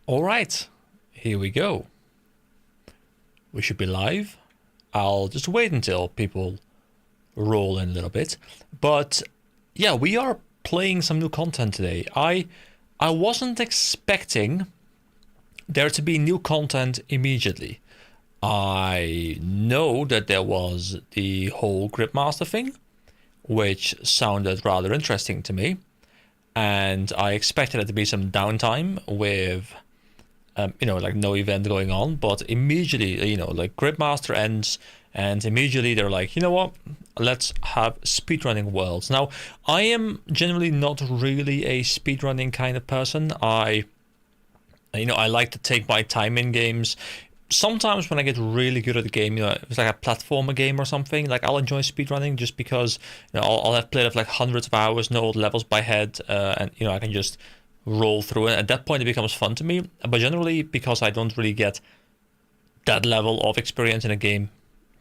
All right, here we go. We should be live. I'll just wait until people roll in a little bit. But yeah, we are playing some new content today. I wasn't expecting there to be new content immediately. I know that there was the whole Gridmaster thing, which sounded rather interesting to me. And I expected it to be some downtime with like no event going on, but immediately, like Gridmaster ends, and immediately they're like, you know what, let's have speedrunning worlds. Now, I am generally not really a speedrunning kind of person. I like to take my time in games. Sometimes when I get really good at the game, it's like a platformer game or something, like I'll enjoy speedrunning just because I'll have played it like hundreds of hours, know all the levels by head, and I can just roll through it. At that point it becomes fun to me, but generally because I don't really get that level of experience in a game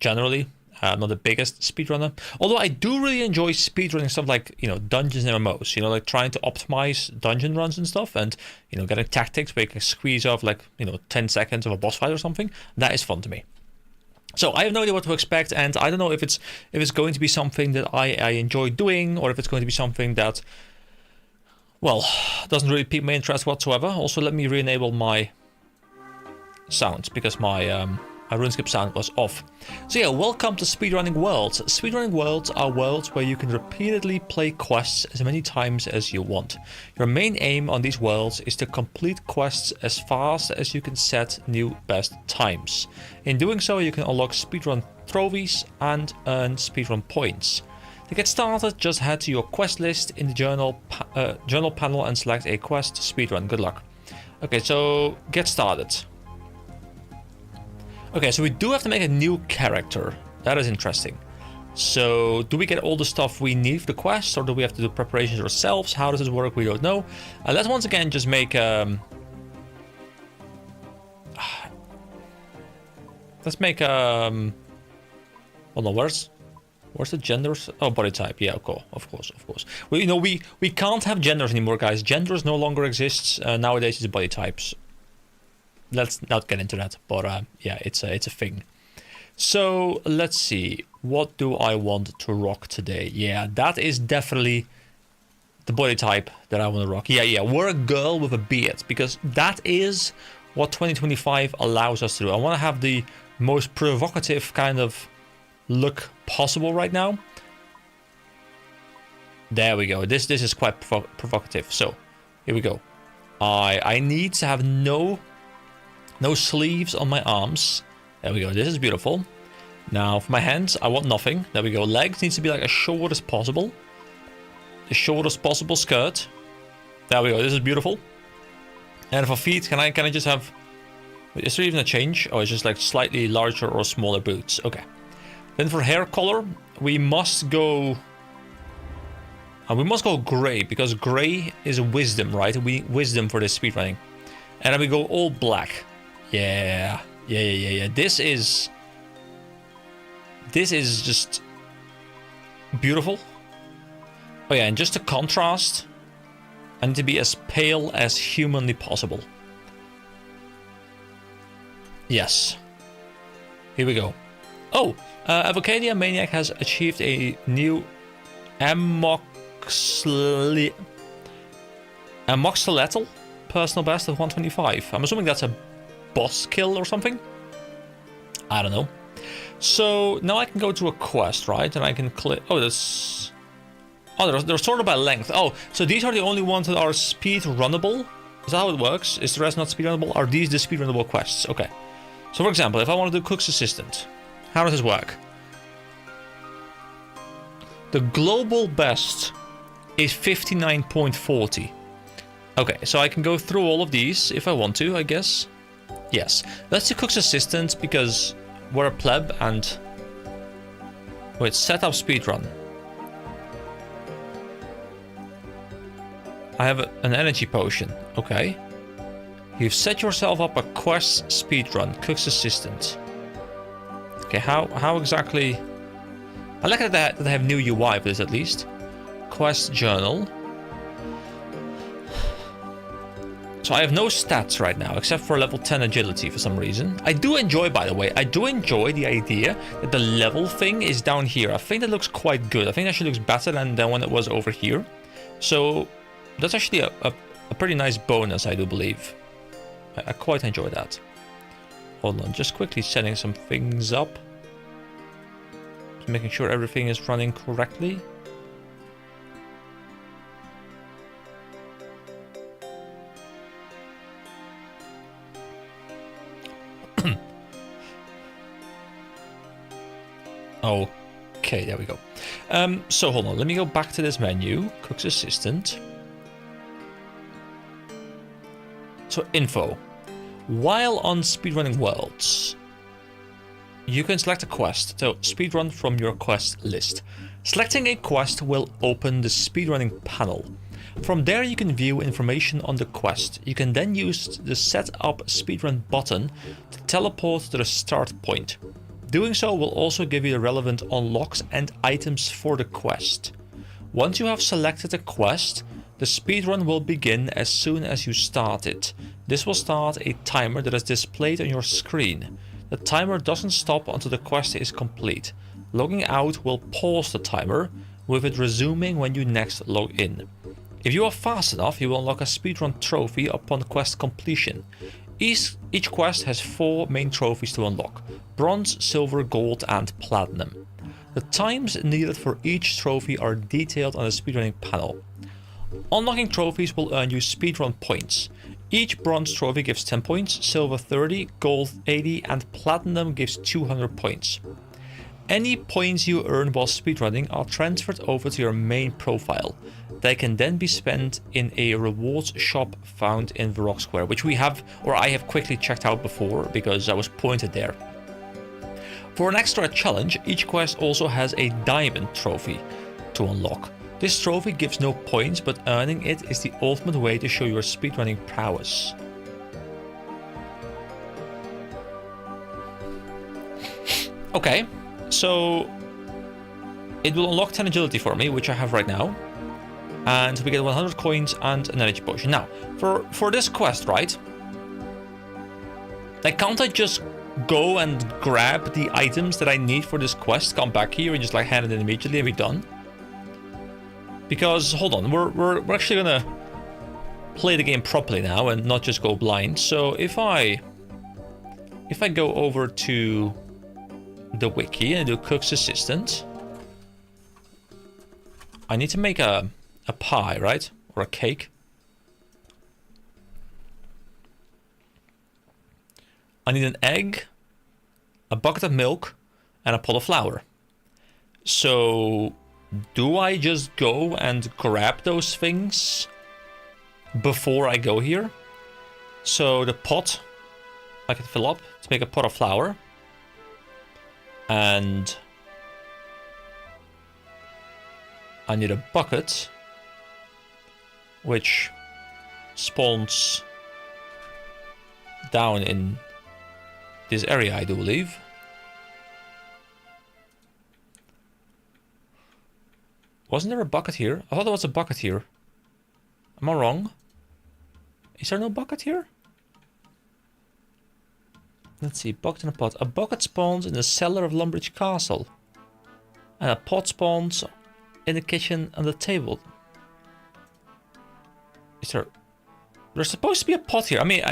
generally, I'm not the biggest speedrunner, although I do really enjoy speedrunning stuff like dungeons and MMOs, like trying to optimize dungeon runs and stuff, and getting tactics where you can squeeze off like 10 seconds of a boss fight or something. That is fun to me. So I have no idea what to expect, and I don't know if it's going to be something that I enjoy doing, or if it's going to be something that, well, doesn't really pique my interest whatsoever. Also, let me re-enable my sounds because my RuneScape sound was off. So yeah, welcome to Speedrunning Worlds. Speedrunning Worlds are worlds where you can repeatedly play quests as many times as you want. Your main aim on these worlds is to complete quests as fast as you can set new best times. In doing so, you can unlock speedrun trophies and earn speedrun points. To get started, just head to your quest list in the journal panel and select a quest to speedrun. Good luck. Okay, so get started. Okay, so we do have to make a new character. That is interesting. So do we get all the stuff we need for the quest, or do we have to do preparations ourselves? How does this work? We don't know. Let's once again just make let's make hold on, where's the genders? Oh, body type. Yeah, cool. Of course. Well, we can't have genders anymore, guys. Genders no longer exists. Nowadays, it's body types. Let's not get into that. But yeah, it's a thing. So let's see. What do I want to rock today? Yeah, that is definitely the body type that I want to rock. Yeah. We're a girl with a beard because that is what 2025 allows us to do. I want to have the most provocative kind of look possible right now. There we go. This is quite provocative. So here we go. I need to have no sleeves on my arms. There we go. This is beautiful. Now for my hands, I want nothing. There we go. Legs needs to be like as short as possible. The shortest possible skirt. There we go. This is beautiful. And for feet, can I just have? Is there even a change? Oh, it's just like slightly larger or smaller boots. Okay. Then for hair color, we must go gray, because gray is wisdom, right? We need wisdom for this speedrunning. And then we go all black. Yeah. This is just beautiful. Oh yeah, and just to contrast, I need to be as pale as humanly possible. Yes. Here we go. Oh, Avocadia Maniac has achieved a new amoxicillin personal best of 125. I'm assuming that's a boss kill or something. I don't know. So now I can go to a quest, right? And I can click. Oh, they're sorted by length. Oh, so these are the only ones that are speed runnable. Is that how it works? Is the rest not speed runnable? Are these the speed runnable quests? Okay. So for example, if I want to do cook's assistant, how does this work? The global best is 59.40. Okay, so I can go through all of these if I want to, I guess. Yes. Let's do cook's assistant because we're a pleb and... Wait, set up speedrun. I have an energy potion. Okay. You've set yourself up a quest speedrun, cook's assistant. Okay, how exactly... I like that they have new UI for this at least. Quest journal. So I have no stats right now, except for level 10 agility for some reason. I do enjoy, by the way, I do enjoy the idea that the level thing is down here. I think that looks quite good. I think that actually looks better than when it was over here. So that's actually a pretty nice bonus, I do believe. I quite enjoy that. Hold on, just quickly setting some things up. Just making sure everything is running correctly. Okay, there we go. So hold on, let me go back to this menu, Cook's Assistant. So info. While on Speedrunning Worlds, you can select a quest to speedrun from your quest list. Selecting a quest will open the speedrunning panel. From there you can view information on the quest. You can then use the Set Up Speedrun button to teleport to the start point. Doing so will also give you the relevant unlocks and items for the quest. Once you have selected a quest, the speedrun will begin as soon as you start it. This will start a timer that is displayed on your screen. The timer doesn't stop until the quest is complete. Logging out will pause the timer, with it resuming when you next log in. If you are fast enough, you will unlock a speedrun trophy upon quest completion. Each quest has 4 main trophies to unlock: bronze, silver, gold and platinum. The times needed for each trophy are detailed on the speedrunning panel. Unlocking trophies will earn you speedrun points. Each bronze trophy gives 10 points, silver 30, gold 80 and platinum gives 200 points. Any points you earn while speedrunning are transferred over to your main profile. They can then be spent in a rewards shop found in the Rock Square, which we have, or I have quickly checked out before because I was pointed there. For an extra challenge, each quest also has a diamond trophy to unlock. This trophy gives no points, but earning it is the ultimate way to show your speedrunning prowess. Okay, so it will unlock 10 agility for me, which I have right now. And we get 100 coins and an energy potion. Now, for this quest, right? Like, can't I just go and grab the items that I need for this quest, come back here and just like hand it in immediately and be done? Because, hold on, we're actually gonna play the game properly now and not just go blind. So if I go over to the wiki and do Cook's Assistant, I need to make a pie, right? Or a cake. I need an egg, a bucket of milk, and a pot of flour. So, do I just go and grab those things before I go here? So the pot I can fill up to make a pot of flour. And I need a bucket, which spawns down in this area, I do believe. Wasn't there a bucket here? I thought there was a bucket here. Am I wrong? Is there no bucket here? Let's see, bucket and a pot. A bucket spawns in the cellar of Lumbridge Castle. And a pot spawns in the kitchen on the table. Is there... There's supposed to be a pot here. I mean,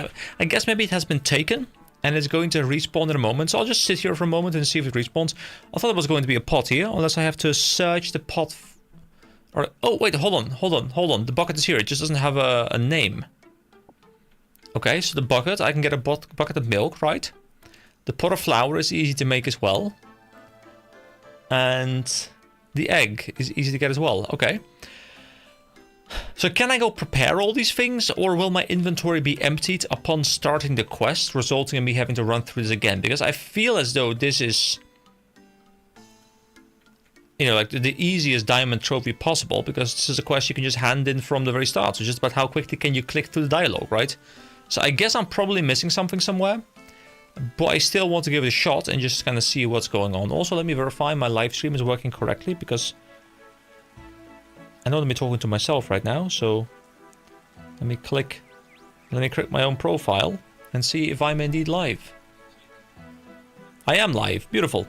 I guess maybe it has been taken and it's going to respawn in a moment. So I'll just sit here for a moment and see if it respawns. I thought it was going to be a pot here, unless I have to search the pot. Or, oh, wait, hold on. The bucket is here. It just doesn't have a name. Okay, so the bucket, I can get a bucket of milk, right? The pot of flour is easy to make as well. And the egg is easy to get as well. Okay. So can I go prepare all these things, or will my inventory be emptied upon starting the quest, resulting in me having to run through this again? Because I feel as though this is, you know, like the easiest diamond trophy possible, because this is a quest you can just hand in from the very start. So it's just about how quickly can you click through the dialogue, right? So I guess I'm probably missing something somewhere, but I still want to give it a shot and just kind of see what's going on. Also, let me verify my live stream is working correctly, because I know I'm talking to myself right now, so let me click Let me create my own profile and see if I'm indeed live. I am live. Beautiful.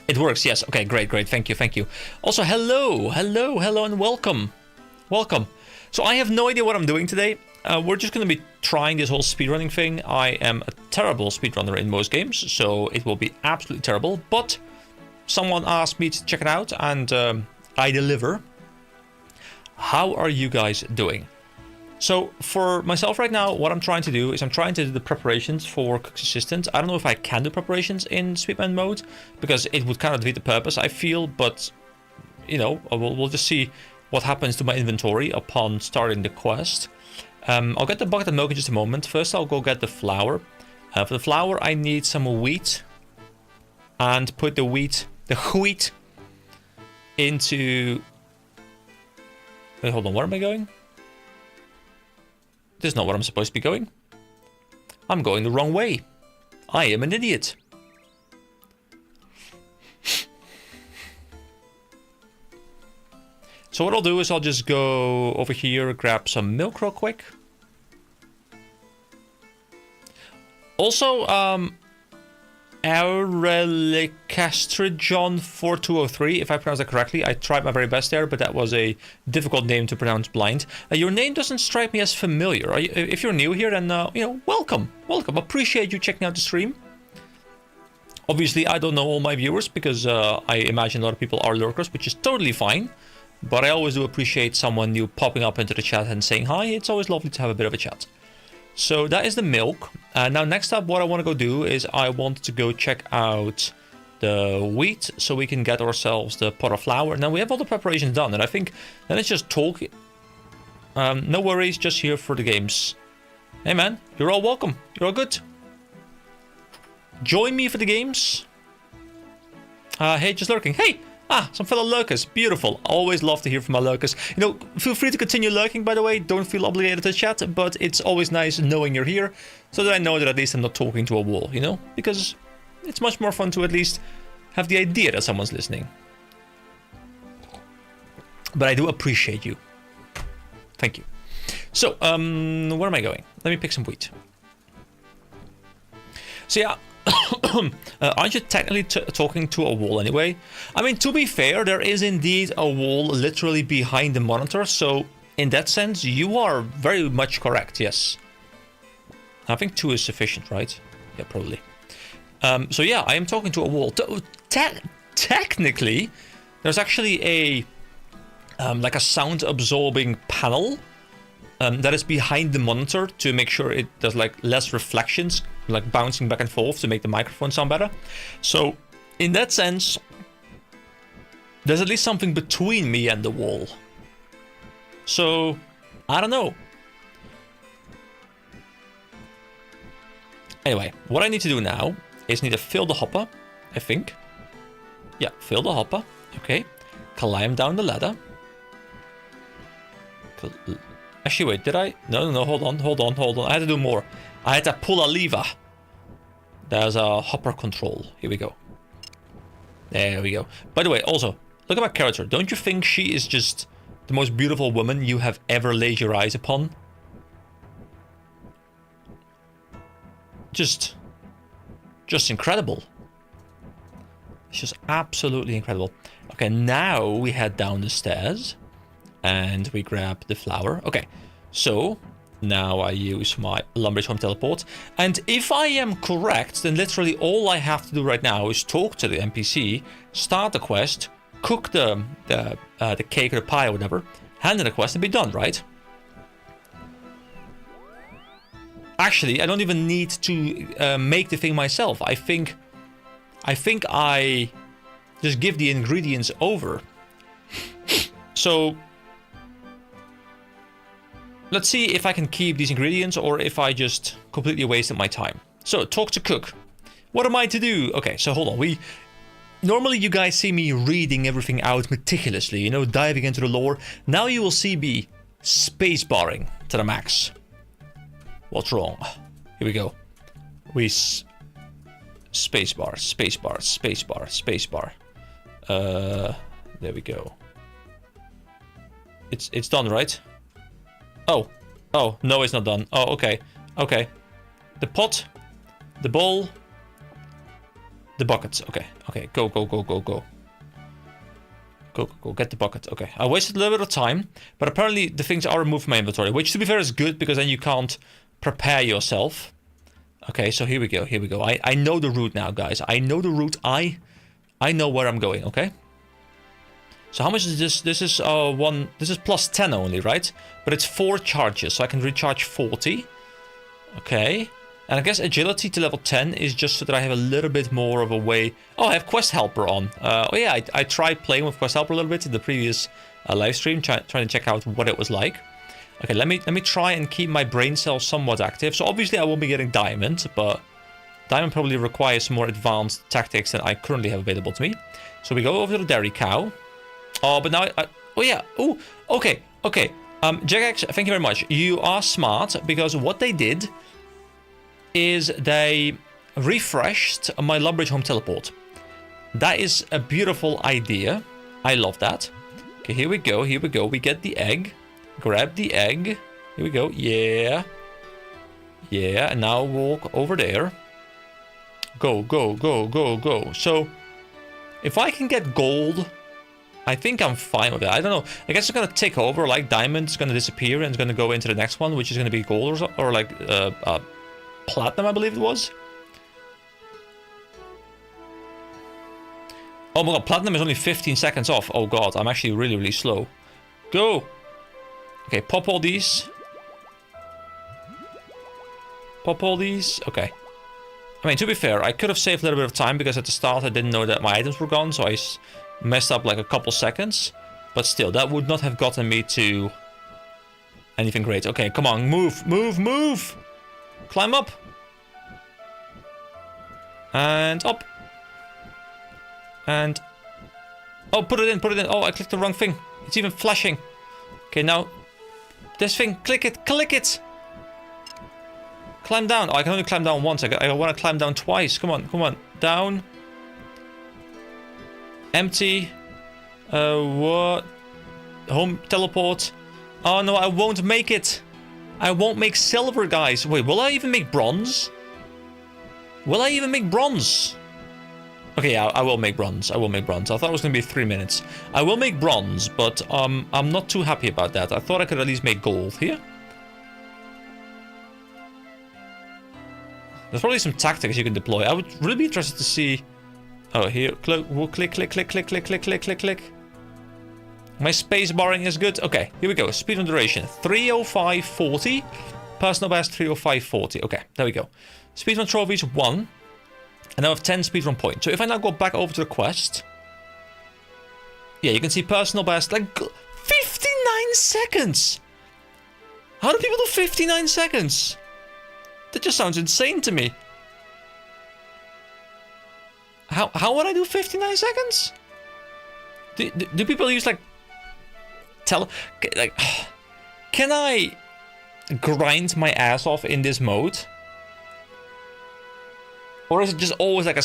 It works, yes. Okay, great, great. Thank you, thank you. Also, hello, hello, hello, and welcome. Welcome. So I have no idea what I'm doing today. We're just going to be trying this whole speedrunning thing. I am a terrible speedrunner in most games, so it will be absolutely terrible. But someone asked me to check it out, and I deliver. How are you guys doing? So for myself right now, what I'm trying to do is I'm trying to do the preparations for Cook's Assistant. I don't know if I can do preparations in Speedman mode, because it would kind of defeat the purpose, I feel. But, you know, we'll just see what happens to my inventory upon starting the quest. I'll get the bucket of milk in just a moment. First, I'll go get the flour. For the flour, I need some wheat. And put the wheat into... Wait, hold on, where am I going? This is not where I'm supposed to be going. I'm going the wrong way. I am an idiot. So what I'll do is I'll just go over here, grab some milk real quick. Also, Aurelicastrijon 4203, if I pronounced that correctly. I tried my very best there, but that was a difficult name to pronounce blind. Your name doesn't strike me as familiar. If you're new here, then, you know, welcome. Welcome. Appreciate you checking out the stream. Obviously, I don't know all my viewers, because I imagine a lot of people are lurkers, which is totally fine. But I always do appreciate someone new popping up into the chat and saying hi. It's always lovely to have a bit of a chat. So that is the milk. Now next up, what I want to go do is I want to go check out the wheat so we can get ourselves the pot of flour. Now we have all the preparations done, and I think then it's just talk. No worries, just here for the games. Hey man, you're all welcome. You're all good. Join me for the games. Hey, just lurking. Hey! Some fellow lurkers. Beautiful. Always love to hear from my lurkers. You know, feel free to continue lurking, by the way. Don't feel obligated to chat, but it's always nice knowing you're here, so that I know that at least I'm not talking to a wall, you know? Because it's much more fun to at least have the idea that someone's listening. But I do appreciate you. Thank you. So, where am I going? Let me pick some wheat. So yeah, aren't you technically talking to a wall anyway? I mean, to be fair, there is indeed a wall literally behind the monitor, so in that sense, you are very much correct, yes. I think 2 is sufficient, right? Yeah, probably. So yeah, I am talking to a wall. Technically, there's actually a like a sound-absorbing panel that is behind the monitor to make sure it does like less reflections, like bouncing back and forth to make the microphone sound better. So in that sense, there's at least something between me and the wall. So I don't know. Anyway, what I need to do now is need to fill the hopper, I think. Yeah, fill the hopper. Okay. Climb down the ladder. Actually, wait, did I? No, hold on. I had to do more. I had to pull a lever. There's a hopper control. Here we go. There we go. By the way, also, look at my character. Don't you think she is just the most beautiful woman you have ever laid your eyes upon? Just incredible. It's just absolutely incredible. Okay, now we head down the stairs. And we grab the flour. Okay, so now I use my Lumbridge Home Teleport. And if I am correct, then literally all I have to do right now is talk to the NPC, start the quest, cook the cake or the pie or whatever, hand in the quest and be done, right? Actually, I don't even need to make the thing myself. I think I just give the ingredients over. So let's see if I can keep these ingredients or if I just completely wasted my time. So, talk to cook. What am I to do? Okay, so hold on. Normally you guys see me reading everything out meticulously, you know, diving into the lore. Now you will see me spacebarring to the max. What's wrong? Here we go. Spacebar. There we go. It's done, right? Oh. Oh, no, it's not done. Oh, okay. Okay. The pot. The bowl. The buckets. Okay. Okay. Go, go, go, go, go. Go, go, go. Get the bucket. Okay. I wasted a little bit of time, but apparently the things are removed from my inventory, which to be fair is good because then you can't prepare yourself. Okay, so here we go. Here we go. I know the route now, guys. I know the route. I know where I'm going, okay? So how much is this? This is this is plus 10 only, right? But it's 4 charges, so I can recharge 40. Okay. And I guess agility to level 10 is just so that I have a little bit more of a way. Oh, I have Quest Helper on. Oh yeah, I tried playing with Quest Helper a little bit in the previous live stream, trying to check out what it was like. Okay, let me try and keep my brain cells somewhat active. So obviously I won't be getting diamond, but diamond probably requires more advanced tactics than I currently have available to me. So we go over to the dairy cow. Oh, but now oh yeah. Oh, okay, okay. Jagex, thank you very much. You are smart because what they did is they refreshed my Lumbridge home teleport. That is a beautiful idea. I love that. Okay, here we go. Here we go. We get the egg. Grab the egg. Here we go. Yeah. Yeah, and now walk over there. Go, go, go, go, go. So, if I can get gold, I think I'm fine with it. I don't know. I guess it's going to take over. Like, diamond's going to disappear and it's going to go into the next one, which is going to be gold or like platinum, I believe it was. Oh my god, platinum is only 15 seconds off. Oh god, I'm actually really, really slow. Go! Okay, pop all these. Pop all these. Okay. I mean, to be fair, I could have saved a little bit of time because at the start I didn't know that my items were gone, so I messed up like a couple seconds. But still, that would not have gotten me to anything great. Okay, come on, move, move, move! Climb up! And up! And... oh, put it in, put it in! Oh, I clicked the wrong thing. It's even flashing. Okay, now... this thing, click it, click it! Climb down. Oh, I can only climb down once. I want to climb down twice. Come on, come on. Down. Empty. What? Home teleport. Oh no, I won't make it. I won't make silver, guys. Wait, will I even make bronze? Will I even make bronze? Okay, yeah, I will make bronze. I will make bronze. I thought it was going to be 3 minutes. I will make bronze, but I'm not too happy about that. I thought I could at least make gold here. There's probably some tactics you can deploy. I would really be interested to see... oh, here. Click, click, click, click, click, click, click, click, click, click. My space barring is good. Okay, here we go. Speed on duration. 305.40. Personal best 305.40. Okay, there we go. Speedrun trophies 1. And now I have 10 speedrun points. So if I now go back over to the quest... yeah, you can see personal best like 59 seconds! How do people do 59 seconds? That just sounds insane to me. How would I do 59 seconds? Do people use like... like... can I grind my ass off in this mode? Or is it just always like a...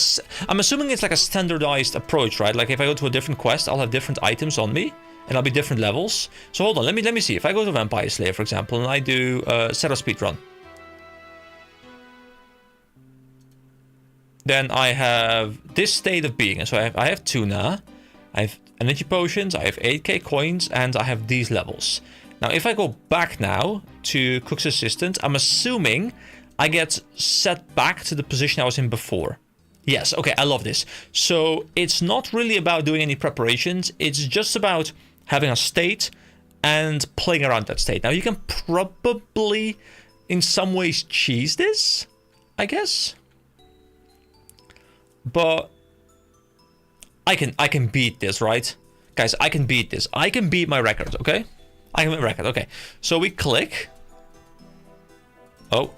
I'm assuming it's like a standardized approach, right? Like if I go to a different quest, I'll have different items on me. And I'll be different levels. So hold on, let me see. If I go to Vampire Slayer, for example, and I do set a speedrun. Then I have this state of being. And so I have tuna. I have energy potions. I have 8k coins. And I have these levels. Now, if I go back now to Cook's Assistant, I'm assuming... I get set back to the position I was in before. Yes, okay, I love this. So it's not really about doing any preparations. It's just about having a state and playing around that state. Now you can probably, in some ways, cheese this, I guess. But I can beat this, right? Guys, I can beat this. I can beat my record, okay? I can beat my record, okay. So we click. Oh.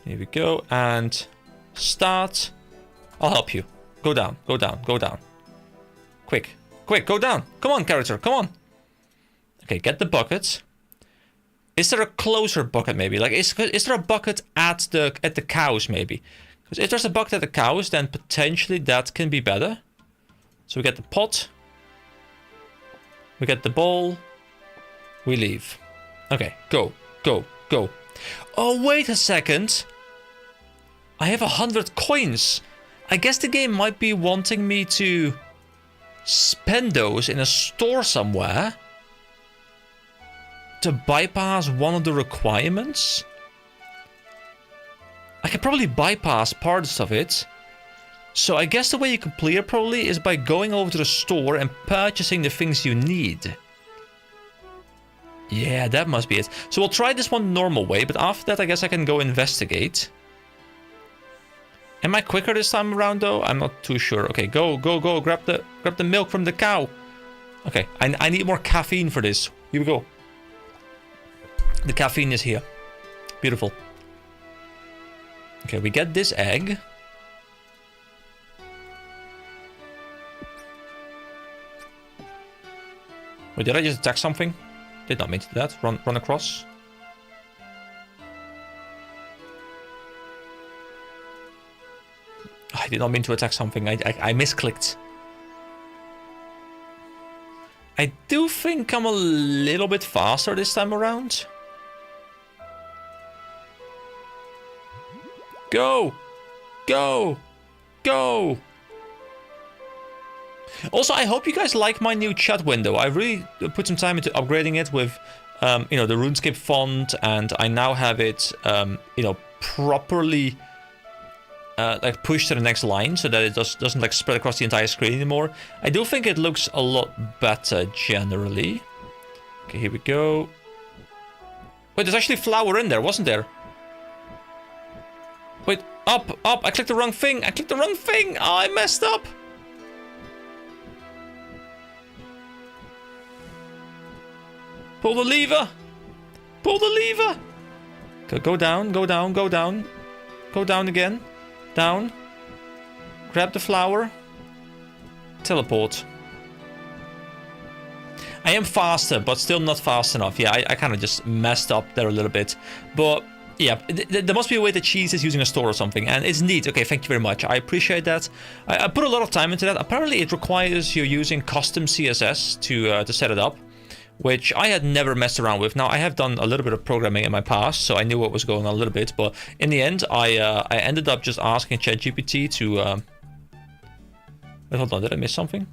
Here we go, and start. I'll help you. Go down, go down, go down. Quick, quick, go down. Come on, character, come on. Okay, get the bucket. Is there a closer bucket, maybe? Like, is there a bucket at the cows, maybe? Because if there's a bucket at the cows, then potentially that can be better. So we get the pot. We get the bowl. We leave. Okay, go, go, go. Oh, wait a second. I have 100 coins. I guess the game might be wanting me to spend those in a store somewhere to bypass one of the requirements. I can probably bypass parts of it. So I guess the way you can clear probably is by going over to the store and purchasing the things you need. Yeah, that must be it. So we'll try this one the normal way, but after that I guess I can go investigate. Am I quicker this time around though? I'm not too sure. Okay, go, go, go. Grab the milk from the cow. Okay, I need more caffeine for this. Here we go. The caffeine is here. Beautiful. Okay, we get this egg. Wait, did I just attack something? Did not mean to do that. Run across. I did not mean to attack something. I misclicked. I do think I'm a little bit faster this time around. Go! Go! Go! Also, I hope you guys like my new chat window. I really put some time into upgrading it with, you know, the RuneScape font, and I now have it, you know, properly, like pushed to the next line so that it doesn't like spread across the entire screen anymore. I do think it looks a lot better generally. Okay, here we go. Wait, there's actually flour in there, wasn't there? Wait, up! I clicked the wrong thing! Oh, I messed up! Pull the lever! Pull the lever! Go down, go down, go down. Go down again. Down. Grab the flower. Teleport. I am faster, but still not fast enough. Yeah, I kind of just messed up there a little bit. But yeah, there must be a way to cheese this using a store or something. And it's neat. Okay, thank you very much. I appreciate that. I put a lot of time into that. Apparently, it requires you using custom CSS to set it up, which I had never messed around with. Now, I have done a little bit of programming in my past, so I knew what was going on a little bit, but in the end, I ended up just asking ChatGPT to... Wait, hold on, did I miss something?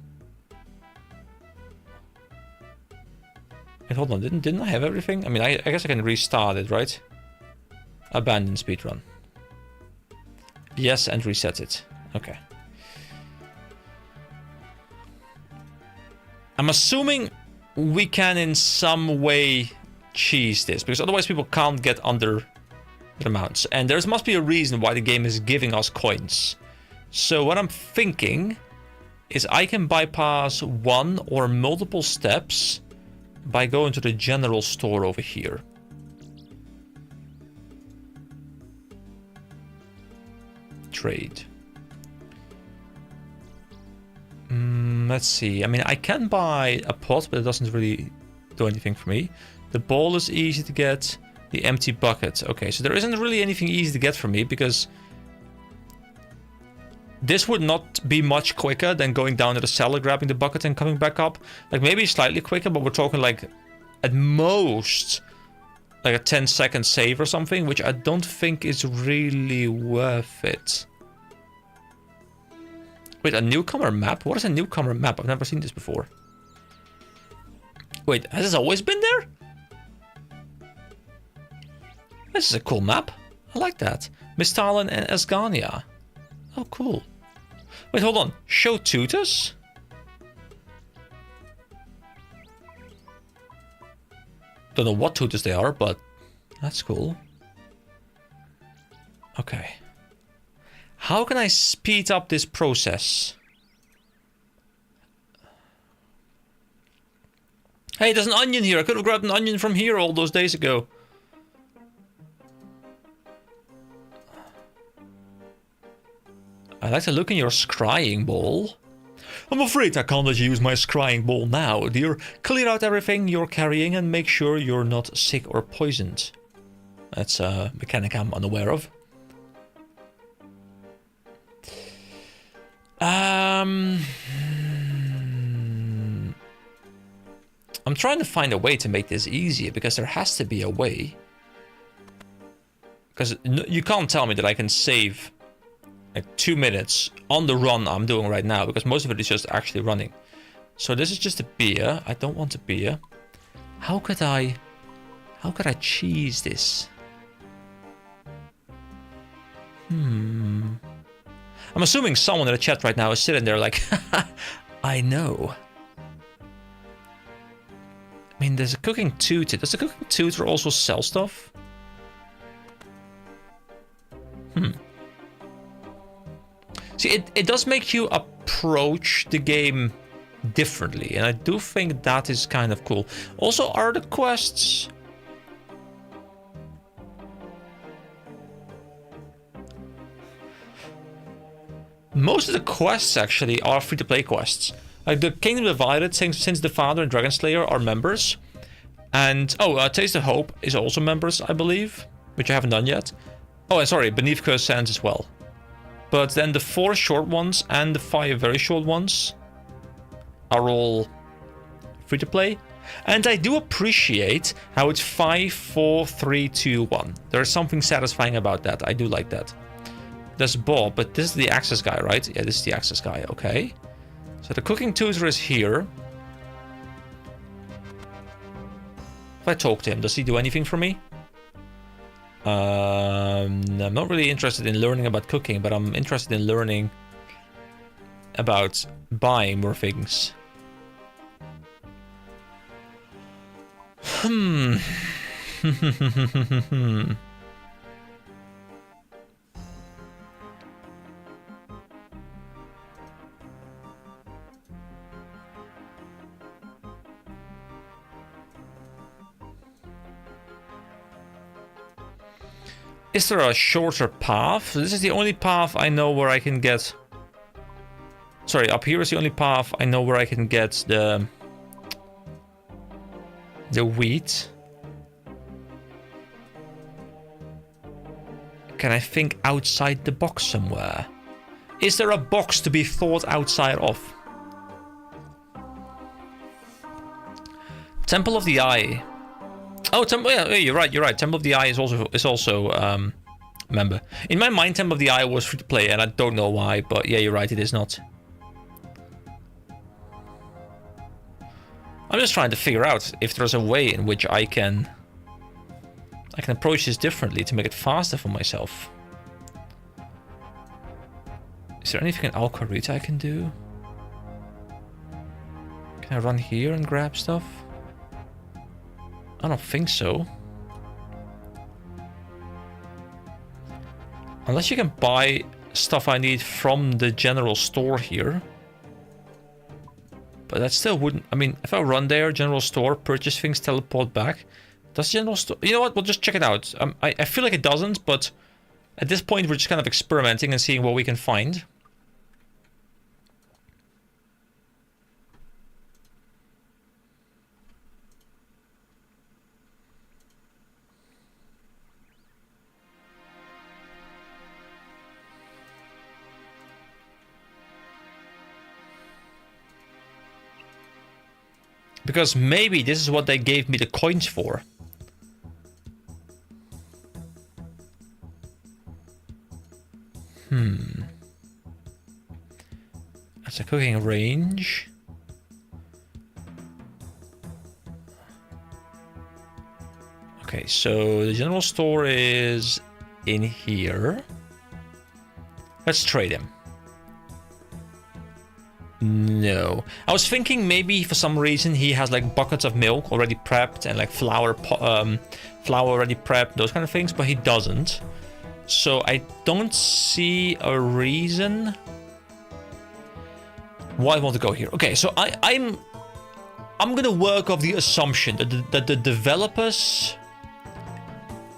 Wait, hold on, didn't I have everything? I mean, I guess I can restart it, right? Abandon speedrun. Yes, and reset it. Okay. I'm assuming we can in some way cheese this, because otherwise people can't get under the mounts. And there must be a reason why the game is giving us coins. So what I'm thinking is I can bypass one or multiple steps by going to the general store over here. Trade. Let's see. I mean, I can buy a pot, but it doesn't really do anything for me. The ball is easy to get. The empty bucket. Okay, so there isn't really anything easy to get for me, because this would not be much quicker than going down to the cellar, grabbing the bucket and coming back up. Like, maybe slightly quicker, but we're talking like at most like a 10-second save or something, which I don't think is really worth it. Wait, a newcomer map? What is a newcomer map? I've never seen this before. Wait, has this always been there? This is a cool map. I like that. Mistalin and Asgania. Oh, cool. Wait, hold on. Show tutors? Don't know what tutors they are, but that's cool. Okay. How can I speed up this process? Hey, there's an onion here. I could have grabbed an onion from here all those days ago. I'd like to look in your scrying bowl. I'm afraid I can't let you use my scrying bowl now, dear. Clear out everything you're carrying and make sure you're not sick or poisoned. That's a mechanic I'm unaware of. I'm trying to find a way to make this easier, because there has to be a way. Because you can't tell me that I can save like 2 minutes on the run I'm doing right now, because most of it is just actually running. So this is just a beer. I don't want a beer. How could I cheese this? I'm assuming someone in the chat right now is sitting there like, I know. I mean, there's a cooking tutor. Does the cooking tutor also sell stuff? See, it does make you approach the game differently, and I do think that is kind of cool. Also, are the quests... Most of the quests actually are free-to-play quests. Like the Kingdom Divided, since the Father and Dragon Slayer are members. And, Taste of Hope is also members, I believe, which I haven't done yet. Oh, and sorry, Beneath Cursed Sands as well. But then the 4 short ones and the 5 very short ones are all free-to-play. And I do appreciate how it's 5, 4, 3, 2, 1. There's something satisfying about that. I do like that. There's Bob, but this is the access guy, right? Yeah, this is the access guy, okay. So the cooking tutor is here. If I talk to him, does he do anything for me? I'm not really interested in learning about cooking, but I'm interested in learning about buying more things. Is there a shorter path? This is the only path I know where I can get... Sorry, up here is the only path I know where I can get the wheat. Can I think outside the box somewhere? Is there a box to be thought outside of? Temple of the Eye. Oh, yeah, you're right. Temple of the Eye is also member. In my mind, Temple of the Eye was free to play, and I don't know why, but yeah, you're right, it is not. I'm just trying to figure out if there's a way in which I can approach this differently to make it faster for myself. Is there anything in Alquarita I can do? Can I run here and grab stuff? I don't think so. Unless you can buy stuff I need from the general store here. But that still wouldn't... I mean, if I run there, general store, purchase things, teleport back. Does general store... You know what? We'll just check it out. I feel like it doesn't, but at this point we're just kind of experimenting and seeing what we can find. Because maybe this is what they gave me the coins for. That's a cooking range. Okay, so the general store is in here. Let's trade him. No. I was thinking maybe for some reason he has like buckets of milk already prepped and like flour already prepped, those kind of things, but he doesn't. So I don't see a reason why I want to go here. Okay, so I'm gonna work off the assumption that the developers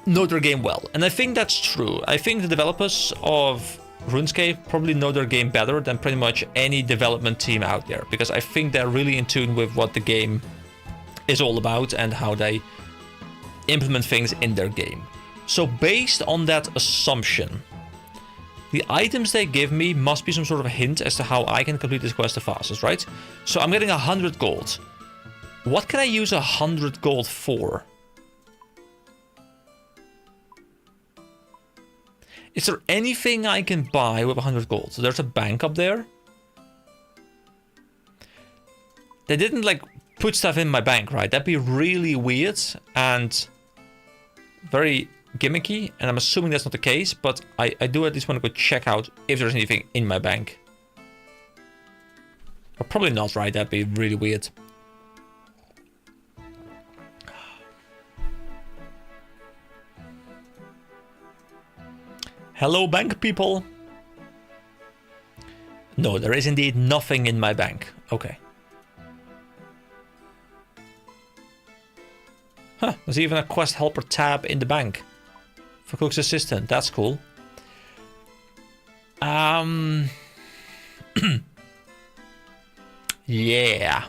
know their game well, and I think that's true. I think the developers of RuneScape probably know their game better than pretty much any development team out there, because I think they're really in tune with what the game is all about and how they implement things in their game. So based on that assumption, the items they give me must be some sort of a hint as to how I can complete this quest the fastest, right? So I'm getting 100 gold. What can I use 100 gold for? Is there anything I can buy with 100 gold? So there's a bank up there. They didn't like put stuff in my bank, right? That'd be really weird and very gimmicky. And I'm assuming that's not the case, but I do at least want to go check out if there's anything in my bank. Or probably not, right? That'd be really weird. Hello, bank people. No, there is indeed nothing in my bank. Okay. Huh, there's even a quest helper tab in the bank. For Cook's assistant, that's cool. Yeah.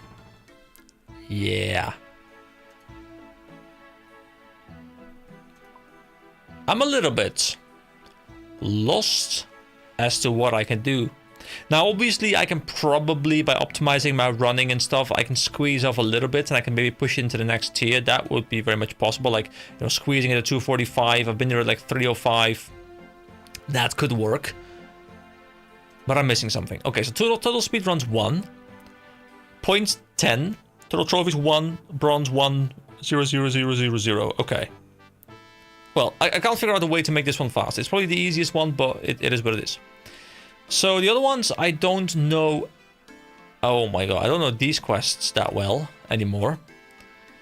Yeah. I'm a little bit lost as to what I can do. Now, obviously, I can probably, by optimizing my running and stuff, I can squeeze off a little bit and I can maybe push into the next tier. That would be very much possible. Like, you know, squeezing it at 245. I've been there at like 305. That could work. But I'm missing something. Okay, so total speed runs 1. Points 10. Total trophies 1. Bronze 1. 0, 0, 0, 0, 0. Okay. Well, I can't figure out a way to make this one fast. It's probably the easiest one, but it is what it is. So the other ones, I don't know. Oh my god, I don't know these quests that well anymore.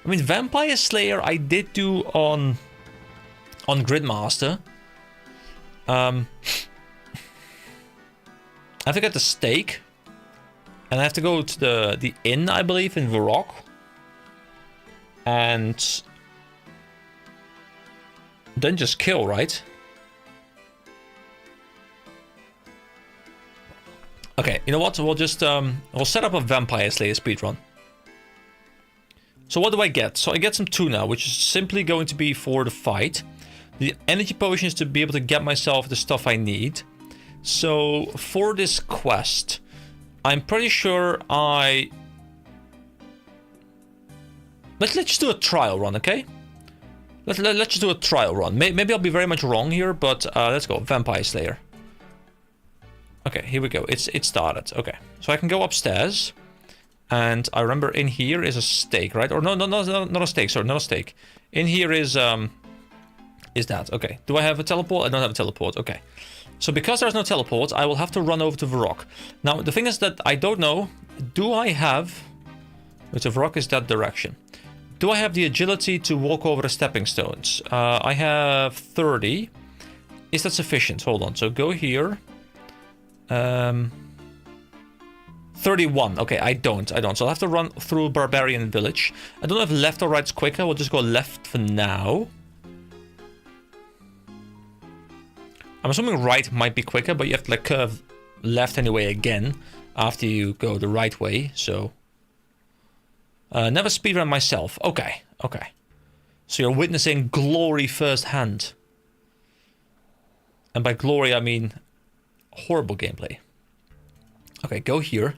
I mean, Vampire Slayer I did do on Gridmaster. I have to get the stake. And I have to go to the inn, I believe, in Varrock. And then just kill, right? Okay, you know what? We'll just we'll set up a Vampire Slayer speedrun. So what do I get? So I get some tuna, which is simply going to be for the fight. The energy potions to be able to get myself the stuff I need. So for this quest, I'm pretty sure let's just do a trial run, okay? Let's just do a trial run. Maybe I'll be very much wrong here, but let's go. Vampire Slayer. Okay, here we go. It started. Okay, so I can go upstairs, and I remember in here is a stake, right? Or no, not a stake. Sorry, not a stake. In here is that. Okay. Do I have a teleport? I don't have a teleport. Okay. So because there's no teleport, I will have to run over to Varrock. Now the thing is that I don't know. Do I have? Which Varrock is that direction. Do I have the agility to walk over the stepping stones? I have 30. Is that sufficient? Hold on. So go here. 31. Okay, I don't. So I'll have to run through Barbarian Village. I don't know if left or right's quicker. We'll just go left for now. I'm assuming right might be quicker, but you have to like curve left anyway again after you go the right way. So never speedrun myself. Okay. So you're witnessing glory firsthand. And by glory, I mean horrible gameplay. Okay, go here.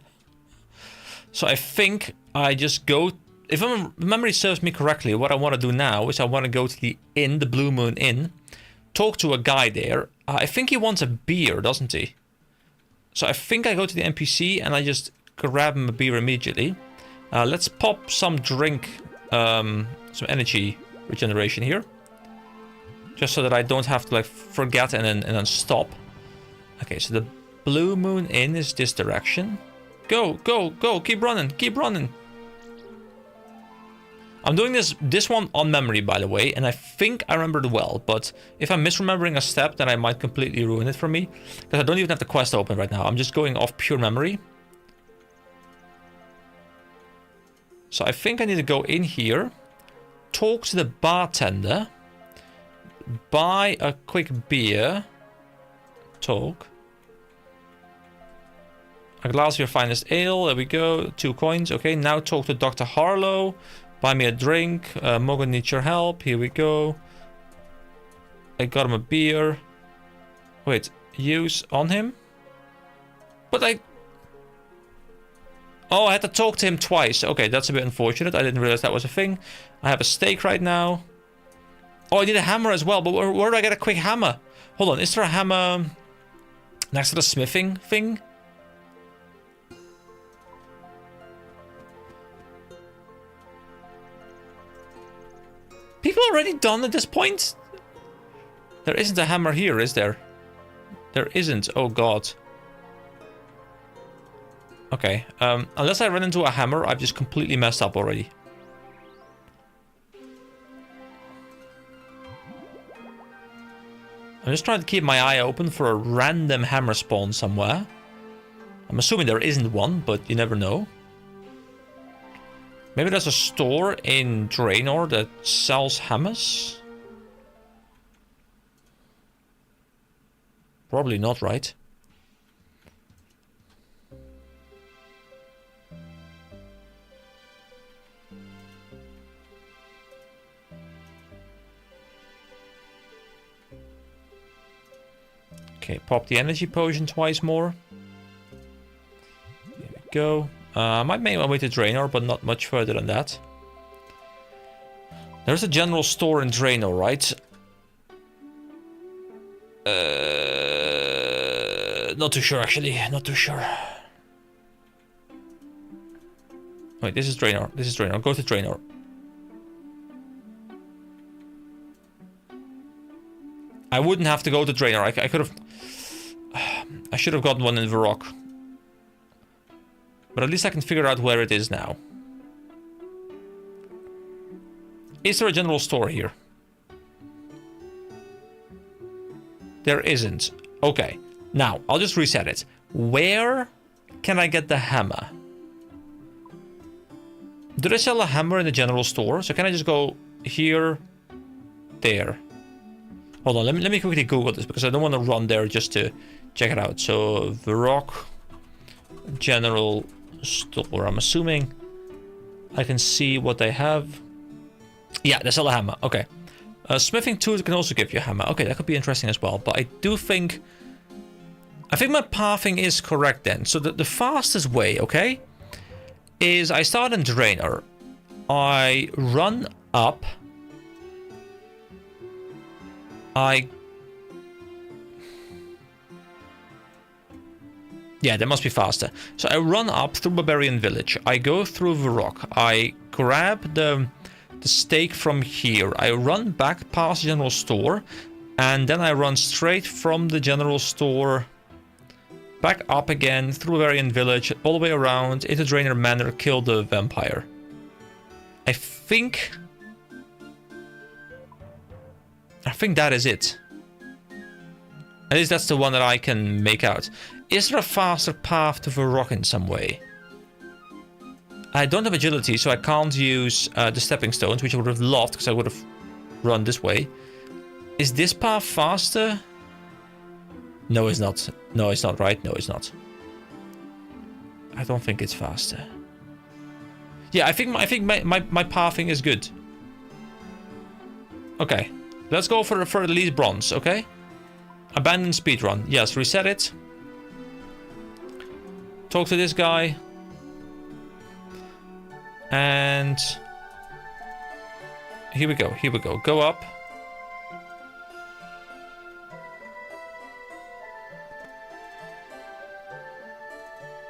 So I think I just go... If memory serves me correctly, what I want to do now is I want to go to the inn, the Blue Moon Inn. Talk to a guy there. I think he wants a beer, doesn't he? So I think I go to the NPC and I just grab him a beer immediately. Let's pop some drink, some energy regeneration here. Just so that I don't have to like forget and then stop. Okay, so the Blue Moon Inn is this direction. Go, keep running. I'm doing this one on memory, by the way, and I think I remembered it well, but if I'm misremembering a step, then I might completely ruin it for me, because I don't even have the quest open right now. I'm just going off pure memory. So I think I need to go in here, talk to the bartender, buy a quick beer, talk. A glass of your finest ale, there we go, 2 coins. Okay, now talk to Dr. Harlow. Buy me a drink. Morgan needs your help. Here we go. I got him a beer. Wait, use on him? But Oh, I had to talk to him twice. Okay, that's a bit unfortunate. I didn't realize that was a thing. I have a stake right now. Oh, I need a hammer as well, but where do I get a quick hammer? Hold on, is there a hammer next to the smithing thing? People already done at this point? There isn't a hammer here, is there? There isn't. Oh, God. Okay. Unless I run into a hammer, I've just completely messed up already. I'm just trying to keep my eye open for a random hammer spawn somewhere. I'm assuming there isn't one, but you never know. Maybe there's a store in Draenor that sells hammers? Probably not, right? Okay, pop the energy potion twice more. There we go. I might make my way to Draenor, but not much further than that. There's a general store in Draenor, right? Not too sure, actually. Not too sure. Wait, this is Draenor. This is Draenor. Go to Draenor. I wouldn't have to go to Draenor. I could have... I should have gotten one in Varrock. But at least I can figure out where it is now. Is there a general store here? There isn't. Okay. Now, I'll just reset it. Where can I get the hammer? Do they sell a hammer in the general store? So can I just go here, there? Hold on, let me quickly Google this because I don't want to run there just to check it out. So, Varrock general store. I'm assuming I can see what they have. Yeah, they sell a hammer. Okay. Smithing tools can also give you a hammer. Okay, that could be interesting as well. But I do think... I think my pathing is correct then. So the fastest way, okay, is I start in Draenor. I run up. Yeah, that must be faster. So I run up through Barbarian Village. I go through Varrock. I grab the stake from here. I run back past the general store. And then I run straight from the general store back up again through Barbarian Village, all the way around into Draenor Manor, kill the vampire. I think that is it. At least that's the one that I can make out. Is there a faster path to Varrock in some way? I don't have agility, so I can't use the stepping stones, which I would have loved, because I would have run this way. Is this path faster? No, it's not. No, it's not, right? No, it's not. I don't think it's faster. Yeah, I think my pathing is good. Okay. Let's go for the least bronze, okay? Abandon speedrun. Yes, reset it. Talk to this guy. And here we go. Here we go. Go up.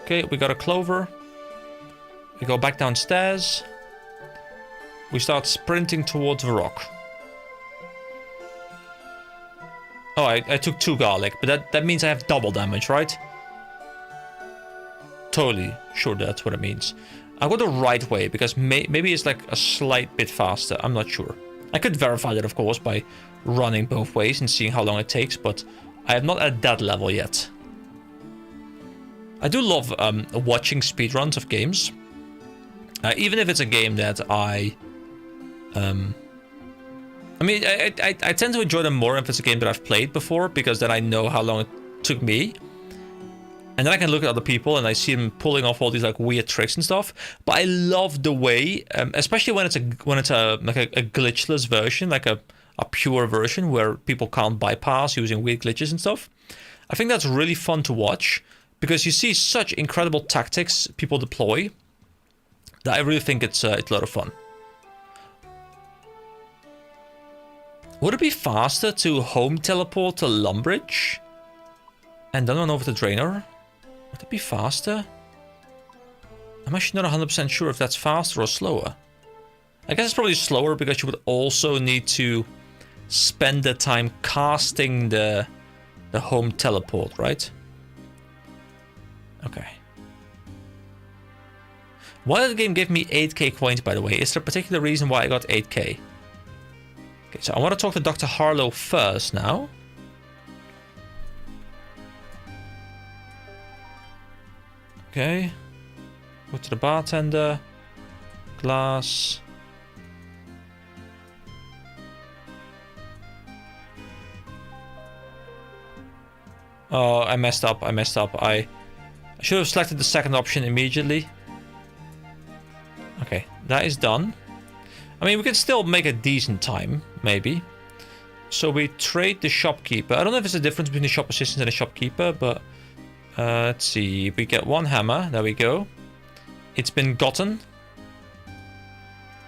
Okay, we got a clover. We go back downstairs. We start sprinting towards the rock. Oh, I took 2 garlic, but that means I have double damage, right? Totally sure that's what it means. I go the right way because maybe it's like a slight bit faster. I'm not sure. I could verify that, of course, by running both ways and seeing how long it takes, but I am not at that level yet. I do love watching speedruns of games. Even if it's a game that I mean, I tend to enjoy them more if it's a game that I've played before, because then I know how long it took me. And then I can look at other people and I see them pulling off all these like weird tricks and stuff. But I love the way, especially when it's like a glitchless version, like a pure version where people can't bypass using weird glitches and stuff. I think that's really fun to watch because you see such incredible tactics people deploy that I really think it's a lot of fun. Would it be faster to home teleport to Lumbridge and then run over to Draenor? Would it be faster? I'm actually not 100% sure if that's faster or slower. I guess it's probably slower because you would also need to spend the time casting the home teleport, right? Okay. Why did the game give me 8k coins, by the way? Is there a particular reason why I got 8k? Okay, so I want to talk to Dr. Harlow first now. Okay. Go to the bartender. Glass. Oh, I messed up. I should have selected the second option immediately. Okay, that is done. I mean, we can still make a decent time, maybe. So we trade the shopkeeper. I don't know if there's a difference between the shop assistant and the shopkeeper, but let's see. We get one hammer. There we go. It's been gotten.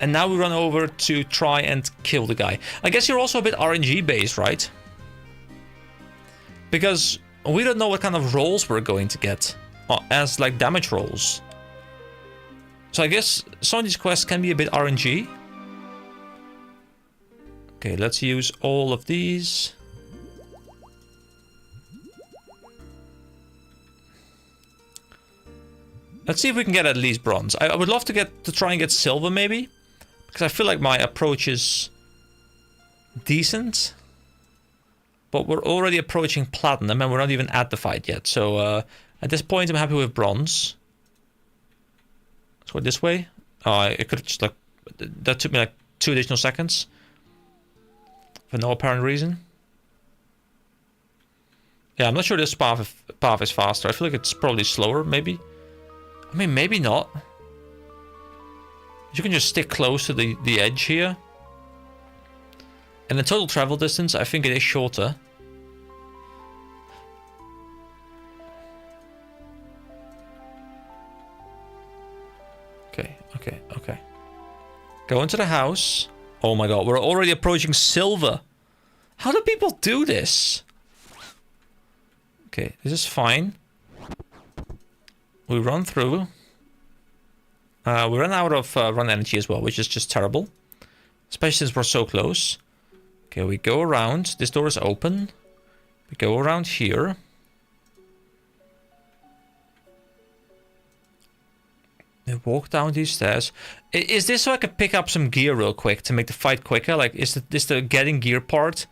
And now we run over to try and kill the guy. I guess you're also a bit RNG based, right? Because we don't know what kind of rolls we're going to get as like damage rolls. So I guess some of these quests can be a bit RNG. Okay, let's use all of these. Let's see if we can get at least bronze. I would love to try and get silver maybe, because I feel like my approach is decent. But we're already approaching platinum and we're not even at the fight yet. So at this point I'm happy with bronze. Let's go this way. Oh, I could have just like... That took me like 2 additional seconds. For no apparent reason. Yeah, I'm not sure this path is faster. I feel like it's probably slower, maybe. I mean, maybe not. You can just stick close to the edge here. And the total travel distance, I think it is shorter. Okay. Go into the house. Oh my god, we're already approaching silver. How do people do this? Okay, this is fine. We run through. We run out of run energy as well, which is just terrible. Especially since we're so close. Okay, we go around. This door is open. We go around here. And walk down these stairs. Is this so I can pick up some gear real quick to make the fight quicker? Like, is the getting gear part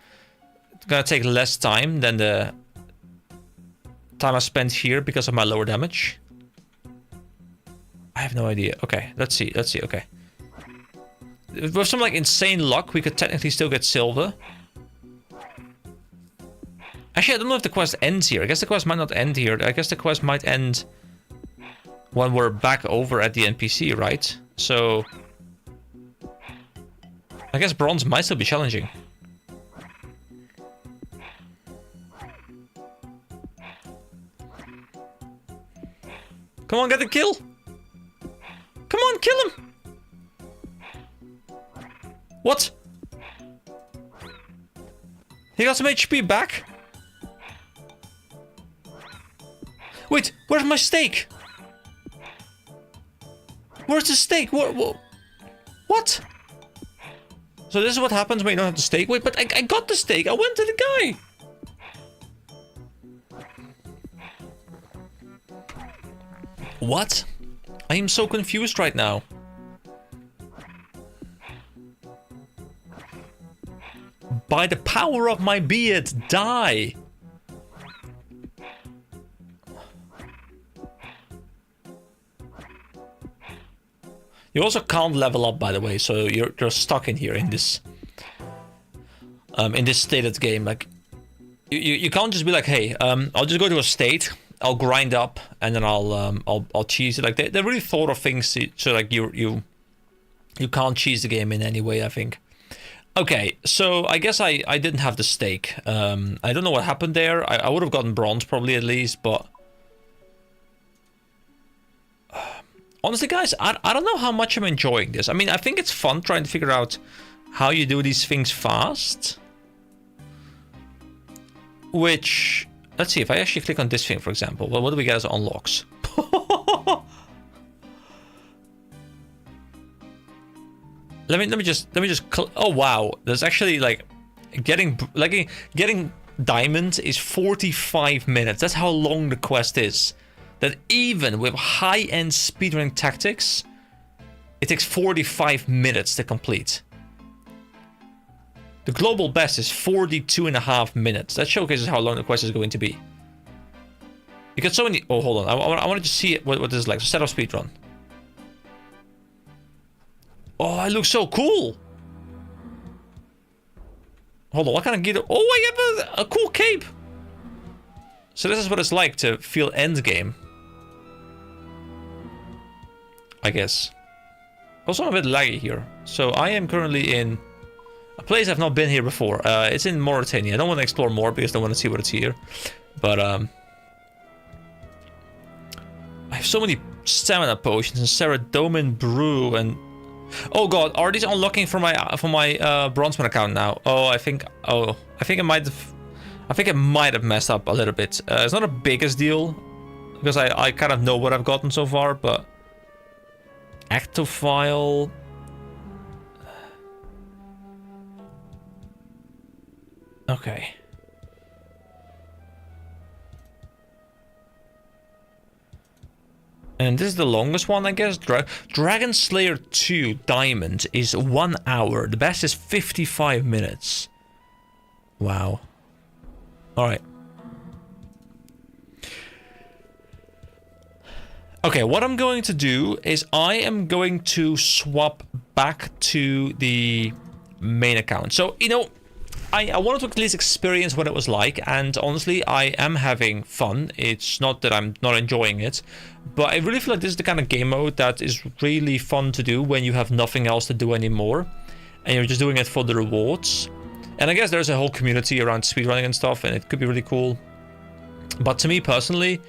gonna take less time than the time I spent here because of my lower damage? I have no idea. Okay, let's see. Okay. With some like insane luck, we could technically still get silver. Actually, I don't know if the quest ends here. I guess the quest might not end here. I guess the quest might end when we're back over at the NPC, right? So I guess bronze might still be challenging. Come on, get the kill! Come on, kill him! What? He got some HP back? Wait, where's my steak? Where's the steak? What? So this is what happens when you don't have the steak? Wait, but I got the steak. I went to the guy. What? I am so confused right now. By the power of my beard, die! You also can't level up, by the way, so you're stuck in here in this state of the game. Like, you can't just be like, hey, I'll just go to a state, I'll grind up, and then I'll cheese it. Like they really thought of things so like you can't cheese the game in any way, I think. Okay, so I guess I didn't have the steak. I don't know what happened there. I would have gotten bronze probably at least, but honestly, guys, I don't know how much I'm enjoying this. I mean, I think it's fun trying to figure out how you do these things fast. Which, let's see, if I actually click on this thing, for example, well, what do we get as unlocks? let me just oh wow, there's actually like getting diamond is 45 minutes. That's how long the quest is. That even with high-end speedrunning tactics, it takes 45 minutes to complete. The global best is 42.5 minutes. That showcases how long the quest is going to be. You get so many... Oh, hold on. I wanted to see what this is like. So set up speedrun. Oh, it looks so cool. Hold on, what kind of gear? Oh, I have a cool cape. So this is what it's like to feel endgame. I guess. Also, I'm a bit laggy here. So I am currently in a place I've not been here before. It's in Mauritania. I don't want to explore more because I want to see what it's here. But I have so many stamina potions and Saradomin brew and... Oh god, are these unlocking for my bronzeman account now? Oh, I think it might have messed up a little bit. It's not the biggest deal because I kind of know what I've gotten so far, but Actophile. Okay. And this is the longest one, I guess. Dragon Slayer 2 Diamond is 1 hour. The best is 55 minutes. Wow. Alright. Okay, what I'm going to do is I am going to swap back to the main account. So, you know, I wanted to at least experience what it was like, and honestly, I am having fun. It's not that I'm not enjoying it, but I really feel like this is the kind of game mode that is really fun to do when you have nothing else to do anymore, and you're just doing it for the rewards. And I guess there's a whole community around speedrunning and stuff, and it could be really cool. But to me personally,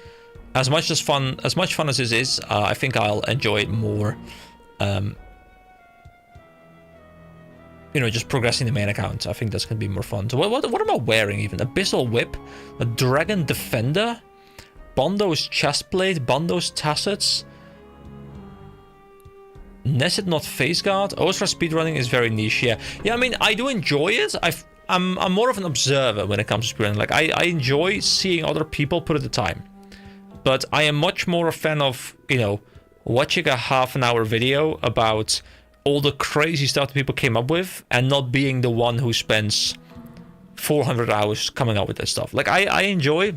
as much fun as this is, I think I'll enjoy it more. You know, just progressing the main account. I think that's gonna be more fun. So what am I wearing even? Abyssal Whip, a Dragon Defender, Bondo's Chestplate, Bondo's Tassets, Nested Not Face Guard. OSRS speedrunning is very niche, yeah. Yeah, I mean, I do enjoy it. I'm more of an observer when it comes to speedrunning. Like, I enjoy seeing other people put in the time. But I am much more a fan of, you know, watching a half-an-hour video about all the crazy stuff that people came up with and not being the one who spends 400 hours coming up with this stuff. Like, I enjoy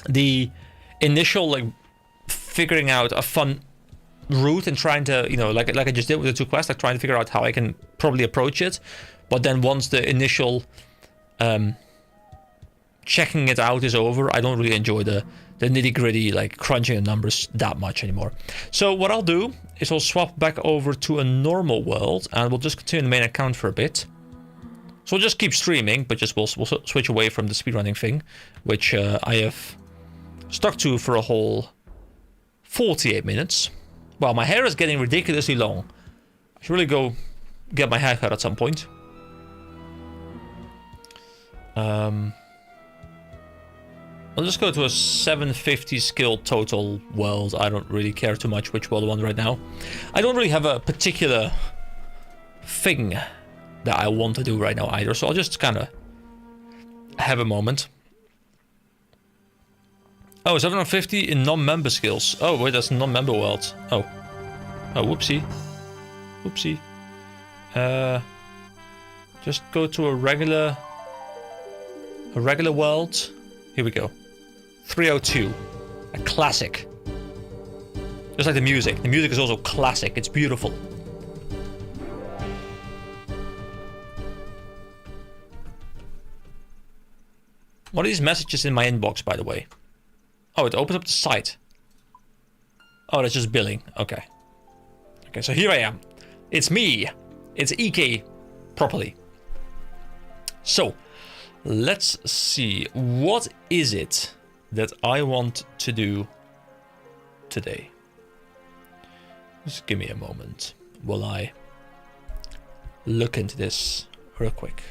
the initial, like, figuring out a fun route and trying to, you know, like I just did with the 2 quests, like trying to figure out how I can probably approach it. But then once the initial checking it out is over, I don't really enjoy the nitty-gritty, like crunching the numbers that much anymore. So what I'll do is I'll swap back over to a normal world, and we'll just continue the main account for a bit. So we'll just keep streaming, but we'll switch away from the speedrunning thing, which I have stuck to for a whole 48 minutes. Well, my hair is getting ridiculously long. I should really go get my hair cut at some point. I'll just go to a 750 skill total world. I don't really care too much which world I want right now. I don't really have a particular thing that I want to do right now either, so I'll just kind of have a moment. Oh, 750 in non-member skills. Oh, wait, that's non-member world. Oh, whoopsie. Whoopsie. Just go to a regular world. Here we go. 302. A classic. Just like the music. The music is also classic. It's beautiful. What are these messages in my inbox, by the way? Oh, it opens up the site. Oh, that's just billing. Okay. Okay, so here I am. It's me. It's EK properly. So, let's see. What is it that I want to do today? Just give me a moment while I look into this real quick.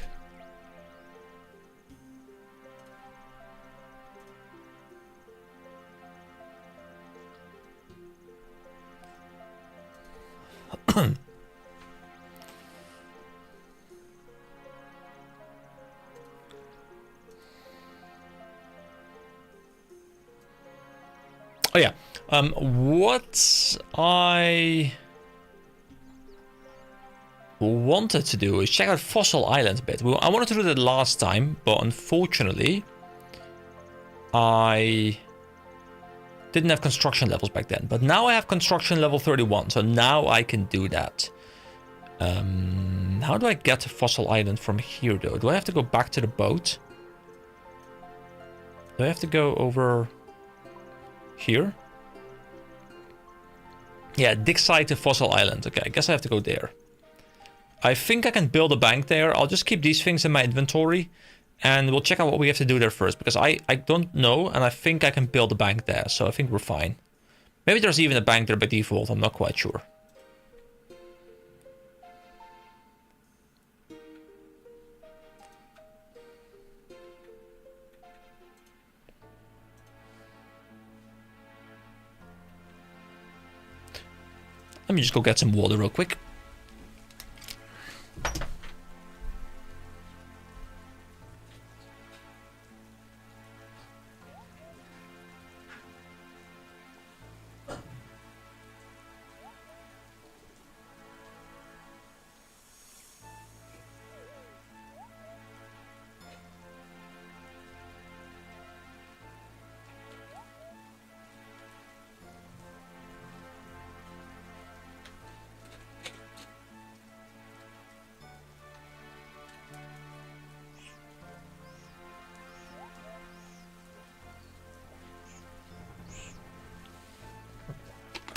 Oh yeah, what I wanted to do is check out Fossil Island a bit. Well, I wanted to do that last time, but unfortunately, I didn't have construction levels back then. But now I have construction level 31, so now I can do that. How do I get to Fossil Island from here, though? Do I have to go back to the boat? Do I have to go over here? Yeah, dig side to Fossil Island. Okay, I guess I have to go there. I think I can build a bank there. I'll just keep these things in my inventory, and we'll check out what we have to do there first, because I don't know, and I think I can build a bank there, so I think we're fine. Maybe there's even a bank there by default, I'm not quite sure. Let me just go get some water real quick.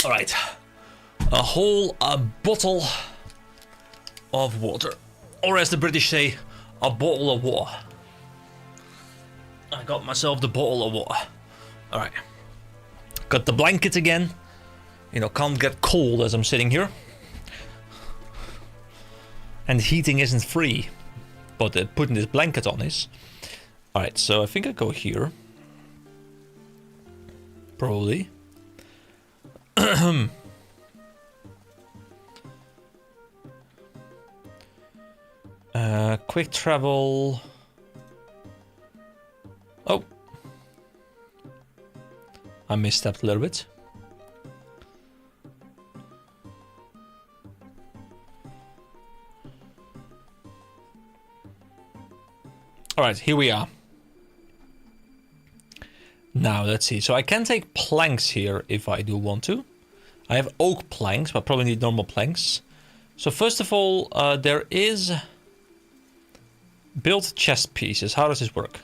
All right, a whole bottle of water, or as the British say, a bottle of water. I got myself the bottle of water. All right, got the blanket again. You know, can't get cold as I'm sitting here, and heating isn't free, but putting this blanket on is. All right, so I think I go here, probably. Quick travel. Oh, I misstepped a little bit. All right, here we are. Now let's see. So I can take planks here if I do want to. I have oak planks, but probably need normal planks. So first of all, there is build chest pieces. How does this work?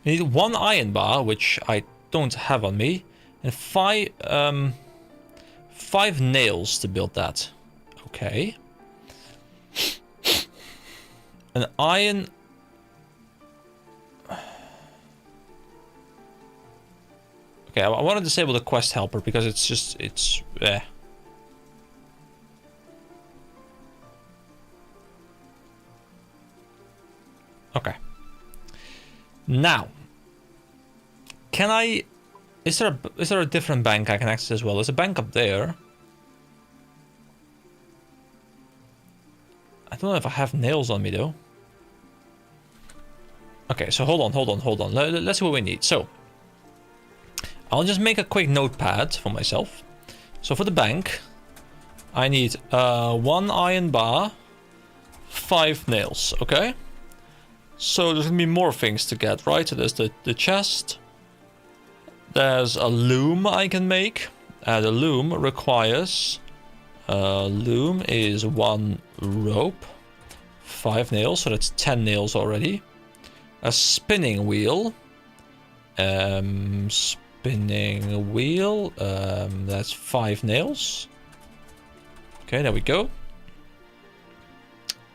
You need one iron bar, which I don't have on me, and five nails to build that. Okay. An iron. Okay, I want to disable the quest helper because it's Okay. Now, can I? Is there a different bank I can access as well? There's a bank up there. I don't know if I have nails on me though. Okay, so hold on. Let's see what we need. So, I'll just make a quick notepad for myself. So for the bank, I need one iron bar, 5 nails. Okay. So there's gonna be more things to get, right? So there's the chest. There's a loom I can make. The loom requires... loom is 1 rope, 5 nails, so that's 10 nails already. A spinning wheel. That's 5 nails. Okay, there we go.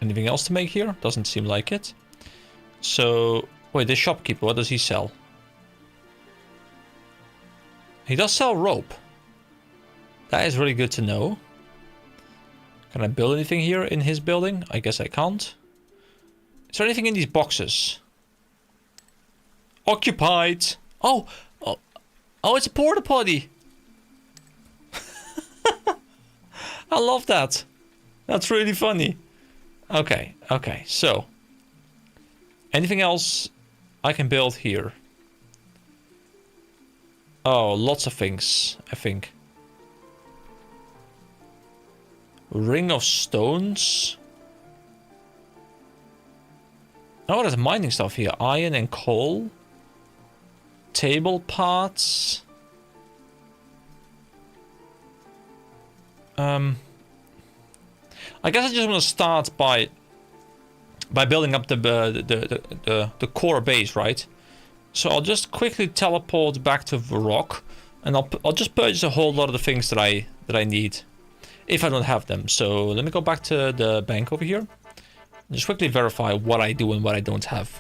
Anything else to make here? Doesn't seem like it. So, wait, the shopkeeper, what does he sell? He does sell rope. That is really good to know. Can I build anything here in his building? I guess I can't. Is there anything in these boxes? Occupied. Oh, it's a porta potty. I love that. That's really funny. Okay, so anything else I can build here? Oh, lots of things, I think. Ring of stones. Oh, there's mining stuff here. Iron and coal. Table parts. I guess I just want to start by building up the core base, right? So I'll just quickly teleport back to the rock, and I'll just purchase a whole lot of the things that I need, if I don't have them. So let me go back to the bank over here, and just quickly verify what I do and what I don't have.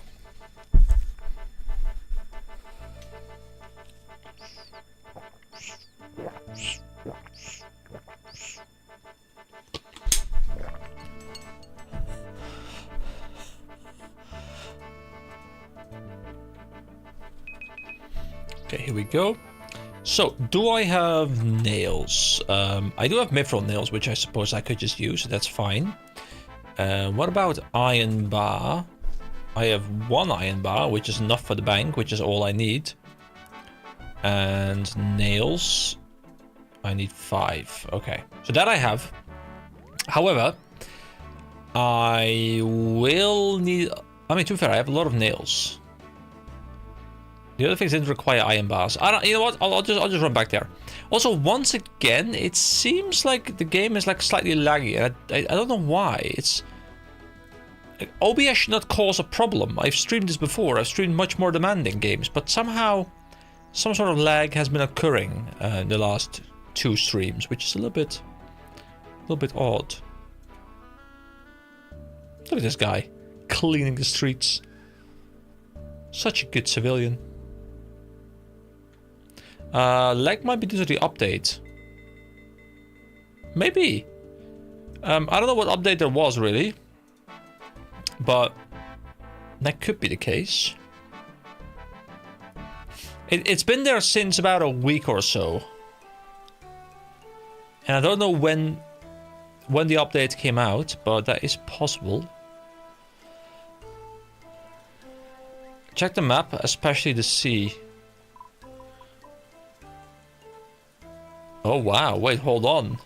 Okay, here we go. So, do I have nails? I do have mithril nails, which I suppose I could just use, so that's fine. What about iron bar? I have 1 iron bar, which is enough for the bank, which is all I need. And nails, I need 5. Okay, so that I have. However, I will need... I mean, to be fair, I have a lot of nails. The other things didn't require iron bars. I don't. You know what? I'll just run back there. Also, once again, it seems like the game is like slightly laggy. I don't know why. It's like, OBS should not cause a problem. I've streamed this before. I've streamed much more demanding games, but somehow some sort of lag has been occurring in the last 2 streams, which is a little bit odd. Look at this guy cleaning the streets. Such a good civilian. Lag might be due to the update. Maybe. I don't know what update there was really, but that could be the case. It's been there since about a week or so, and I don't know when the update came out, but that is possible. Check the map, especially the sea. Oh wow, wait, hold on.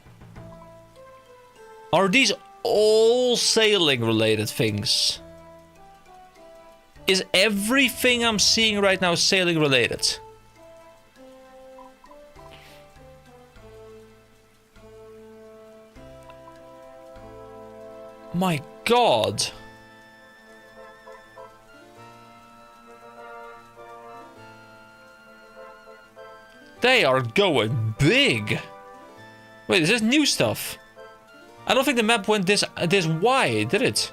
Are these all sailing related things? Is everything I'm seeing right now sailing related? My God. They are going big. Wait, is this new stuff? I don't think the map went this wide, did it?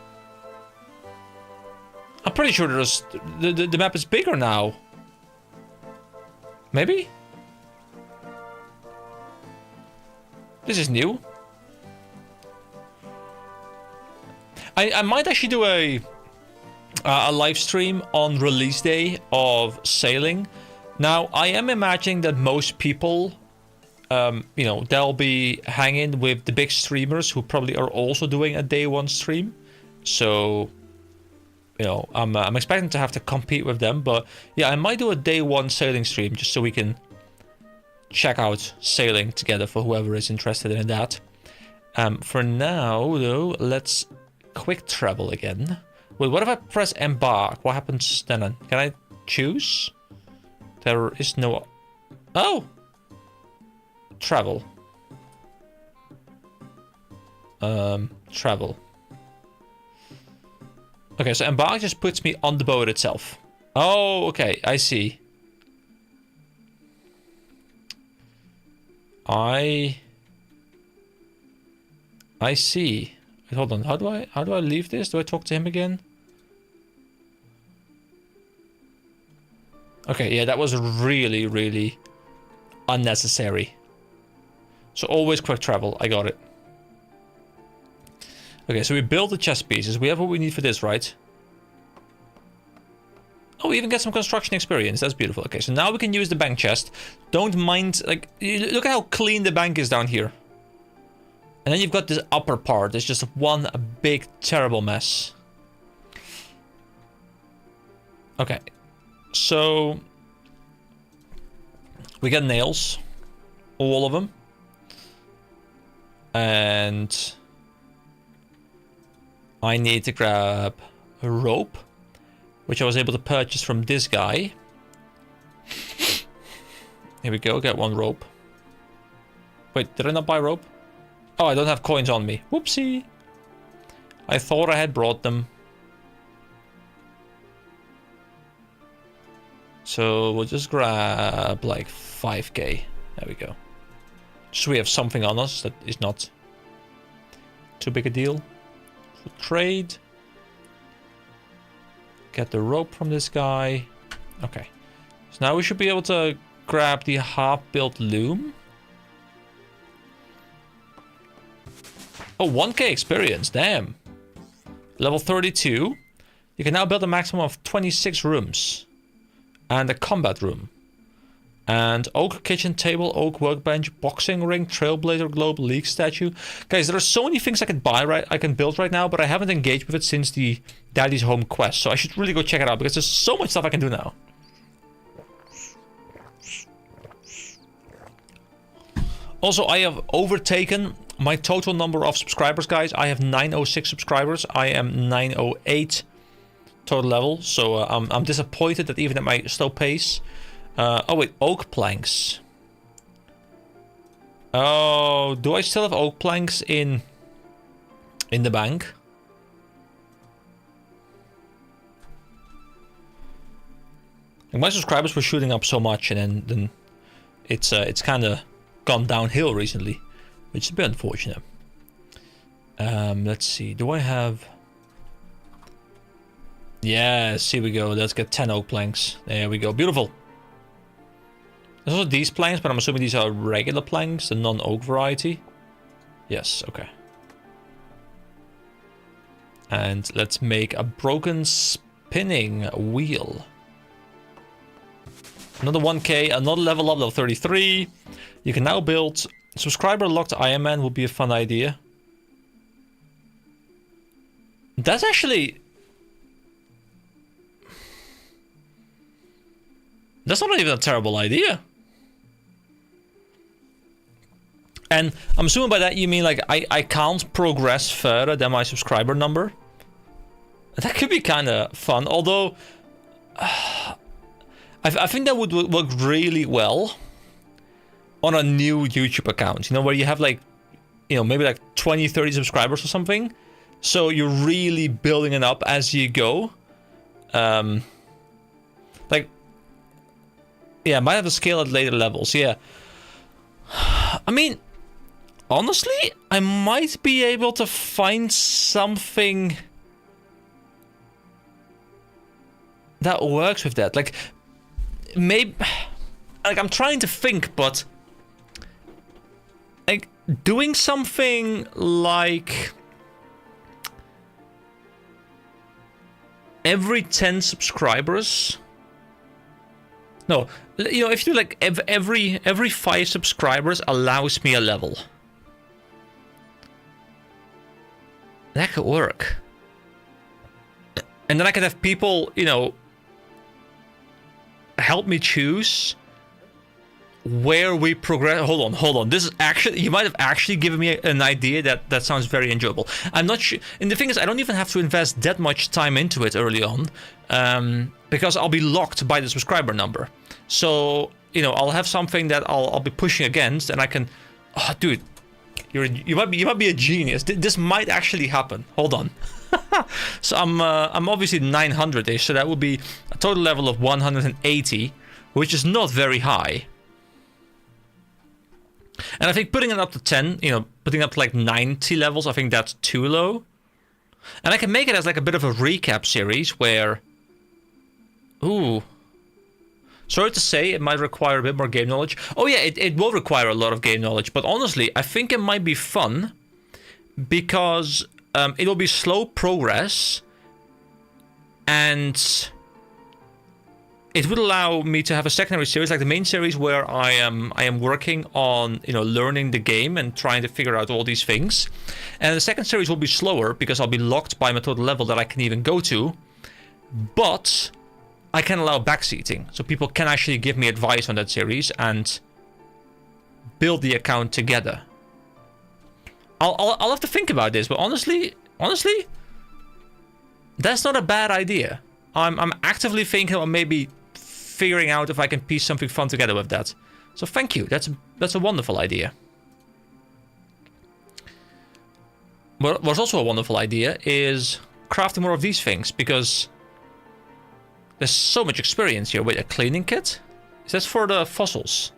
I'm pretty sure the map is bigger now. Maybe? This is new. I might actually do a live stream on release day of sailing. Now, I am imagining that most people, you know, they'll be hanging with the big streamers who probably are also doing a day 1 stream. So, you know, I'm expecting to have to compete with them. But yeah, I might do a day 1 sailing stream just so we can check out sailing together for whoever is interested in that. For now, though, let's quick travel again. Wait, what if I press embark? What happens then? Can I choose? There is no... Oh! Travel. Travel. Okay, so embark just puts me on the boat itself. Oh, okay, I see. I see. Wait, hold on. How do I leave this? Do I talk to him again? Okay, yeah, that was really, really unnecessary. So always quick travel. I got it. Okay, so we built the chest pieces. We have what we need for this, right? Oh, we even get some construction experience. That's beautiful. Okay, so now we can use the bank chest. Don't mind, like, look at how clean the bank is down here. And then you've got this upper part. It's just one big, terrible mess. Okay, so we get nails. All of them. And I need to grab a rope, which I was able to purchase from this guy. Here we go, get one rope. Wait, did I not buy rope? Oh, I don't have coins on me. Whoopsie. I thought I had brought them. So we'll just grab like 5k. There we go. So we have something on us that is not too big a deal. So trade. Get the rope from this guy. Okay. So now we should be able to grab the half-built loom. Oh, 1k experience. Damn. Level 32. You can now build a maximum of 26 rooms. And a combat room. And oak kitchen table, oak workbench, boxing ring, trailblazer globe, league statue. Guys, there are so many things I can buy I can build right now, but I haven't engaged with it since the Daddy's Home quest. So I should really go check it out because there's so much stuff I can do now. Also, I have overtaken my total number of subscribers, guys. I have 906 subscribers. I am 908 total level. So I'm disappointed that even at my slow pace. Oh wait, oak planks. Oh, do I still have oak planks in the bank? And my subscribers were shooting up so much, and then it's kind of gone downhill recently, which is a bit unfortunate. Let's see. Do I have? Yes, here we go. Let's get 10 oak planks. There we go. Beautiful. There's also these planks, but I'm assuming these are regular planks, the non-oak variety. Yes, okay. And let's make a broken spinning wheel. Another 1k, another level up, level 33. You can now build... Subscriber locked Iron Man would be a fun idea. That's actually... That's not even a terrible idea. And I'm assuming by that you mean like I can't progress further than my subscriber number. That could be kind of fun, although I think that would work really well on a new YouTube account, you know, where you have like, you know, maybe like 20, 30 subscribers or something. So you're really building it up as you go. Like, yeah, I might have to scale at later levels, yeah. I mean, honestly, I might be able to find something that works with that. Like, maybe... Like, I'm trying to think, but... Like, doing something like... Every 10 subscribers... No, you know, if you do like every 5 subscribers allows me a level. That could work. And then I could have people, you know, help me choose where we progress. Hold on. This is actually, you might have actually given me an idea that sounds very enjoyable. I'm not sure. And the thing is, I don't even have to invest that much time into it early on. Because I'll be locked by the subscriber number. So, you know, I'll have something that I'll be pushing against, and I can... Oh, dude, you might be a genius. This might actually happen. Hold on. So I'm obviously 900-ish, so that would be a total level of 180, which is not very high. And I think putting it up to 10, you know, putting it up to like 90 levels, I think that's too low. And I can make it as like a bit of a recap series where... Ooh. Sorry to say, it might require a bit more game knowledge. Oh yeah, it will require a lot of game knowledge, but honestly, I think it might be fun because it will be slow progress, and it would allow me to have a secondary series, like the main series, where I am working on, you know, learning the game and trying to figure out all these things. And the second series will be slower because I'll be locked by my total level that I can even go to. But I can allow backseating, so people can actually give me advice on that series and build the account together. I'll have to think about this, but honestly, that's not a bad idea. I'm actively thinking about maybe figuring out if I can piece something fun together with that. So thank you. That's a wonderful idea. What's also a wonderful idea is crafting more of these things, because there's so much experience here. Wait, a cleaning kit? Is that for the fossils?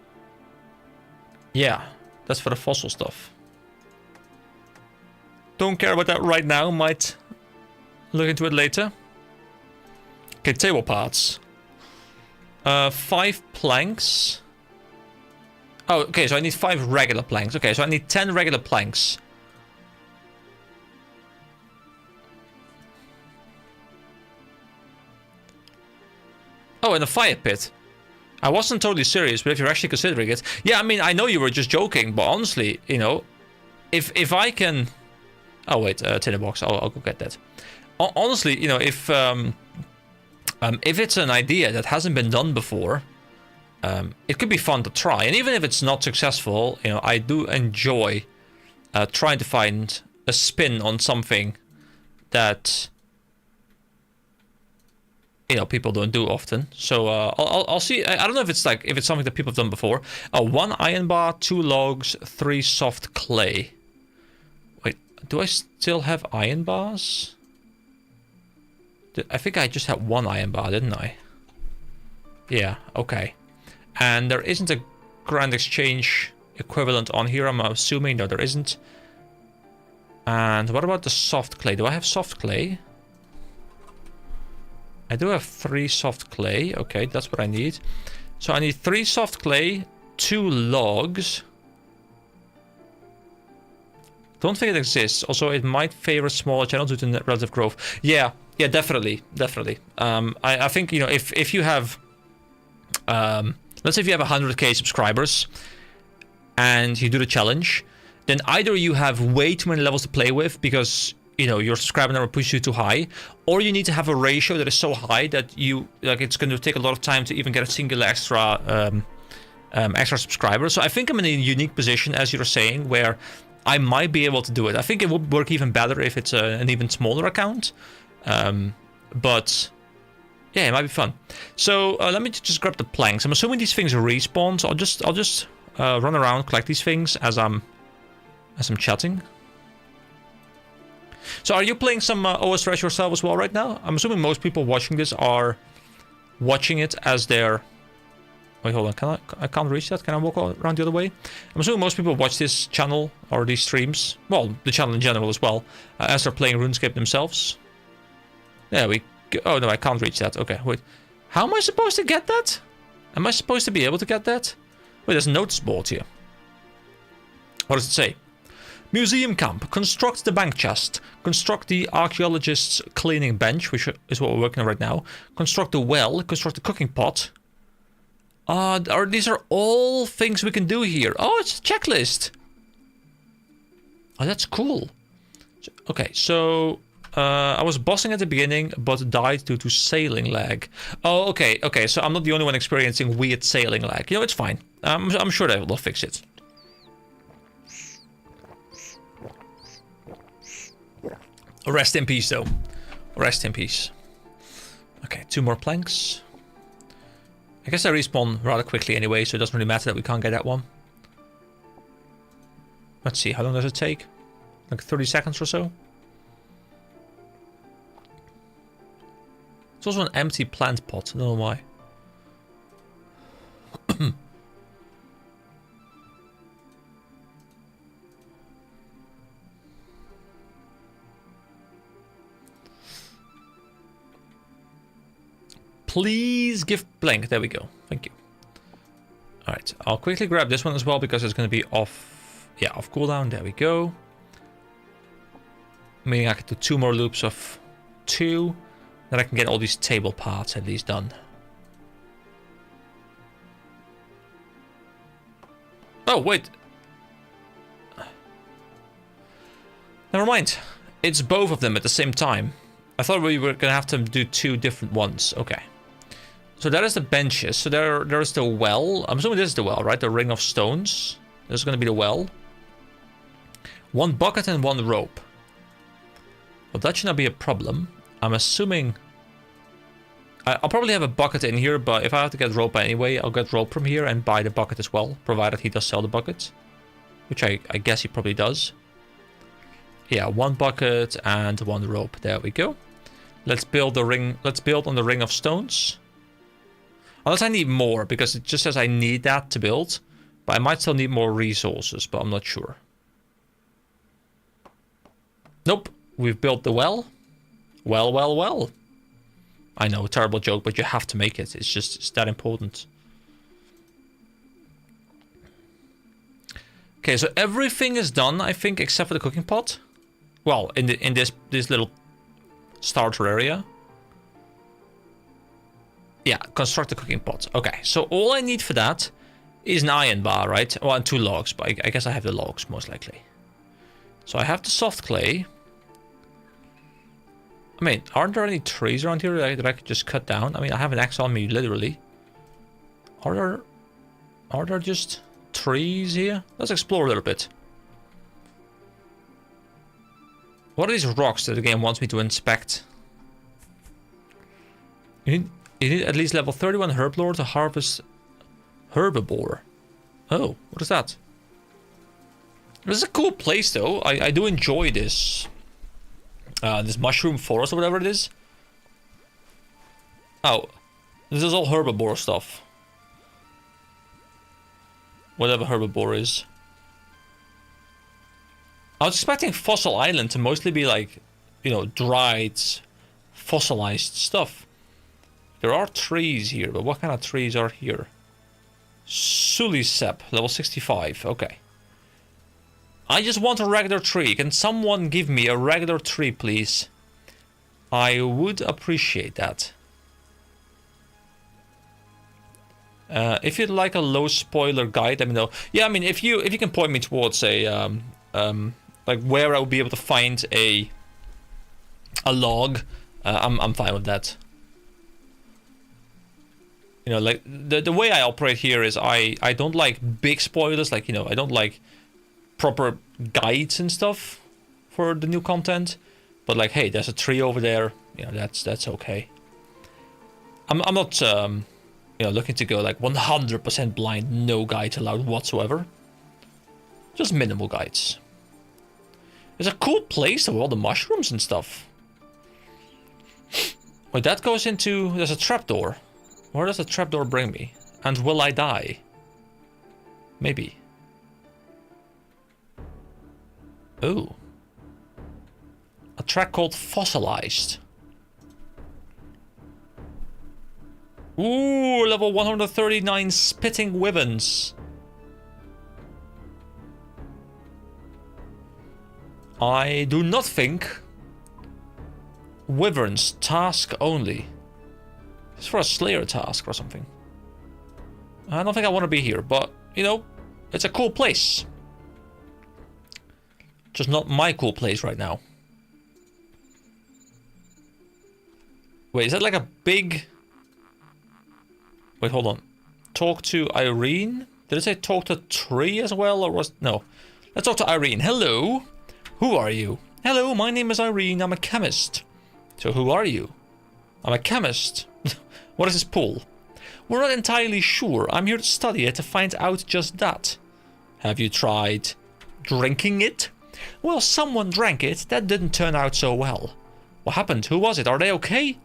Yeah, that's for the fossil stuff. Don't care about that right now. Might look into it later. Okay, table parts. 5 planks. Oh, okay, so I need 5 regular planks. Okay, so I need 10 regular planks. Oh, and a fire pit. I wasn't totally serious, but if you're actually considering it... Yeah, I mean, I know you were just joking, but honestly, you know, if I can... Oh, wait, tinder box. I'll go get that. Honestly, you know, if it's an idea that hasn't been done before, it could be fun to try. And even if it's not successful, you know, I do enjoy trying to find a spin on something that, you know, people don't do often. So I'll see. I don't know if it's something that people have done before. 1 iron bar, 2 logs, 3 soft clay. Wait, do I still have iron bars? I think I just had 1 iron bar, didn't I? Yeah, okay. And there isn't a grand exchange equivalent on here, I'm assuming. No, there isn't. And what about the soft clay? Do I have soft clay? I do have 3 soft clay. Okay, that's what I need. So I need 3 soft clay, 2 logs. Don't think it exists. Also, it might favor smaller channels due to relative growth. Yeah, definitely. I think, you know, if you have, let's say if you have 100k subscribers and you do the challenge, then either you have way too many levels to play with because, you know, your subscriber number pushes you too high, or you need to have a ratio that is so high that you, like, it's going to take a lot of time to even get a single extra subscriber. So I think I'm in a unique position, as you're saying, where I might be able to do it. I think it would work even better if it's an even smaller account. But yeah, it might be fun. So let me just grab the planks. I'm assuming these things respawn, so I'll just run around, collect these things as I'm chatting. So are you playing some OSRS yourself as well right now? I'm assuming most people watching this are watching it as their... Wait, hold on. I can't reach that. Can I walk around the other way? I'm assuming most people watch this channel or these streams. Well, the channel in general as well, as they're playing RuneScape themselves. There we go. Oh, no, I can't reach that. Okay, wait. How am I supposed to get that? Am I supposed to be able to get that? Wait, there's a notice board here. What does it say? Museum camp. Construct the bank chest. Construct the archaeologist's cleaning bench, which is what we're working on right now. Construct the well. Construct the cooking pot. These are all things we can do here. Oh, it's a checklist. Oh, that's cool. Okay, so I was bossing at the beginning, but died due to sailing lag. Oh, okay. So I'm not the only one experiencing weird sailing lag. You know, it's fine. I'm sure they will fix it. Rest in peace, though. Rest in peace. Okay, 2 more planks. I guess I respawn rather quickly anyway, so it doesn't really matter that we can't get that one. Let's see, how long does it take? Like 30 seconds or so? It's also an empty plant pot, I don't know why. please give blank. There we go. Thank you. Alright, I'll quickly grab this one as well because it's going to be off... Yeah, off cooldown. There we go. Meaning I can do 2 more loops of 2. Then I can get all these table parts at least done. Oh, wait. Never mind. It's both of them at the same time. I thought we were going to have to do 2 different ones. Okay. So that is the benches. So there is the well. I'm assuming this is the well, right? The ring of stones. This is going to be the well. 1 bucket and 1 rope. Well, that should not be a problem. I'm assuming... I'll probably have a bucket in here, but if I have to get rope anyway, I'll get rope from here and buy the bucket as well, provided he does sell the bucket. Which I guess he probably does. Yeah, 1 bucket and 1 rope. There we go. Let's build the ring. Let's build on the ring of stones. Unless I need more, because it just says I need that to build. But I might still need more resources, but I'm not sure. Nope. We've built the well. Well. I know, terrible joke, but you have to make it. It's that important. Okay, so everything is done, I think, except for the cooking pot. Well, in this little starter area. Yeah, construct the cooking pot. Okay, so all I need for that is an iron bar, right? Well, and 2 logs, but I guess I have the logs, most likely. So I have the soft clay. I mean, aren't there any trees around here that I could just cut down? I mean, I have an axe on me, literally. Are there just trees here? Let's explore a little bit. What are these rocks that the game wants me to inspect? You need at least level 31 herblore to harvest herbivore. Oh, what is that? This is a cool place, though. I do enjoy this. This mushroom forest or whatever it is. Oh, this is all herbivore stuff. Whatever herbivore is. I was expecting Fossil Island to mostly be like, you know, dried, fossilized stuff. There are trees here, but what kind of trees are here? Sulisep, level 65, okay. I just want a regular tree. Can someone give me a regular tree, please? I would appreciate that. If you'd like a low spoiler guide, let me know. Yeah, I mean, if you can point me towards a like where I would be able to find a log, I'm fine with that. You know, like the way I operate here is I don't like big spoilers. Like, you know, I don't like proper guides and stuff for the new content, but like, hey, there's a tree over there, you know, that's okay. I'm not you know, looking to go like 100% blind, no guides allowed whatsoever, just minimal guides. It's a cool place with all the mushrooms and stuff. Wait, that goes into, there's a trapdoor. Where does the trapdoor bring me? And will I die? Maybe. Oh. A track called Fossilized. Ooh, level 139 Spitting Wyverns. I do not think Wyverns task only. It's for a Slayer task or something. I don't think I want to be here, but, you know, it's a cool place. Just not my cool place right now. Wait, is that like a big... Wait, hold on. Talk to Irene? Did it say talk to Tree as well, or was... No. Let's talk to Irene. Hello. Who are you? Hello, my name is Irene. I'm a chemist. So who are you? I'm a chemist. What is this pool? We're not entirely sure. I'm here to study it to find out just that. Have you tried drinking it? Well, someone drank it. That didn't turn out so well. What happened? Who was it? Are they okay?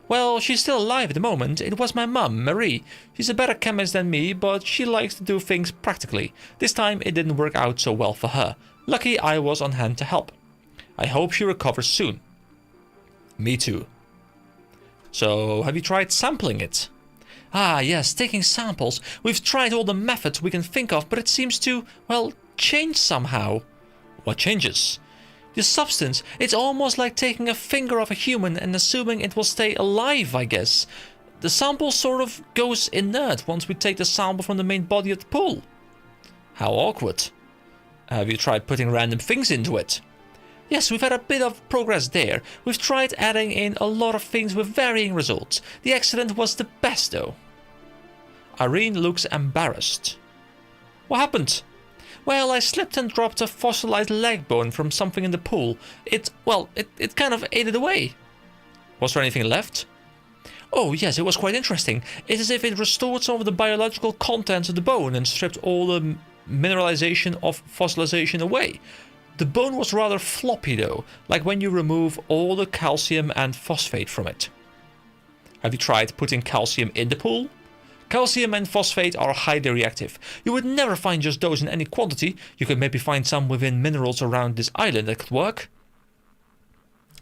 Well, she's still alive at the moment. It was my mum, Marie. She's a better chemist than me, but she likes to do things practically. This time it didn't work out so well for her. Lucky I was on hand to help. I hope she recovers soon. Me too. So, have you tried sampling it? Ah, yes, taking samples. We've tried all the methods we can think of, but it seems to, well, change somehow. What changes? The substance. It's almost like taking a finger of a human and assuming it will stay alive, I guess. The sample sort of goes inert once we take the sample from the main body of the pool. How awkward. Have you tried putting random things into it? Yes, we've had a bit of progress there. We've tried adding in a lot of things with varying results. The accident was the best though. Irene looks embarrassed. What happened? Well, I slipped and dropped a fossilized leg bone from something in the pool. It kind of ate it away. Was there anything left? Oh yes, it was quite interesting. It's as if it restored some of the biological contents of the bone and stripped all the mineralization of fossilization away. The bone was rather floppy though, like when you remove all the calcium and phosphate from it. Have you tried putting calcium in the pool? Calcium and phosphate are highly reactive. You would never find just those in any quantity. You could maybe find some within minerals around this island that could work.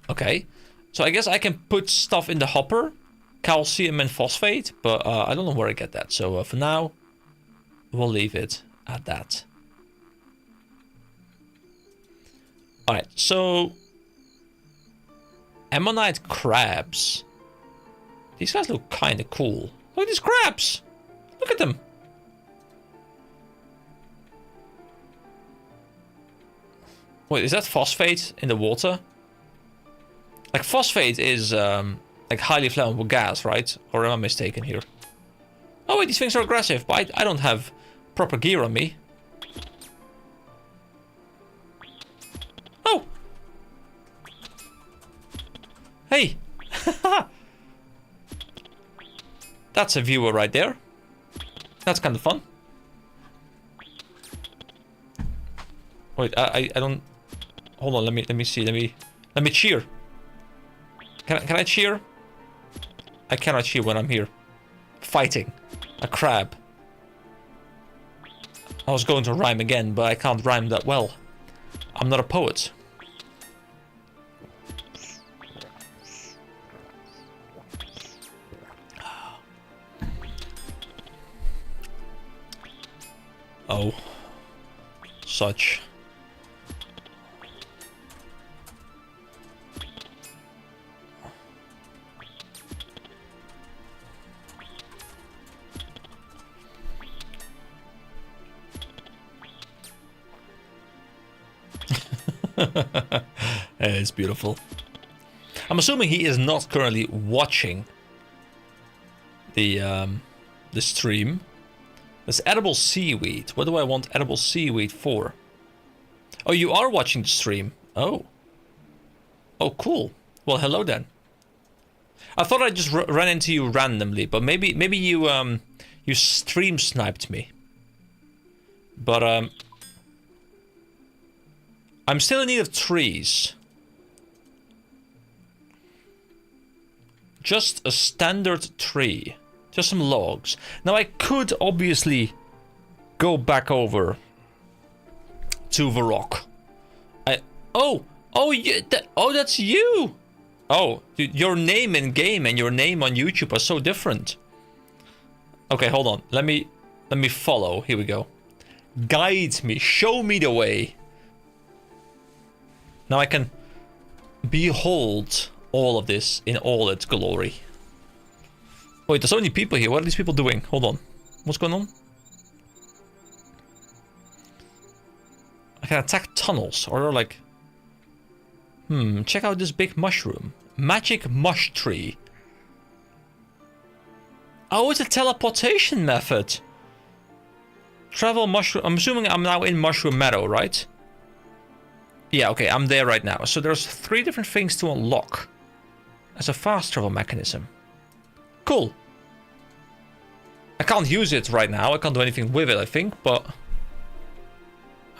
Okay, so I guess I can put stuff in the hopper, calcium and phosphate, but I don't know where I get that. So for now, we'll leave it at that. Alright, so ammonite crabs. These guys look kind of cool. Look at these crabs! Look at them! Wait, is that phosphate in the water? Like phosphate is like highly flammable gas, right? Or am I mistaken here? Oh wait, these things are aggressive, but I don't have proper gear on me. Oh! Hey! That's a viewer right there. That's kind of fun. Wait, I don't. Hold on. Let me see. Let me cheer. Can I cheer? I cannot cheer when I'm here fighting a crab. I was going to rhyme again, but I can't rhyme that well. I'm not a poet. Oh, such. It's beautiful. I'm assuming he is not currently watching the stream. There's edible seaweed. What do I want edible seaweed for? Oh, you are watching the stream. Oh. Oh, cool. Well, hello then. I thought I just ran into you randomly, but maybe you you stream sniped me. But I'm still in need of trees. Just a standard tree. Just some logs. Now I could obviously go back over to the rock. That's you. Oh, your name in game and your name on YouTube are so different. Okay, hold on. Let me follow. Here we go. Guide me. Show me the way. Now I can behold all of this in all its glory. Wait, there's so many people here. What are these people doing? Hold on. What's going on? I can attack tunnels. Or they're like... check out this big mushroom. Magic mush tree. Oh, it's a teleportation method. Travel mushroom... I'm assuming I'm now in Mushroom Meadow, right? Yeah, okay, I'm there right now. So there's 3 different things to unlock as a fast travel mechanism. Cool. I can't use it right now. I can't do anything with it, I think, but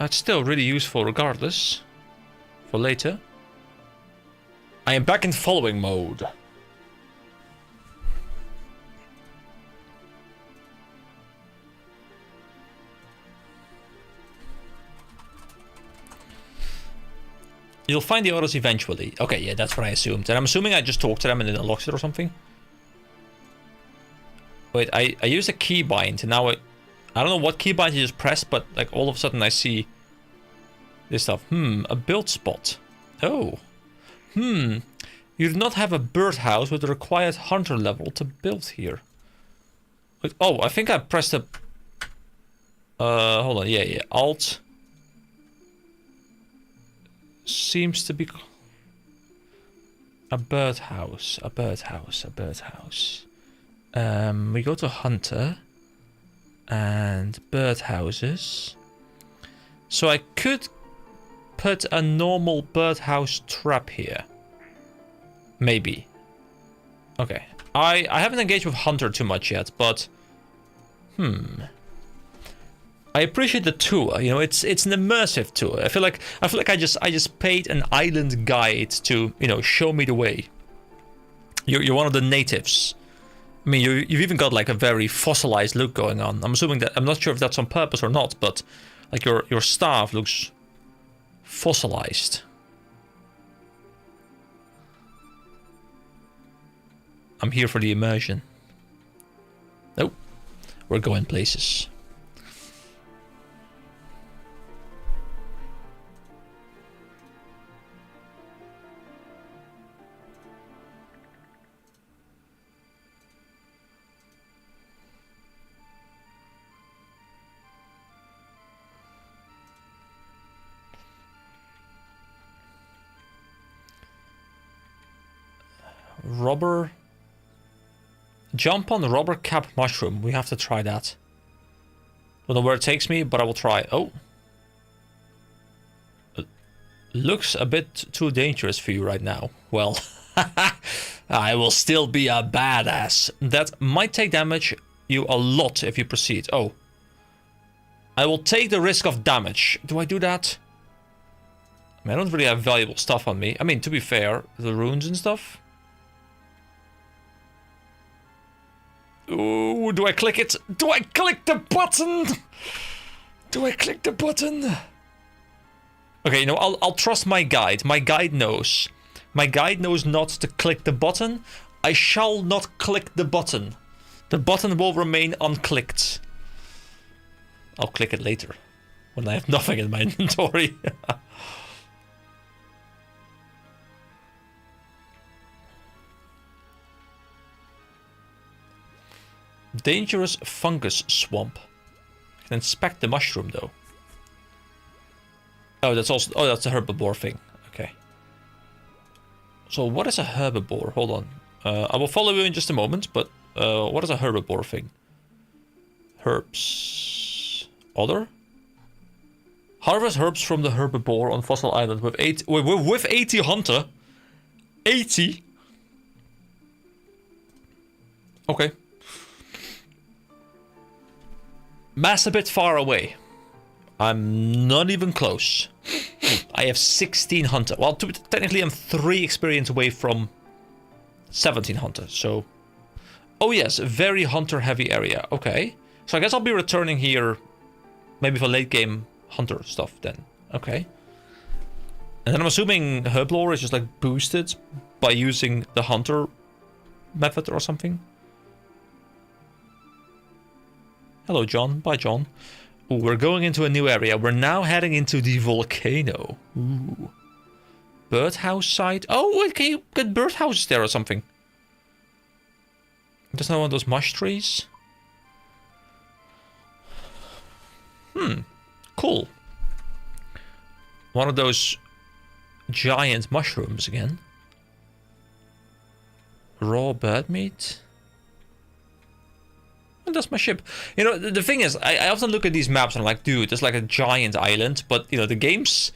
it's still really useful regardless for later. I am back in following mode. You'll find the others eventually. Okay, yeah, that's what I assumed. And I'm assuming I just talked to them and it unlocks it or something. Wait, I used a keybind, and now I don't know what keybind you just pressed, but like all of a sudden I see this stuff. A build spot. Oh. You do not have a birdhouse with the required hunter level to build here. Wait, oh, I think I pressed a... hold on, yeah. Alt. Seems to be... A birdhouse. We go to hunter. And birdhouses. So I could put a normal birdhouse trap here. Maybe. Okay. I haven't engaged with hunter too much yet, but I appreciate the tour. You know, it's an immersive tour. I feel like I just paid an island guide to, you know, show me the way. You're one of the natives. I mean, you've even got like a very fossilized look going on. I'm assuming that, I'm not sure if that's on purpose or not, but like your staff looks fossilized. I'm here for the immersion. Nope. We're going places. Rubber. Jump on the rubber cap mushroom. We have to try that. Don't know where it takes me, but I will try. Oh. Looks a bit too dangerous for you right now. Well, I will still be a badass. That might take damage you a lot if you proceed. Oh. I will take the risk of damage. Do I do that? I mean, I don't really have valuable stuff on me. I mean, to be fair, the runes and stuff. Ooh, do I click it? Do I click the button? Do I click the button? Okay, you know, I'll trust my guide. My guide knows. My guide knows not to click the button. I shall not click the button. The button will remain unclicked. I'll click it later. When I have nothing in my inventory. Dangerous fungus swamp. I can inspect the mushroom though. Oh, that's also... Oh, that's a herbivore thing. Okay. So what is a herbivore? Hold on. I will follow you in just a moment, but what is a herbivore thing? Herbs. Other? Harvest herbs from the herbivore on Fossil Island with 80 hunter. 80? Okay. Mass a bit far away. I'm not even close. I have 16 hunter. Well, technically I'm 3 experience away from 17 hunter, so... Oh yes, very hunter heavy area. Okay. So I guess I'll be returning here maybe for late game hunter stuff then. Okay. And then I'm assuming herblore is just like boosted by using the hunter method or something. Hello, John. Bye, John. Ooh, we're going into a new area. We're now heading into the volcano. Ooh. Birdhouse site. Oh, wait, can you get birdhouses there or something? There's not one of those mush trees. Cool. One of those giant mushrooms again. Raw bird meat. And that's my ship. You know, the thing is, I often look at these maps and I'm like, dude, it's like a giant island. But, you know, the game's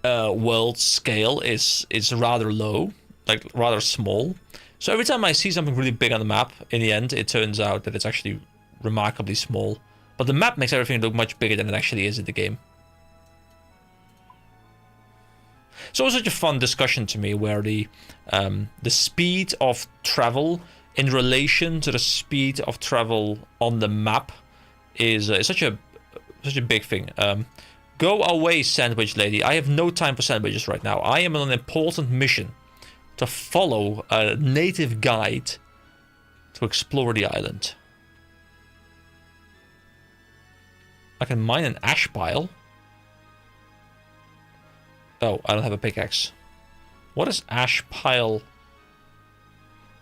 world scale is rather low. Like, rather small. So every time I see something really big on the map, in the end, it turns out that it's actually remarkably small. But the map makes everything look much bigger than it actually is in the game. It's always such a fun discussion to me where the speed of travel in relation to the speed of travel on the map is such a big thing. Go away, sandwich lady. I have no time for sandwiches right now. I am on an important mission to follow a native guide to explore the island. I can mine an ash pile. Oh, I don't have a pickaxe. What is ash pile?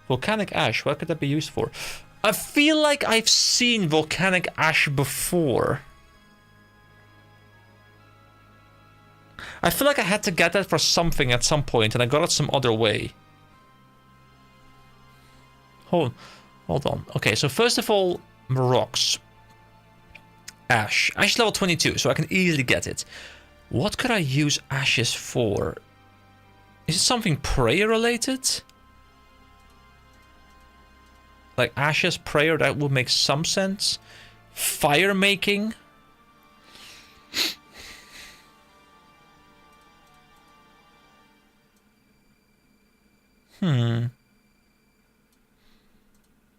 Volcanic ash, what could that be used for? I feel like I've seen volcanic ash before. I feel like I had to get that for something at some point, and I got it some other way. Hold on. Okay, so first of all, rocks. Ash. Ash level 22, so I can easily get it. What could I use ashes for? Is it something prayer related? Like ashes, prayer, that would make some sense. Fire making.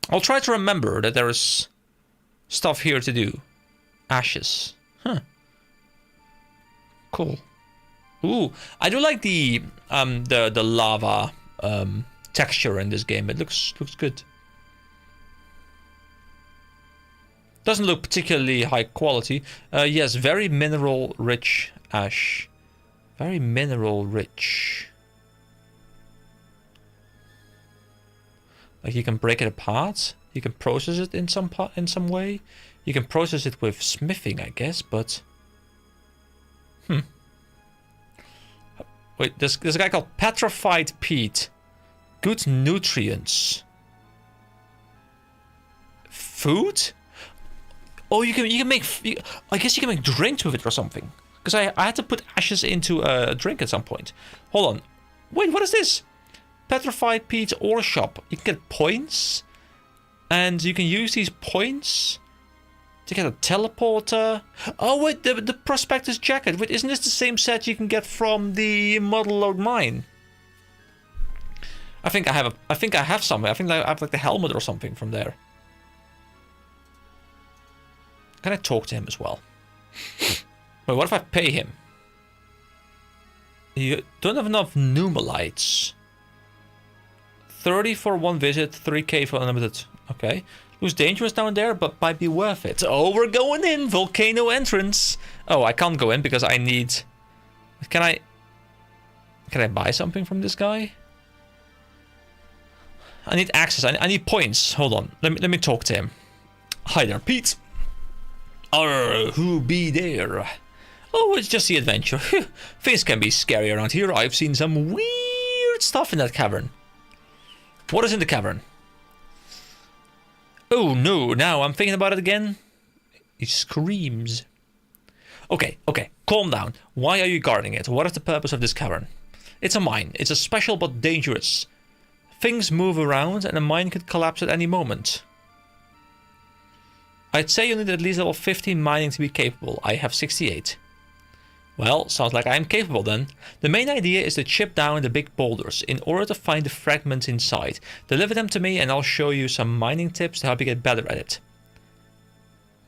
I'll try to remember that there is stuff here to do. Ashes. Huh. Cool. Ooh, I do like the lava texture in this game. It looks good. Doesn't look particularly high quality. Yes, very mineral rich ash. Very mineral rich. Like you can break it apart. You can process it in some way. You can process it with smithing, I guess, but wait, there's a guy called Petrified Peat. Good nutrients. Food? Oh, you can make. I guess you can make drinks with it or something. Because I had to put ashes into a drink at some point. Hold on. Wait, what is this? Petrified Peat ore shop. You can get points, and you can use these points to get a teleporter. Oh wait, the prospector's jacket. Wait, isn't this the same set you can get from the model load mine? I think I have something. I think I have like the helmet or something from there. Can I talk to him as well? Wait, what if I pay him? You don't have enough numelites. 30 for one visit, 3k for unlimited. Okay. Looks dangerous down there, but might be worth it. Oh, we're going in! Volcano entrance! Oh, I can't go in because I need... Can I buy something from this guy? I need access. I need points. Hold on. Let me talk to him. Hi there, Pete. Who be there? Oh, it's just the adventure. Things can be scary around here. I've seen some weird stuff in that cavern. What is in the cavern? Oh no, now I'm thinking about it again. He screams. Okay, calm down. Why are you guarding it? What is the purpose of this cavern? It's a mine. It's a special but dangerous. Things move around and a mine could collapse at any moment. I'd say you need at least level 15 mining to be capable. I have 68. Well, sounds like I'm capable then. The main idea is to chip down the big boulders in order to find the fragments inside. Deliver them to me and I'll show you some mining tips to help you get better at it.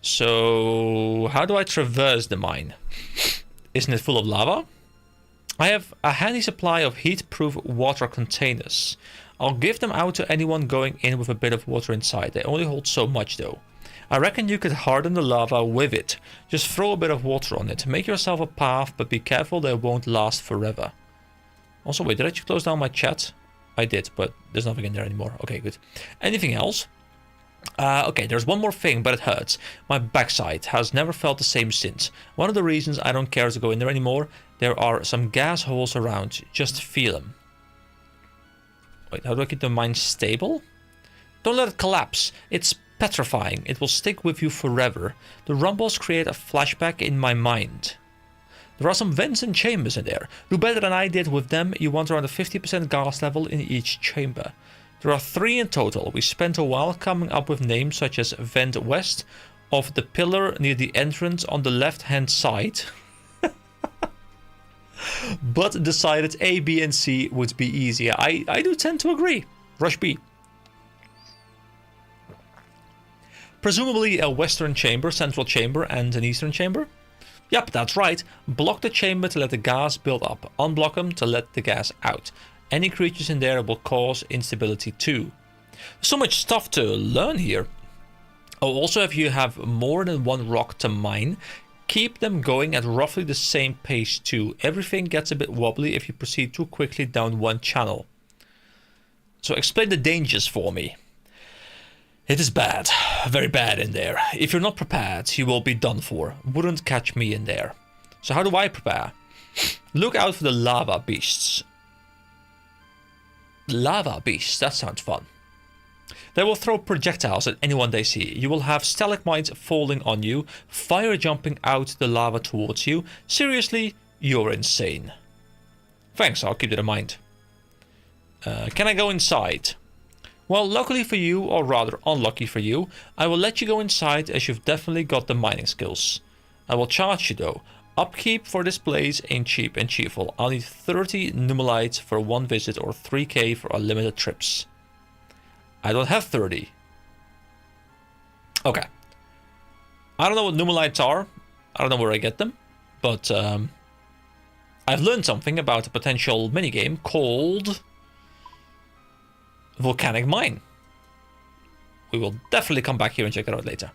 So, how do I traverse the mine? Isn't it full of lava? I have a handy supply of heat-proof water containers. I'll give them out to anyone going in with a bit of water inside. They only hold so much though. I reckon you could harden the lava with it. Just throw a bit of water on it. Make yourself a path, but be careful they won't last forever. Also, wait, did I close down my chat? I did, but there's nothing in there anymore. Okay, good. Anything else? Okay, there's one more thing, but it hurts. My backside has never felt the same since. One of the reasons I don't care to go in there anymore, there are some gas holes around. Just feel them. Wait, how do I keep the mine stable? Don't let it collapse. It's petrifying. It will stick with you forever. The rumbles create a flashback in my mind. There are some vents and chambers in there. Do better than I did with them. You want around a 50% gas level in each chamber. There are 3 in total. We spent a while coming up with names such as Vent West of the pillar near the entrance on the left hand side. But decided A, B and C would be easier. I do tend to agree. Rush B. Presumably a western chamber, central chamber and an eastern chamber. Yep, that's right. Block the chamber to let the gas build up. Unblock them to let the gas out. Any creatures in there will cause instability too. So much stuff to learn here. Oh, also if you have more than one rock to mine, keep them going at roughly the same pace too. Everything gets a bit wobbly if you proceed too quickly down one channel. So explain the dangers for me. It is bad, very bad in there. If you're not prepared, you will be done for. Wouldn't catch me in there. So how do I prepare? Look out for the lava beasts. Lava beasts, that sounds fun. They will throw projectiles at anyone they see. You will have stalagmites falling on you, fire jumping out the lava towards you. Seriously, you're insane. Thanks, I'll keep that in mind. Can I go inside? Well, luckily for you, or rather unlucky for you, I will let you go inside as you've definitely got the mining skills. I will charge you though. Upkeep for this place ain't cheap and cheerful. I'll need 30 numelites for one visit or 3k for unlimited trips. I don't have 30. Okay. I don't know what numelites are. I don't know where I get them. But I've learned something about a potential minigame called Volcanic Mine. We will definitely come back here and check it out later.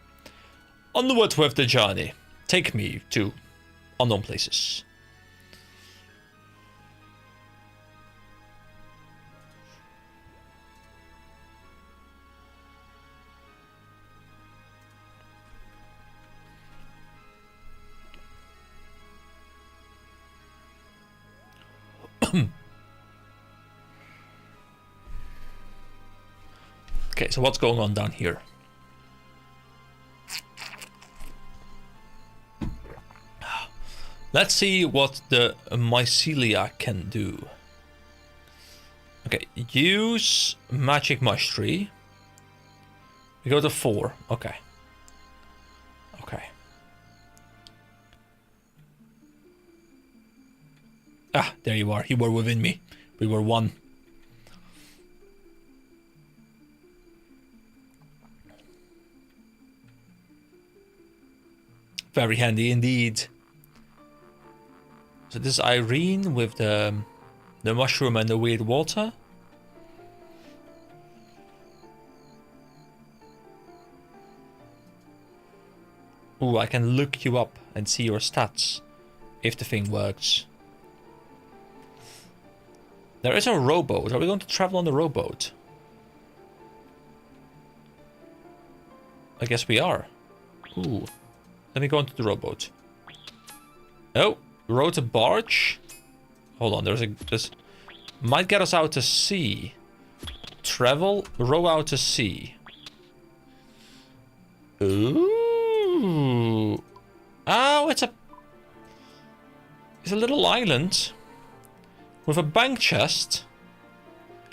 Onward with the journey. Take me to unknown places. Okay, so what's going on down here? Let's see what the mycelia can do. Okay, use magic mush tree. We go to 4. Okay. Okay. Ah, there you are. You were within me. We were 1. Very handy indeed. So this is Irene with the mushroom and the weird water. Ooh, I can look you up and see your stats if the thing works. There is a rowboat. Are we going to travel on the rowboat? I guess we are. Ooh. Let me go into the rowboat. Oh, row to barge. Hold on, this might get us out to sea. Travel, row out to sea. Ooh. Oh, it's a little island with a bank chest.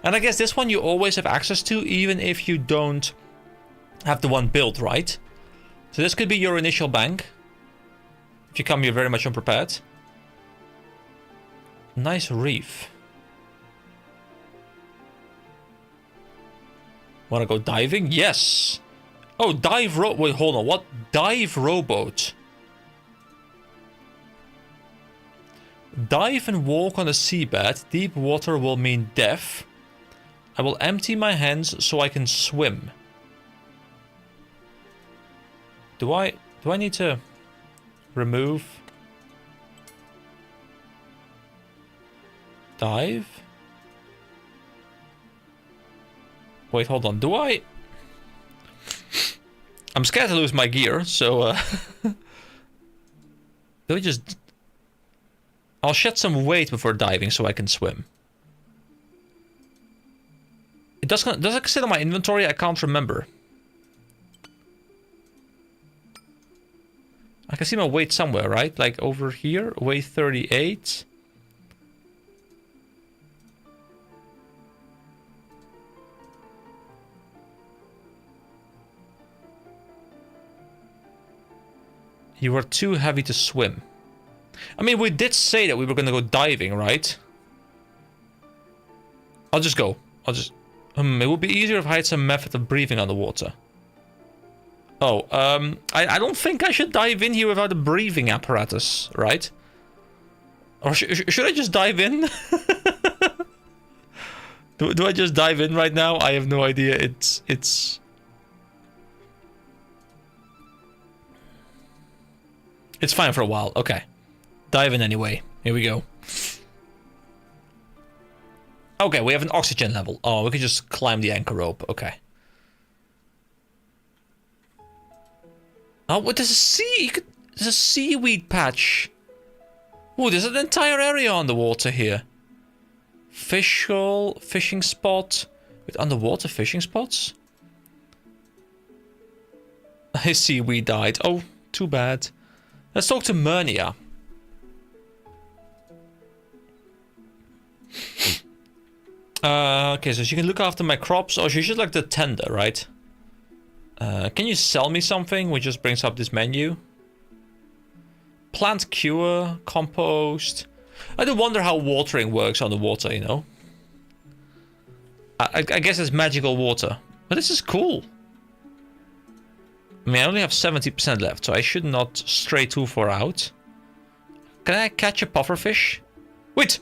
And I guess this one you always have access to, even if you don't have the one built, right? So this could be your initial bank. If you come here very much unprepared. Nice reef. Wanna go diving? Yes! Oh, wait, hold on, what? Dive rowboat. Dive and walk on the seabed. Deep water will mean death. I will empty my hands so I can swim. Do I need to remove? Dive? Wait, hold on. I'm scared to lose my gear, so do we just... I'll shed some weight before diving so I can swim. Does it sit on my inventory? I can't remember. I can see my weight somewhere, right? Like over here, weight 38. You were too heavy to swim. I mean, we did say that we were gonna go diving, right? I'll just go. It would be easier if I had some method of breathing underwater. Oh, I don't think I should dive in here without a breathing apparatus, right? Or should I just dive in? do I just dive in right now? I have no idea. It's... It's fine for a while. Okay. Dive in anyway. Here we go. Okay, we have an oxygen level. Oh, we can just climb the anchor rope. Okay. Oh, what? There's a sea. There's a seaweed patch. Oh, there's an entire area underwater here. Fish hole, fishing spot. With underwater fishing spots? I see we died. Oh, too bad. Let's talk to Myrnia. Okay, so she can look after my crops. Oh, she's just like the tender, right? Can you sell me something? Which just brings up this menu. Plant cure, compost. I do wonder how watering works underwater, you know? I guess it's magical water. But this is cool. I mean, I only have 70% left, so I should not stray too far out. Can I catch a pufferfish? Wait!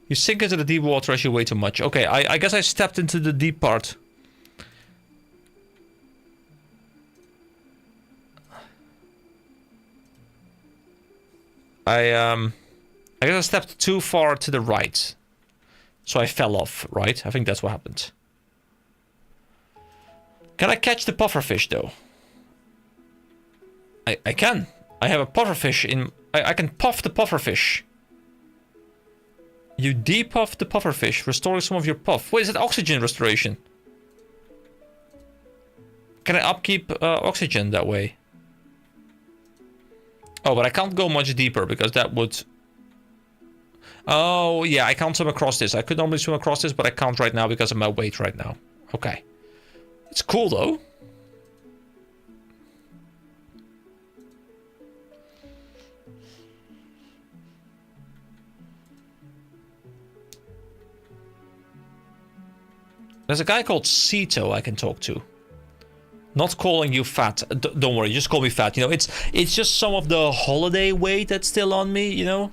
You sink into the deep water as you weigh too much. Okay, I guess I stepped into the deep part. I guess I stepped too far to the right. So I fell off, right? I think that's what happened. Can I catch the pufferfish, though? I can. I have a pufferfish in... I can puff the pufferfish. You depuff the pufferfish, restoring some of your puff. Wait, is it oxygen restoration? Can I upkeep oxygen that way? Oh, but I can't go much deeper because that would... Oh, yeah, I can't swim across this. I could normally swim across this, but I can't right now because of my weight right now. Okay. It's cool, though. There's a guy called Cito I can talk to. Not calling you fat. Don't worry, just call me fat. You know, it's just some of the holiday weight that's still on me, you know?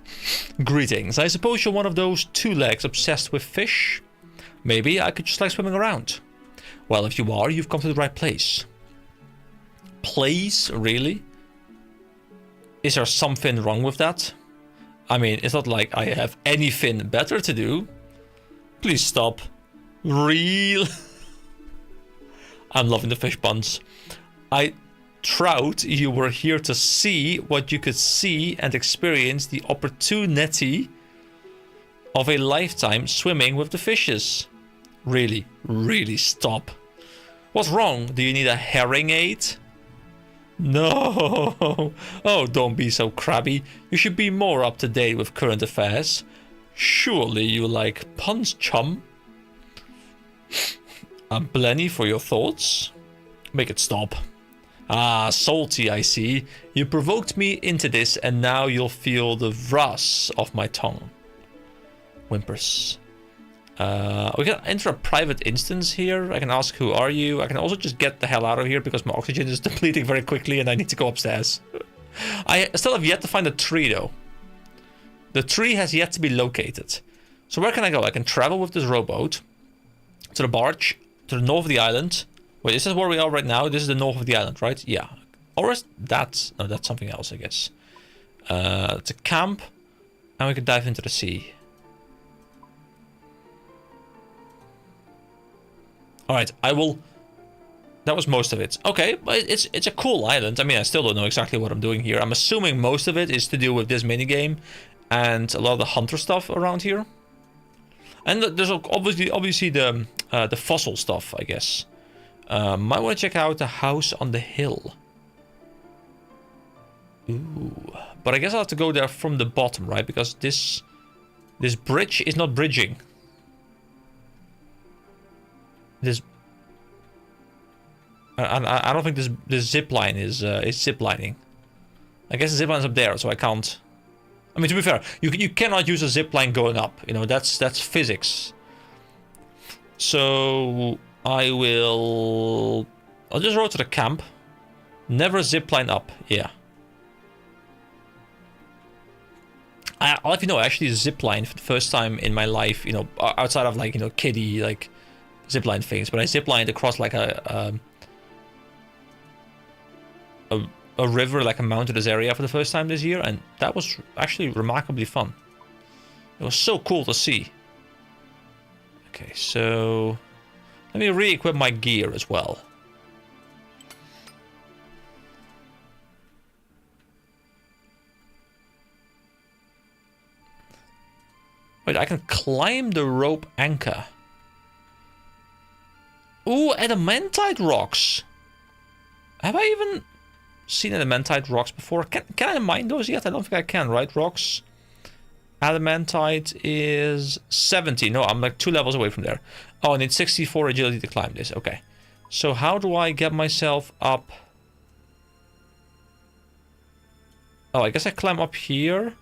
Greetings. I suppose you're one of those two legs obsessed with fish? Maybe I could just like swimming around. Well, if you are, you've come to the right place. Place? Really? Is there something wrong with that? I mean, it's not like I have anything better to do. Please stop. Real. I'm loving the fish puns. I trout you were here to see what you could see and experience the opportunity of a lifetime swimming with the fishes. Really, really stop. What's wrong? Do you need a hearing aid? No. Oh, don't be so crabby. You should be more up to date with current affairs. Surely you like puns, chum. I'm plenty for your thoughts. Make it stop. Ah, salty, I see. You provoked me into this, and now you'll feel the wrath of my tongue. Whimpers. We can enter a private instance here. I can ask, who are you? I can also just get the hell out of here because my oxygen is depleting very quickly and I need to go upstairs. I still have yet to find a tree, though. The tree has yet to be located. So where can I go? I can travel with this rowboat to the barge, to the north of the island. Wait, is this where we are right now? This is the north of the island, right? Yeah. Or is that... No, that's something else, I guess. It's a camp, and we can dive into the sea. Alright, I will... That was most of it. Okay, but it's a cool island. I mean, I still don't know exactly what I'm doing here. I'm assuming most of it is to do with this minigame and a lot of the hunter stuff around here. And there's obviously the fossil stuff, I guess. Might want to check out the house on the hill. Ooh, but I guess I'll have to go there from the bottom, right? Because this bridge is not bridging. I don't think this zip line is zip lining. I guess the zip line's up there, so I can't. I mean, to be fair, you cannot use a zip line going up. You know, that's physics. So I'll just row to the camp. Never zip line up. Yeah. I'll let you know, I actually zip line for the first time in my life. You know, outside of like, you know, kiddie like zip line things, but I zip lined across like a a river, like a mountain to this area for the first time this year, and that was actually remarkably fun. It was so cool to see. Okay, so let me re-equip my gear as well. Wait, I can climb the rope anchor. Ooh, adamantite rocks. Have I even seen adamantite rocks before? Can I mine those yet? I don't think I can, right? Rocks. Adamantite is 70. No, I'm like 2 levels away from there. Oh, I need 64 agility to climb this. Okay. So how do I get myself up? Oh, I guess I climb up here.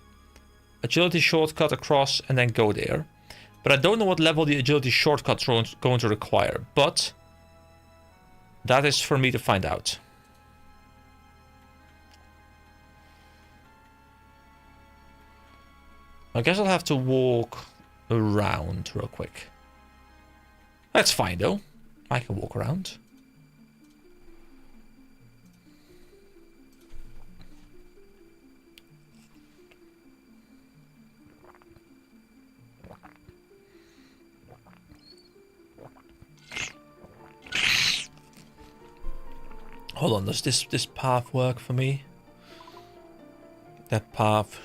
Agility shortcut across and then go there. But I don't know what level the agility shortcut's going to require. But that is for me to find out. I guess I'll have to walk around real quick. That's fine though. I can walk around. Hold on, does this path work for me? That path.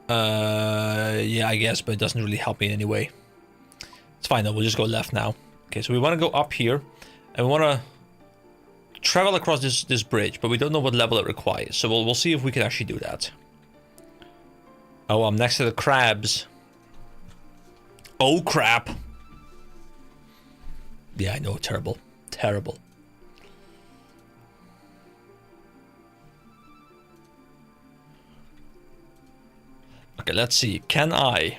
Yeah, I guess, but it doesn't really help me in any way. It's fine though, we'll just go left now. Okay, so we want to go up here, and we want to travel across this bridge, but we don't know what level it requires, so we'll see if we can actually do that. Oh, I'm next to the crabs. Oh, crap. Yeah, I know, terrible. Terrible. Okay, let's see. Can I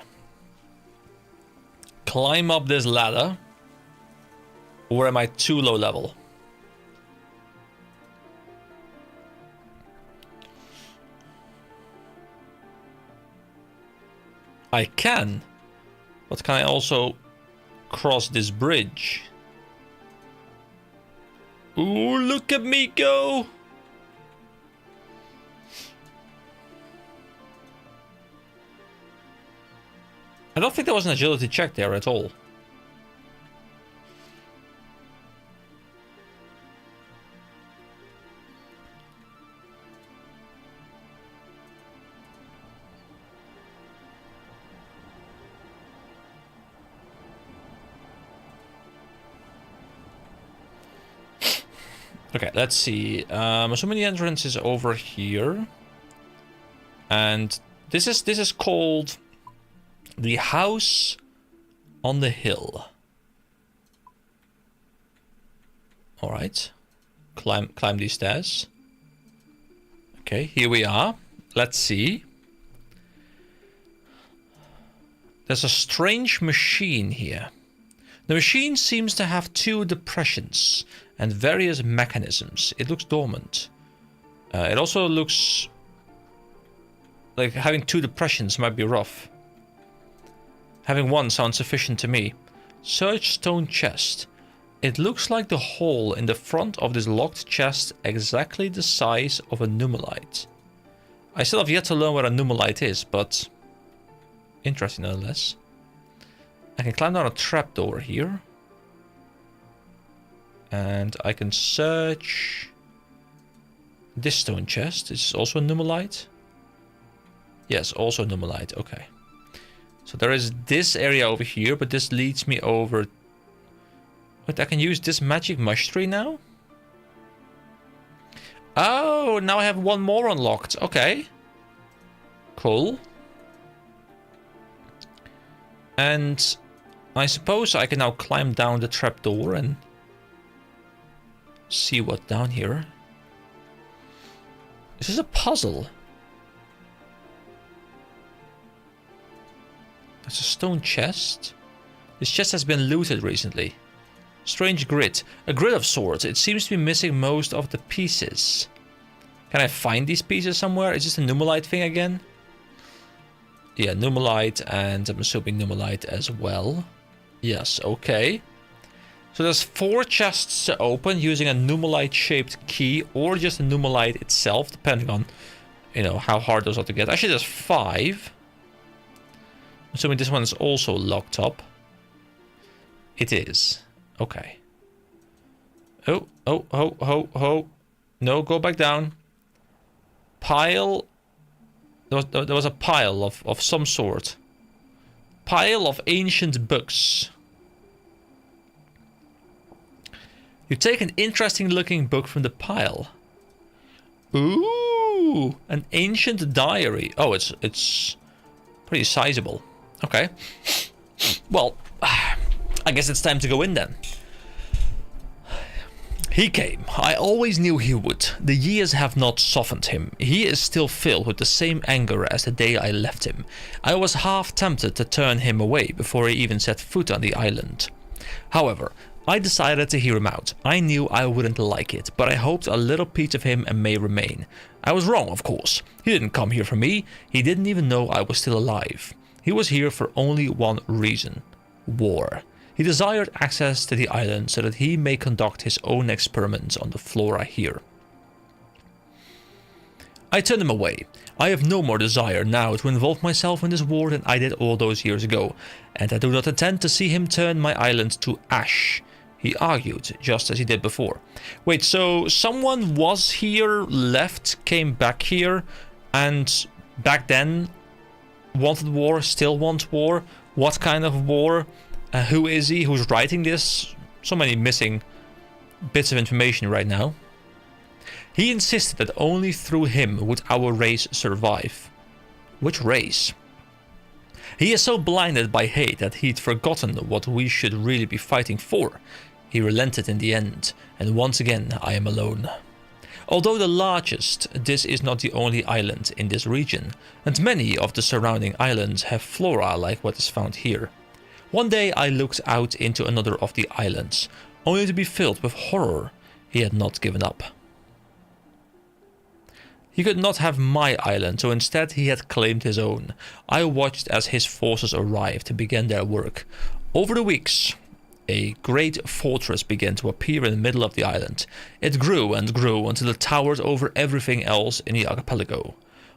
climb up this ladder? Or am I too low level? I can. But can I also cross this bridge? Ooh, look at me go! I don't think there was an agility check there at all. Okay, let's see. I'm assuming the entrance is over here. And this is called the house on the hill. All right, climb these stairs. Okay, here we are. Let's see. There's a strange machine here. The machine seems to have 2 depressions and various mechanisms. It looks dormant. It also looks like having 2 depressions might be rough. Having 1 sounds sufficient to me. Search stone chest. It looks like the hole in the front of this locked chest exactly the size of a numalite. I still have yet to learn what a numalite is, but interesting nonetheless. I can climb down a trapdoor here. And I can search this stone chest. Is this also a numalite? Yes, also numalite. Okay. So there is this area over here, but this leads me over. But I can use this magic mush tree now? Oh, now I have 1 more unlocked. Okay. Cool. And I suppose I can now climb down the trapdoor and see what's down here. Is this a puzzle? There's a stone chest. This chest has been looted recently. Strange grid. A grid of sorts. It seems to be missing most of the pieces. Can I find these pieces somewhere? Is this a numalite thing again? Yeah, numalite, and I'm assuming numalite as well. Yes, okay. So there's 4 chests to open using a numalite-shaped key or just a numalite itself, depending on, you know, how hard those are to get. Actually, there's 5. Assuming this one is also locked up. It is. Okay. Oh, oh, oh, oh, oh. No, go back down. Pile. There was a pile of some sort. Pile of ancient books. You take an interesting looking book from the pile. Ooh, an ancient diary. Oh, it's pretty sizable. Okay. Well, I guess it's time to go in then. He came. I always knew he would. The years have not softened him. He is still filled with the same anger as the day I left him. I was half tempted to turn him away before he even set foot on the island. However, I decided to hear him out. I knew I wouldn't like it, but I hoped a little piece of him may remain. I was wrong, of course. He didn't come here for me. He didn't even know I was still alive. He was here for only one reason: war. He desired access to the island so that he may conduct his own experiments on the flora here. I turned him away. I have no more desire now to involve myself in this war than I did all those years ago, and I do not intend to see him turn my island to ash, he argued, just as he did before. Wait, so someone was here, left, came back here, and back then wanted war, still wants war? What kind of war? Who is he? Who's writing this? So many missing bits of information right now. He insisted that only through him would our race survive. Which race? He is so blinded by hate that he'd forgotten what we should really be fighting for. He relented in the end, and once again I am alone. Although the largest, this is not the only island in this region, and many of the surrounding islands have flora like what is found here. One day I looked out into another of the islands, only to be filled with horror. He had not given up. He could not have my island, so instead he had claimed his own. I watched as his forces arrived to begin their work. Over the weeks, a great fortress began to appear in the middle of the island. It grew and grew until it towered over everything else in the archipelago.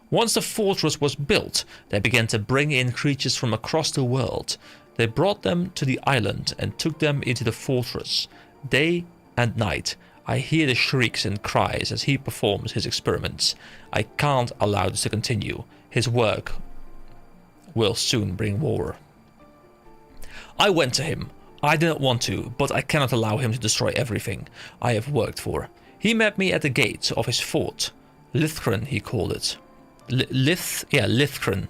Once the fortress was built, they began to bring in creatures from across the world. They brought them to the island and took them into the fortress. Day and night, I hear the shrieks and cries as he performs his experiments. I can't allow this to continue. His work will soon bring war. I went to him. I didn't want to, but I cannot allow him to destroy everything I have worked for. He met me at the gate of his fort. Lithgren, he called it. Lithgren.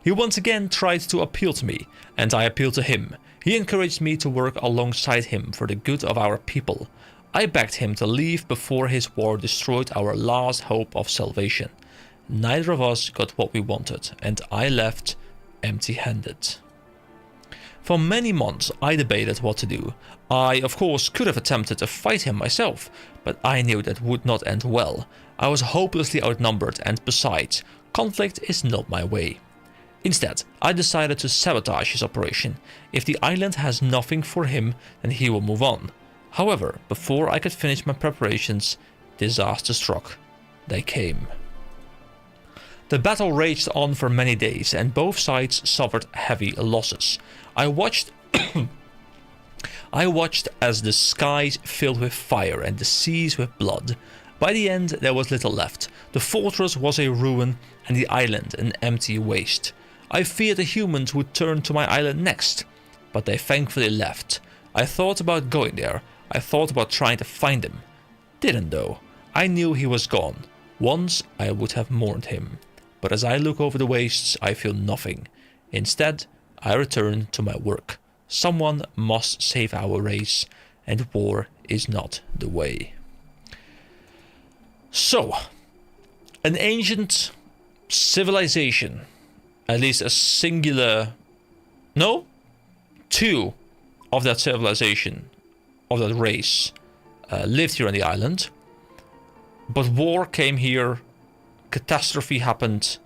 He once again tried to appeal to me, and I appealed to him. He encouraged me to work alongside him for the good of our people. I begged him to leave before his war destroyed our last hope of salvation. Neither of us got what we wanted, and I left empty-handed. For many months I debated what to do. I, of course, could have attempted to fight him myself, but I knew that would not end well. I was hopelessly outnumbered, and besides, conflict is not my way. Instead, I decided to sabotage his operation. If the island has nothing for him, then he will move on. However, before I could finish my preparations, disaster struck. They came. The battle raged on for many days, and both sides suffered heavy losses. I watched as the skies filled with fire and the seas with blood. By the end, there was little left. The fortress was a ruin, and the island an empty waste. I feared the humans would turn to my island next, but they thankfully left. I thought about going there. I thought about trying to find him. Didn't though. I knew he was gone. Once I would have mourned him. But as I look over the wastes, I feel nothing. Instead, I return to my work. Someone must save our race, and war is not the way. So, an ancient civilization, at least a singular, no, 2 of that civilization, of that race, lived here on the island. But war came here, catastrophe happened,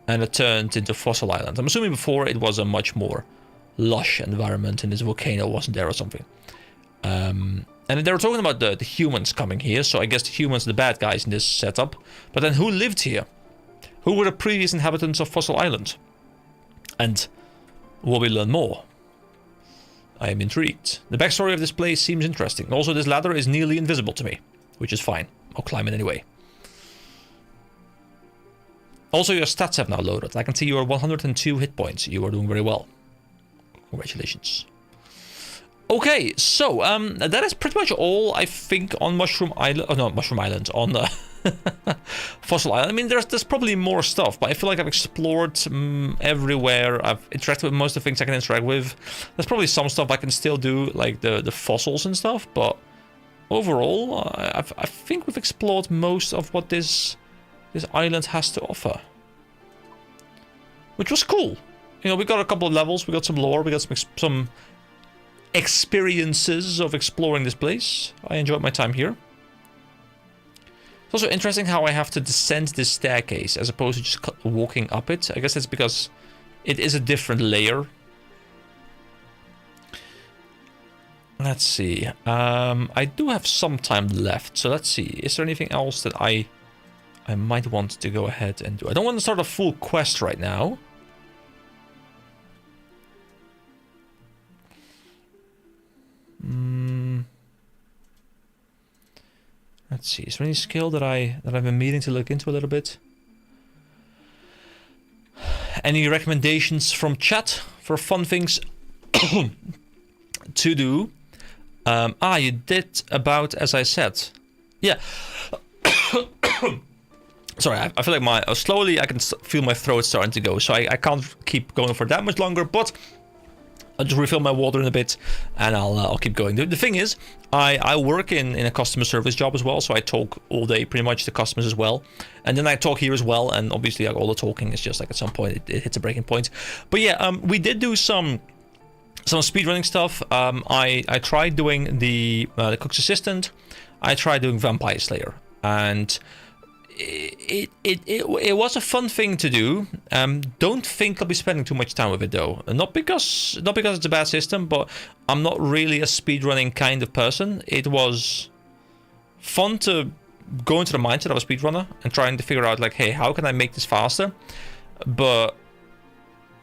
and it turned into Fossil Island. I'm assuming before it was a much more lush environment and this volcano wasn't there or something. And they were talking about the humans coming here, so I guess the humans are the bad guys in this setup. But then who lived here? Who were the previous inhabitants of Fossil Island? And will we learn more? I am intrigued. The backstory of this place seems interesting. Also, this ladder is nearly invisible to me, which is fine. I'll climb it anyway. Also, your stats have now loaded. I can see you are 102 hit points. You are doing very well. Congratulations. Okay, so that is pretty much all I think on Mushroom Island. Oh no, Mushroom Island, on Fossil Island. I mean, there's probably more stuff, but I feel like I've explored everywhere. I've interacted with most of the things I can interact with. There's probably some stuff I can still do, like the fossils and stuff, but overall, I think we've explored most of what this island has to offer, which was cool. You know, we got a couple of levels, we got some lore, we got some experiences of exploring this place. I enjoyed my time here. It's also interesting how I have to descend this staircase as opposed to just walking up it. I guess that's because it is a different layer. Let's see. I do have some time left, so let's see. Is there anything else that I might want to go ahead and do? I don't want to start a full quest right now. Let's see. Is there any skill that I've been meaning to look into a little bit? Any recommendations from chat for fun things to do? You did about as I said. Yeah. Sorry, I feel like slowly I can feel my throat starting to go, so I can't keep going for that much longer, but I'll just refill my water in a bit, and I'll keep going. The thing is, I work in a customer service job as well, so I talk all day pretty much to customers as well. And then I talk here as well, and obviously like, all the talking is just like at some point it hits a breaking point. But yeah, we did do some speedrunning stuff. I tried doing the Cook's Assistant. I tried doing Vampire Slayer, and it was a fun thing to do. Don't think I'll be spending too much time with it though. Not because it's a bad system, but I'm not really a speedrunning kind of person. It was fun to go into the mindset of a speedrunner and trying to figure out like, hey, how can I make this faster? But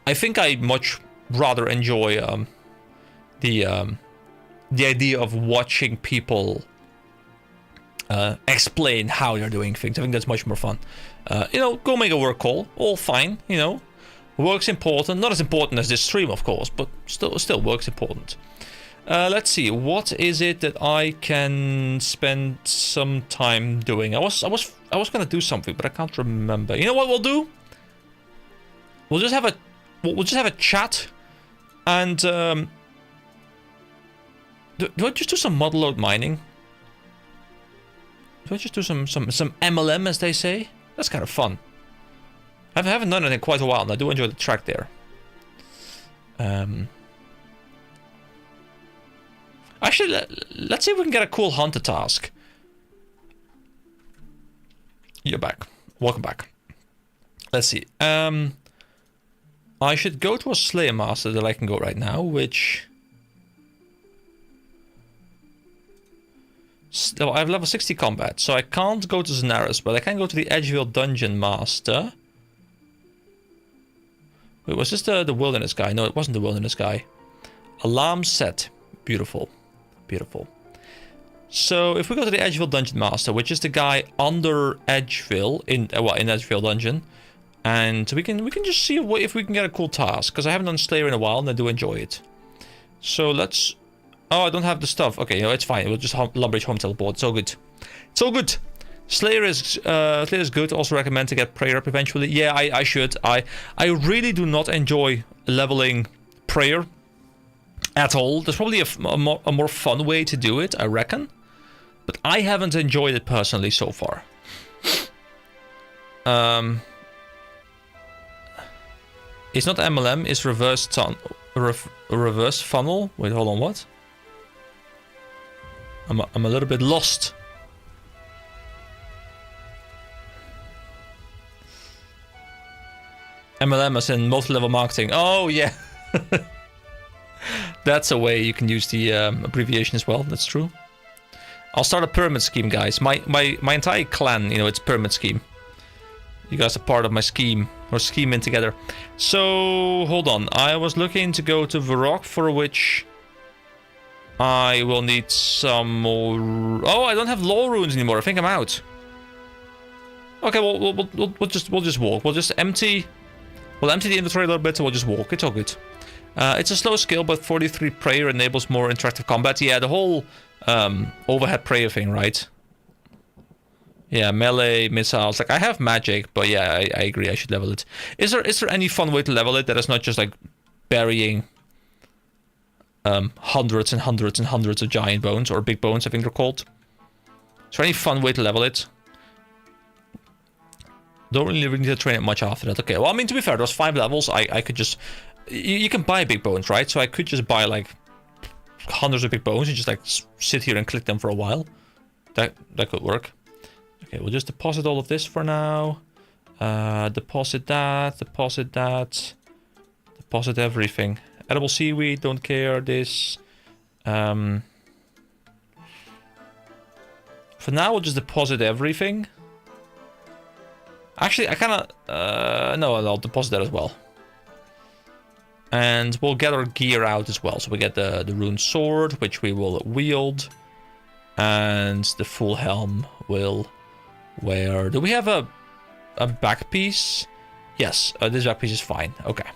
I think I much rather enjoy the idea of watching people explain how they're doing things. I think that's much more fun. You know, go make a work call, all fine, you know. Work's important, not as important as this stream, of course, but still work's important. Let's see, what is it that I can spend some time doing? I was gonna do something, but I can't remember. You know what we'll do? We'll just have a chat, and do I just do some model load mining? Do I just do some MLM, as they say? That's kind of fun. I haven't done it in quite a while, and I do enjoy the track there. Actually, let's see if we can get a cool hunter task. You're back. Welcome back. Let's see. I should go to a Slayer Master that I can go right now, which... Still, I have level 60 combat, so I can't go to Zenaris, but I can go to the Edgeville Dungeon Master. Wait, was this the Wilderness guy? No, it wasn't the Wilderness guy. Alarm set. Beautiful. Beautiful. So, if we go to the Edgeville Dungeon Master, which is the guy under Edgeville, in Edgeville Dungeon, and we can just see if we can get a cool task, because I haven't done Slayer in a while, and I do enjoy it. So, let's... Oh, I don't have the stuff. Okay, no, it's fine. We'll just Lumbridge home teleport. It's all good. It's all good. Slayer is good. Also recommend to get Prayer up eventually. Yeah, I should. I really do not enjoy leveling Prayer at all. There's probably a more fun way to do it, I reckon. But I haven't enjoyed it personally so far. It's not MLM. It's reverse funnel. Wait, hold on. What? I'm a little bit lost. MLM as in multi-level marketing. Oh, yeah. That's a way you can use the abbreviation as well. That's true. I'll start a pyramid scheme, guys. My entire clan, you know, it's pyramid scheme. You guys are part of my scheme. We're scheming together. So, hold on. I was looking to go to Varrock, for which I will need some more... Oh, I don't have law runes anymore. I think I'm out. Okay, we'll just walk. We'll just empty... We'll empty the inventory a little bit, and we'll just walk. It's all good. It's a slow skill, but 43 prayer enables more interactive combat. Yeah, the whole overhead prayer thing, right? Yeah, melee, missiles. Like, I have magic, but yeah, I agree. I should level it. Is there any fun way to level it that is not just, like, burying hundreds and hundreds and hundreds of giant bones, or big bones, I think they're called? Is there any fun way to level it? Don't really need to train it much after that. Okay, well, I mean, to be fair, those 5 levels, I could just... You can buy big bones, right? So I could just buy, like, hundreds of big bones and just, like, sit here and click them for a while. That could work. Okay, we'll just deposit all of this for now. Deposit that, deposit that. Deposit everything. Edible seaweed, don't care. This. For now, we'll just deposit everything. Actually, I kind of... no, I'll deposit that as well. And we'll get our gear out as well. So we get the rune sword, which we will wield. And the full helm will wear... Do we have a back piece? Yes, this back piece is fine. Okay.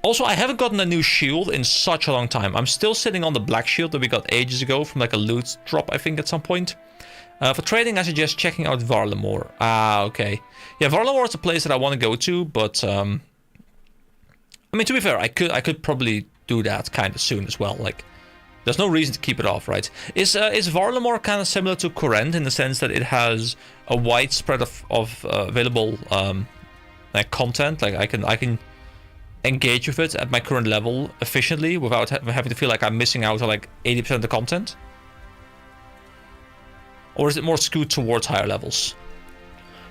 Also, I haven't gotten a new shield in such a long time. I'm still sitting on the black shield that we got ages ago from like a loot drop, I think, at some point. For trading, I suggest checking out Varlamore. Ah, okay. Yeah, Varlamore is a place that I want to go to, but... I mean, to be fair, I could probably do that kind of soon as well. Like, there's no reason to keep it off, right? Is Varlamore kind of similar to Corrent in the sense that it has a wide spread of available like content? Like, I can engage with it at my current level efficiently without having to feel like I'm missing out on like 80% of the content? Or is it more skewed towards higher levels?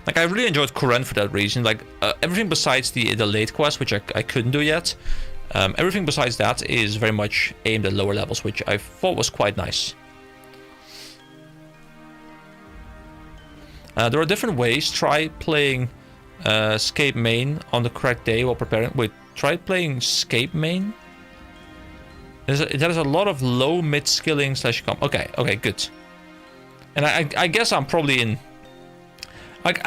Like, I really enjoyed Corrent for that reason. Like, everything besides the late quest, which I couldn't do yet, everything besides that is very much aimed at lower levels, which I thought was quite nice. There are different ways. Try playing Scape Main on the correct day while preparing. Wait, try playing Scape Main? There's a lot of low mid skilling / comp. Okay, good. And I guess I'm probably in...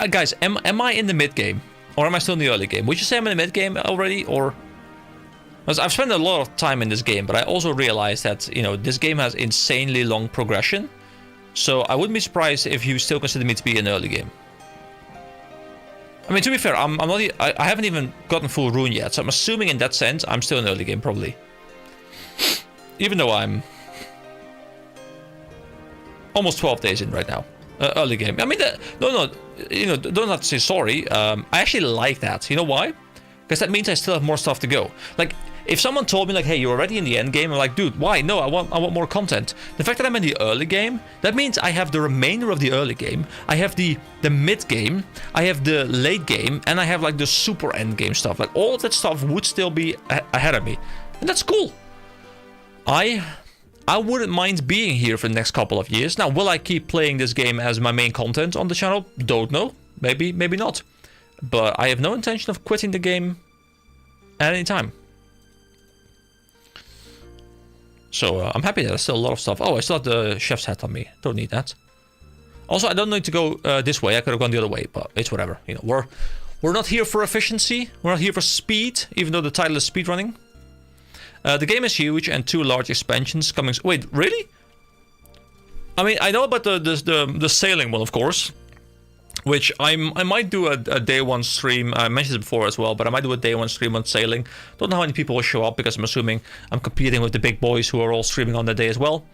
guys, am I in the mid game? Or am I still in the early game? Would you say I'm in the mid game already? Or... Because I've spent a lot of time in this game, but I also realized that, you know, this game has insanely long progression. So I wouldn't be surprised if you still consider me to be in the early game. I mean, to be fair, I'm not... I haven't even gotten full rune yet, so I'm assuming in that sense, I'm still in the early game, probably. Even though I'm... almost 12 days in right now. Early game. I mean, no, you know, don't have to say sorry. I actually like that. You know why? Because that means I still have more stuff to go. Like, if someone told me, like, hey, you're already in the end game, I'm like, dude, why? No, I want more content. The fact that I'm in the early game, that means I have the remainder of the early game. I have the mid game. I have the late game, and I have like the super end game stuff. Like, all of that stuff would still be ahead of me, and that's cool. I wouldn't mind being here for the next couple of years. Now, will I keep playing this game as my main content on the channel? Don't know. Maybe not. But I have no intention of quitting the game at any time. So I'm happy that there's still a lot of stuff. Oh, I still have the chef's hat on me. Don't need that. Also, I don't need to go this way. I could have gone the other way, but it's whatever. You know, we're not here for efficiency. We're not here for speed, even though the title is speedrunning. The game is huge and 2 large expansions coming... Wait, really? I mean, I know about the sailing one, of course. Which I might do a day 1 stream. I mentioned it before as well, but I might do a day 1 stream on sailing. Don't know how many people will show up because I'm assuming I'm competing with the big boys who are all streaming on that day as well.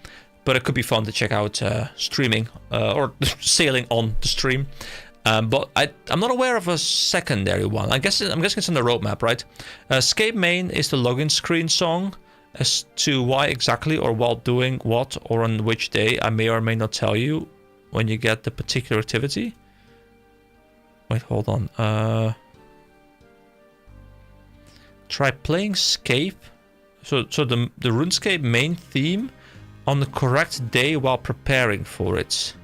But it could be fun to check out streaming or sailing on the stream. But I'm not aware of a secondary one. I'm guessing it's on the roadmap, right? Scape Main is the login screen song. As to why exactly or while doing what or on which day, I may or may not tell you when you get the particular activity. Wait, hold on. Try playing Scape So the RuneScape main theme on the correct day while preparing for it.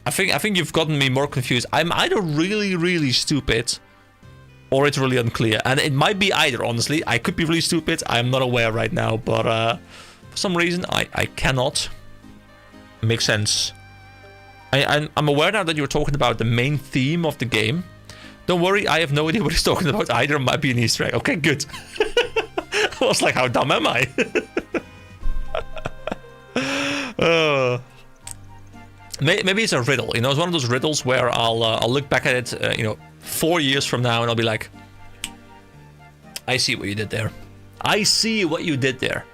I think you've gotten me more confused. I'm either really stupid, or it's really unclear, and it might be either. Honestly, I could be really stupid. I'm not aware right now, but for some reason I cannot make sense. I'm aware now that you were talking about the main theme of the game. Don't worry, I have no idea what he's talking about either. It might be an Easter egg. Okay, good. I was like, how dumb am I? Maybe it's a riddle. You know, it's one of those riddles where I'll look back at it, you know, 4 years from now, and I'll be like, I see what you did there. I see what you did there.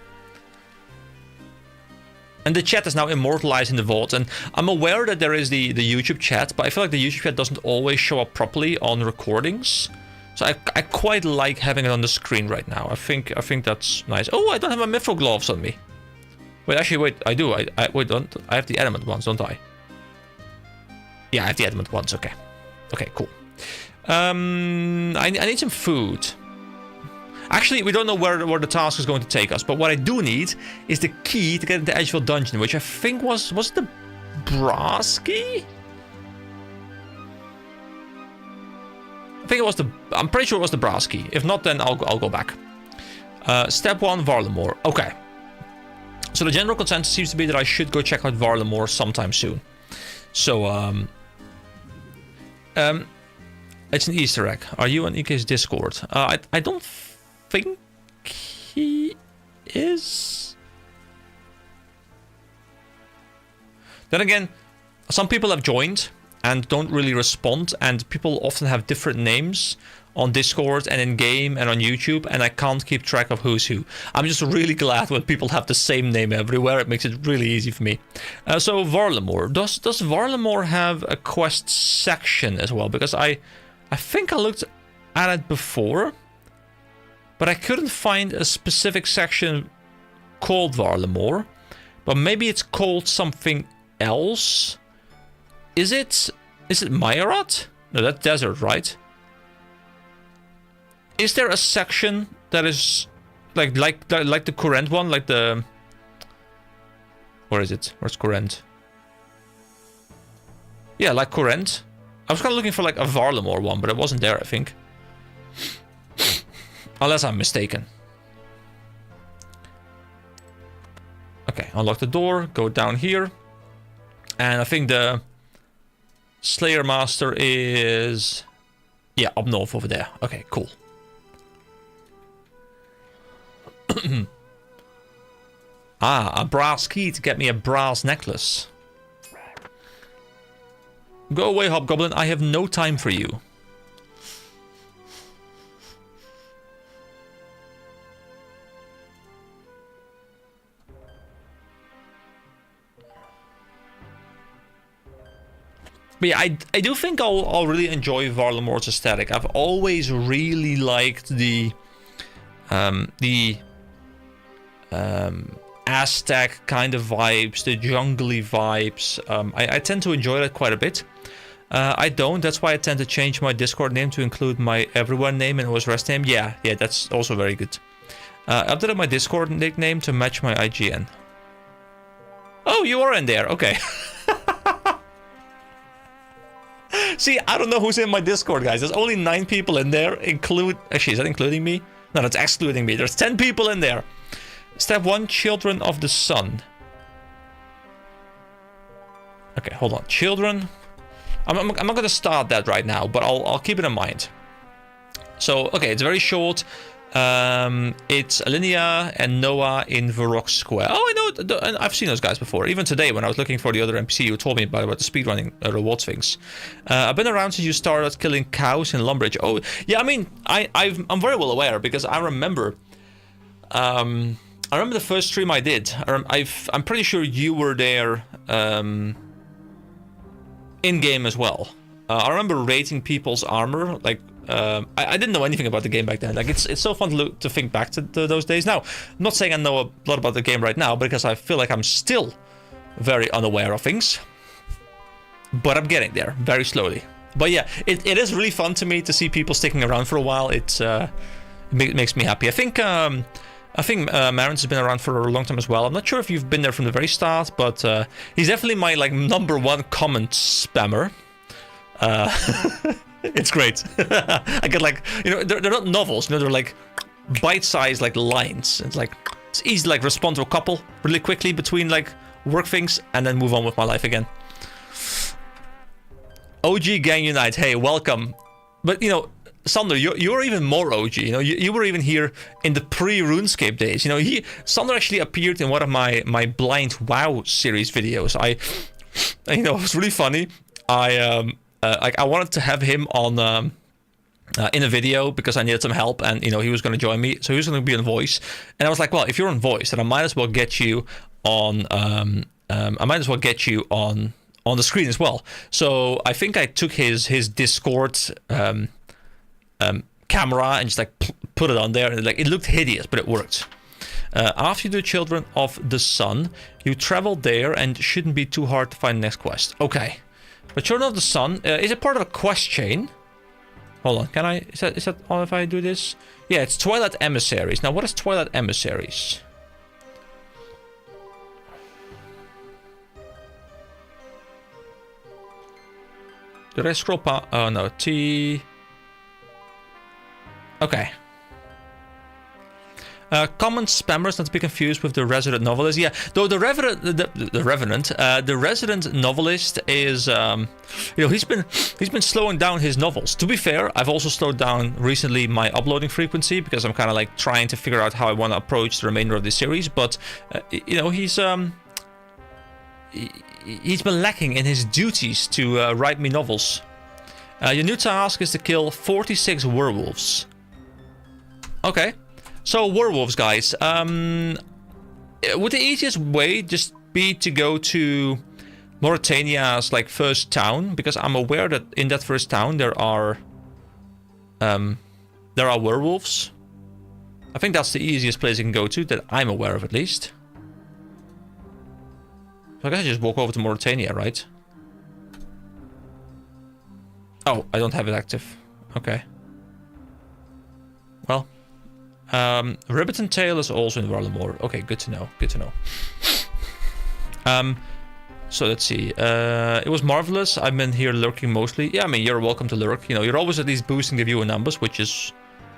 And the chat is now immortalized in the vault, and I'm aware that there is the YouTube chat, but I feel like the YouTube chat doesn't always show up properly on recordings. So I quite like having it on the screen right now. I think that's nice. Oh, I don't have my mithril gloves on me. Wait, actually, wait, I do. I have the adamant ones, don't I? Yeah, I have the adamant ones. Okay. Okay, cool. I need some food. Actually, we don't know where the task is going to take us, but what I do need is the key to get into Edgefield Dungeon, which I think was the brass key? I'm pretty sure it was the brass key. If not, then I'll go back. Step 1, Varlamore. Okay. So the general consensus seems to be that I should go check out Varlamore sometime soon. So, it's an Easter egg. Are you on EK's Discord? I don't think he is. Then again, some people have joined and don't really respond, and people often have different names on Discord and in game and on YouTube, and I can't keep track of who's who. I'm just really glad when people have the same name everywhere. It makes it really easy for me. So Varlamore, does Varlamore have a quest section as well? Because I think I looked at it before, but I couldn't find a specific section called Varlamore. But maybe it's called something else. Is it Mayorat? No, that's desert, right? Is there a section that is like the current one, like the... Where is it? Where's current? Yeah, like current. I was kind of looking for like a Varlamore one, but it wasn't there, I think. Unless I'm mistaken. Okay, unlock the door, go down here. And I think the Slayer Master is... Yeah, up north over there. Okay, cool. A brass key to get me a brass necklace. Go away, Hobgoblin. I have no time for you. But yeah, I do think I'll really enjoy Varlamore's aesthetic. I've always really liked the Aztec kind of vibes, the jungly vibes. I tend to enjoy that quite a bit. I don't. That's why I tend to change my Discord name to include my everyone name and OSRS name. Yeah, that's also very good. I updated my Discord nickname to match my IGN. Oh, you are in there. Okay. See, I don't know who's in my Discord, guys. There's only 9 people in there. Actually, is that including me? No, that's excluding me. There's 10 people in there. Step 1, Children of the Sun. Okay, hold on. Children. I'm not going to start that right now, but I'll keep it in mind. So, okay, it's very short. It's Alinea and Noah in Varrock Square. Oh, I know. I've seen those guys before. Even today, when I was looking for the other NPC who told me about the speedrunning rewards things. I've been around since you started killing cows in Lumbridge. Oh, yeah. I mean, I'm very well aware because I remember. I remember the first stream I did. I'm pretty sure you were there. In game as well. I remember rating people's armor. Like, I didn't know anything about the game back then. Like, it's so fun to think back to those days. Now, I'm not saying I know a lot about the game right now because I feel like I'm still very unaware of things. But I'm getting there very slowly. But yeah, it is really fun to me to see people sticking around for a while. It makes me happy. I think Marins has been around for a long time as well. I'm not sure if you've been there from the very start, but he's definitely my like #1 comment spammer. It's great. I get like, you know, they're not novels, you know, they're like bite-sized like lines. It's like it's easy to like respond to a couple really quickly between like work things and then move on with my life again. OG Gang Unite, hey, welcome. But you know, Sander, you're even more OG. You know, you were even here in the pre-RuneScape days. You know, Sander actually appeared in one of my Blind WoW series videos. You know, it was really funny. Like I wanted to have him on in a video because I needed some help, and you know he was going to join me, so he was going to be on voice. And I was like, well, if you're on voice, then I might as well get you on. I might as well get you on the screen as well. So I think I took his Discord camera and just like put it on there, and like it looked hideous, but it worked. After you do Children of the Sun, you travel there and shouldn't be too hard to find the next quest. Okay. But Children of the Sun, is it part of a quest chain? Hold on, can I... Is that all if I do this? Yeah, it's Twilight Emissaries. Now, what is Twilight Emissaries? Did I scroll past... Oh, no. T... Okay. Common spammers, not to be confused with the resident novelist. Yeah, though the resident novelist is, you know, he's been slowing down his novels. To be fair, I've also slowed down recently my uploading frequency because I'm kind of like trying to figure out how I want to approach the remainder of this series. But you know, he's been lacking in his duties to write me novels. Your new task is to kill 46 werewolves. Okay. So, werewolves, guys. Would the easiest way just be to go to Mauritania's, like, first town? Because I'm aware that in that first town there are werewolves. I think that's the easiest place you can go to, that I'm aware of at least. So I guess I just walk over to Mauritania, right? Oh, I don't have it active. Okay. Well... Ribbit and Tail is also in Varlamore. Okay, good to know. Good to know. So let's see. It was marvelous. I've been here lurking mostly. Yeah, I mean, you're welcome to lurk. You know, you're always at least boosting the viewer numbers, which is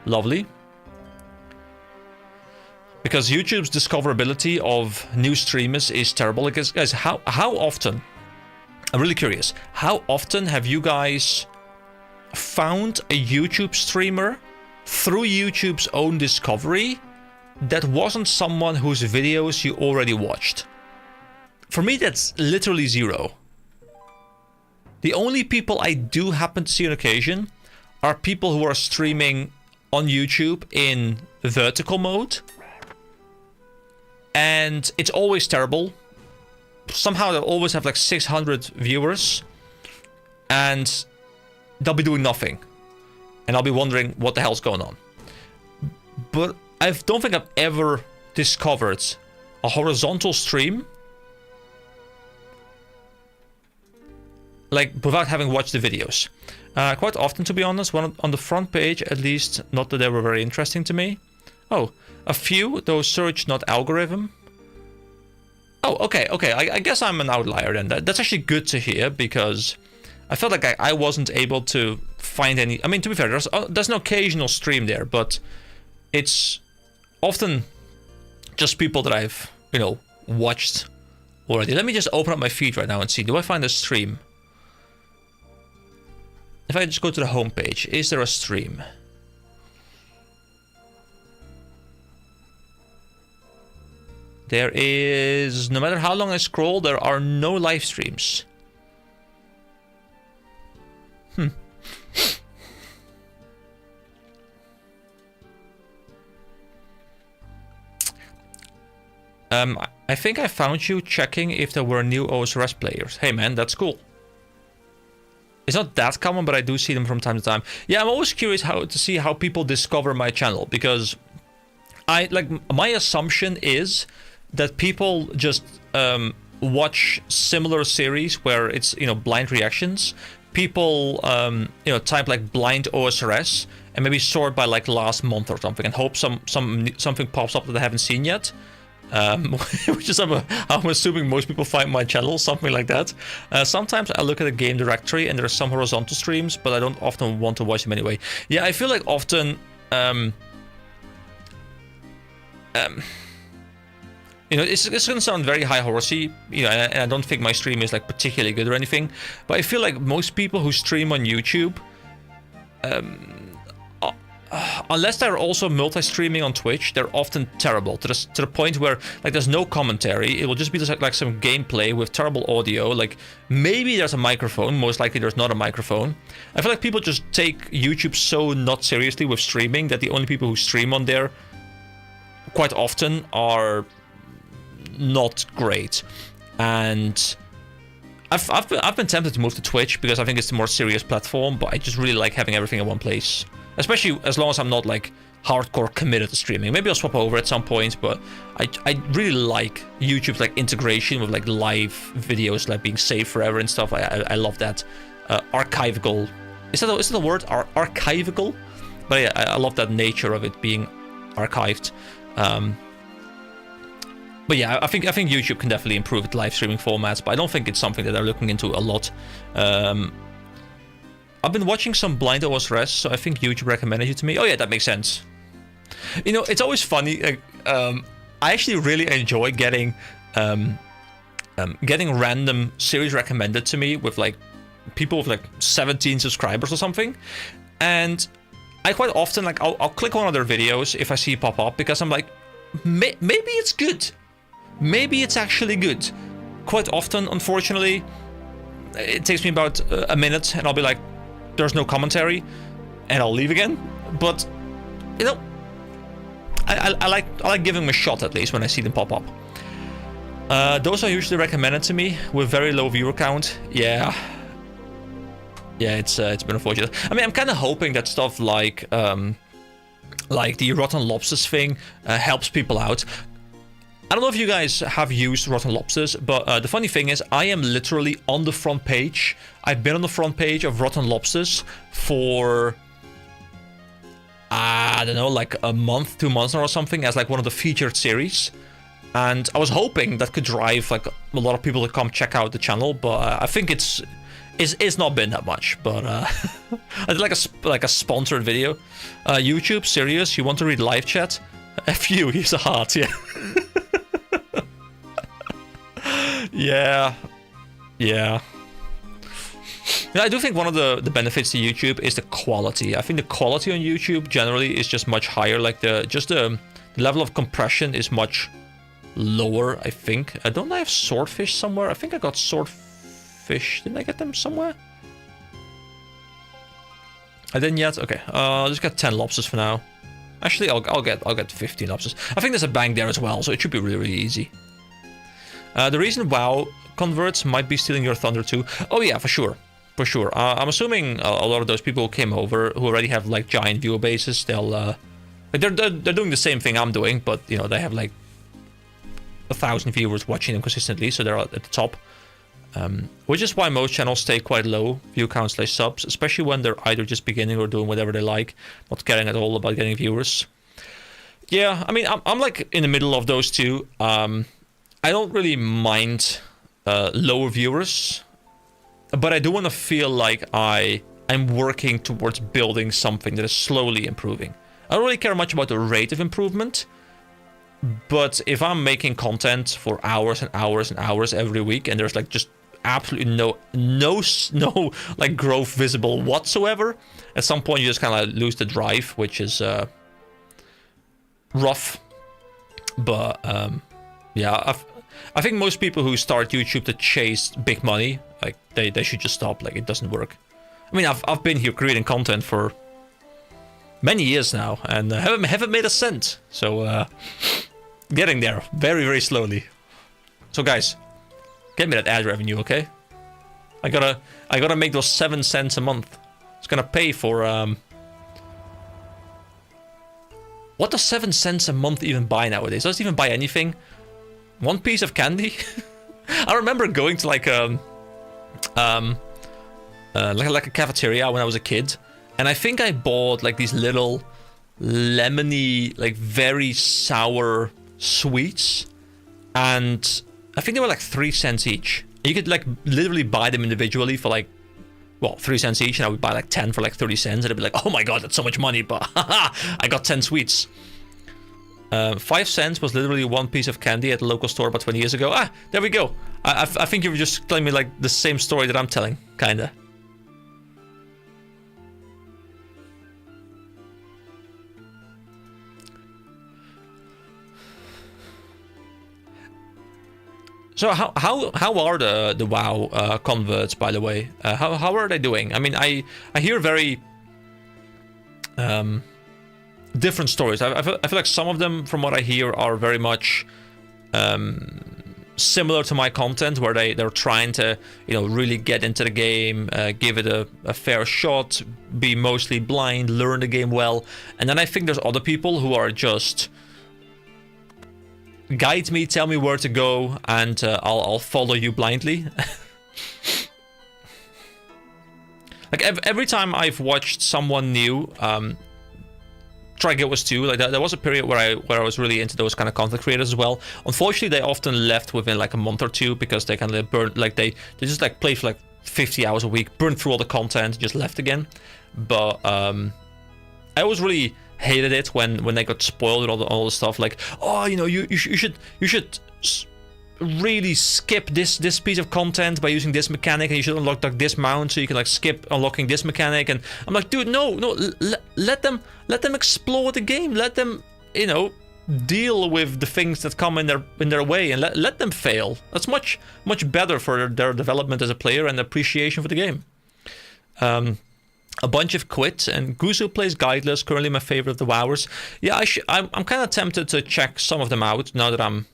lovely. Because YouTube's discoverability of new streamers is terrible. Like, guys, how often? I'm really curious. How often have you guys found a YouTube streamer through YouTube's own discovery that wasn't someone whose videos you already watched? For me, that's literally zero. The only people I do happen to see on occasion are people who are streaming on YouTube in vertical mode. And it's always terrible. Somehow they'll always have like 600 viewers. And they'll be doing nothing. And I'll be wondering what the hell's going on. But I don't think I've ever discovered a horizontal stream like without having watched the videos. Quite often, to be honest, on the front page at least, not that they were very interesting to me. Oh, a few, though search not algorithm. Oh, okay, I guess I'm an outlier then. That's actually good to hear, because I felt like I wasn't able to find any... I mean, to be fair, there's an occasional stream there, but it's often just people that I've, you know, watched already. Let me just open up my feed right now and see. Do I find a stream? If I just go to the homepage, is there a stream? There is... No matter how long I scroll, there are no live streams. I think I found you checking if there were new OSRS players. Hey man, that's cool. It's not that common, but I do see them from time to time. Yeah, I'm always curious to see how people discover my channel, because my assumption is that people just watch similar series where it's, you know, blind reactions. people, you know, type like blind OSRS and maybe sort by like last month or something and hope something pops up that I haven't seen yet. Which is, I'm assuming most people find my channel, something like that. Sometimes I look at a game directory and there are some horizontal streams, but I don't often want to watch them anyway. Yeah, I feel like often, you know, it's going to sound very high horsey, you know, and I don't think my stream is like particularly good or anything, but I feel like most people who stream on YouTube, unless they're also multi-streaming on Twitch, they're often terrible to the point where like there's no commentary. It will just be just like some gameplay with terrible audio. Like maybe there's a microphone, most likely there's not a microphone. I feel like people just take YouTube so not seriously with streaming that the only people who stream on there quite often are not great. And I've been tempted to move to Twitch because I think it's the more serious platform, but I just really like having everything in one place. Especially as long as I'm not like hardcore committed to streaming. Maybe I'll swap over at some point, but I really like YouTube's like integration with like live videos like being saved forever and stuff. I love that. Archival. Is that a word? Archival? But yeah, I love that nature of it being archived. But yeah, I think YouTube can definitely improve its live streaming formats, but I don't think it's something that they're looking into a lot. I've been watching some blind OSRS, so I think YouTube recommended you to me. Oh yeah, that makes sense. You know, it's always funny. I actually really enjoy getting random series recommended to me with like people with like 17 subscribers or something, and I quite often like I'll click on one of their videos if I see it pop up because I'm like, maybe it's good, maybe it's actually good. Quite often, unfortunately, it takes me about a minute, and I'll be like, there's no commentary, and I'll leave again. But you know, I like giving them a shot at least when I see them pop up. Those are usually recommended to me with very low viewer count. Yeah, it's been unfortunate. I mean, I'm kind of hoping that stuff like the Rotten Lobsters thing helps people out. I don't know if you guys have used Rotten Lobsters, but the funny thing is I am literally on the front page. I've been on the front page of Rotten Lobsters for, I don't know, like a month, 2 months or something as like one of the featured series. And I was hoping that could drive like a lot of people to come check out the channel, but I think it's not been that much. But I did like a sponsored video. YouTube, serious? You want to read live chat? F you, here's a heart, yeah. Yeah. I do think one of the benefits to YouTube is the quality. I think the quality on YouTube generally is just much higher. Like the level of compression is much lower, I think. Don't I have swordfish somewhere? I think I got swordfish. Didn't I get them somewhere? I didn't yet? Okay. I'll just get 10 lobsters for now. Actually, I'll get 15 lobsters. I think there's a bank there as well, so it should be really, really easy. The reason WoW converts might be stealing your thunder too. Oh yeah, for sure. I'm assuming a lot of those people who came over who already have like giant viewer bases, they're doing the same thing I'm doing, but you know, they have like 1,000 viewers watching them consistently, so they're at the top. Which is why most channels stay quite low, view count / subs, especially when they're either just beginning or doing whatever they like, not caring at all about getting viewers. Yeah, I mean, I'm like in the middle of those two. I don't really mind lower viewers, but I do want to feel like I'm working towards building something that is slowly improving. I don't really care much about the rate of improvement, but if I'm making content for hours and hours and hours every week, and there's like just absolutely no like growth visible whatsoever, at some point you just kind of lose the drive, which is rough. But yeah, I think most people who start YouTube to chase big money, like they should just stop. Like, it doesn't work. I mean, I've been here creating content for many years now, and haven't made a cent. So getting there very, very slowly. So guys, get me that ad revenue, okay? I gotta make those 7 cents a month. It's gonna pay for what does 7 cents a month even buy nowadays? Does it even buy anything? One piece of candy? I remember going to like a like a cafeteria when I was a kid, and I think I bought like these little lemony, like very sour sweets, and I think they were like 3 cents each. You could like literally buy them individually for like, well, 3 cents each, and I would buy like 10 for like 30 cents, and I'd be like, oh my god, that's so much money, but haha, I got 10 sweets. 5 cents was literally 1 piece of candy at the local store about 20 years ago. Ah, there we go. I think you were just telling me like the same story that I'm telling, kinda. So how are the WoW converts, by the way? How are they doing? I mean, I hear very different stories. I feel like some of them, from what I hear, are very much similar to my content, where they're trying to, you know, really get into the game, give it a fair shot, be mostly blind, learn the game well. And then I think there's other people who are just guide me, tell me where to go, and I'll follow you blindly. Like every time I've watched someone new try Guild Wars 2, like there was a period where I was really into those kind of content creators as well. Unfortunately, they often left within like a month or two because they kind of burned, like they just like played for like 50 hours a week, burned through all the content, just left again. But I always really hated it when they got spoiled with all the stuff, like, oh, you know, you should really skip this piece of content by using this mechanic, and you should unlock like this mount so you can like skip unlocking this mechanic. And I'm like, dude, no, let them explore the game, let them, you know, deal with the things that come in their way, and let them fail. That's much better for their development as a player and appreciation for the game. A bunch have quit, and Guzu plays Guideless, currently my favorite of the WoWers. Yeah, I'm kind of tempted to check some of them out now that I'm,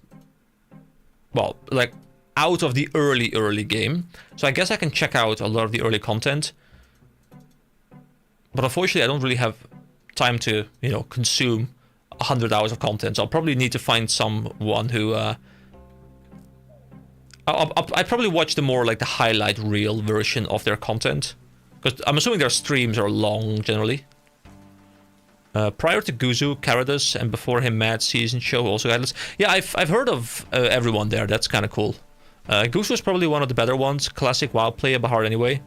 well, like, out of the early game. So I guess I can check out a lot of the early content. But unfortunately, I don't really have time to, you know, consume 100 hours of content. So I'll probably need to find someone who... I probably watch the more, like, the highlight reel version of their content. Because I'm assuming their streams are long, generally. Prior to Guzu, Caradas, and before him, Mad Season Show, also Guideless. Yeah, I've heard of everyone there. That's kind of cool. Guzu is probably one of the better ones. Classic WoW player by heart, anyway.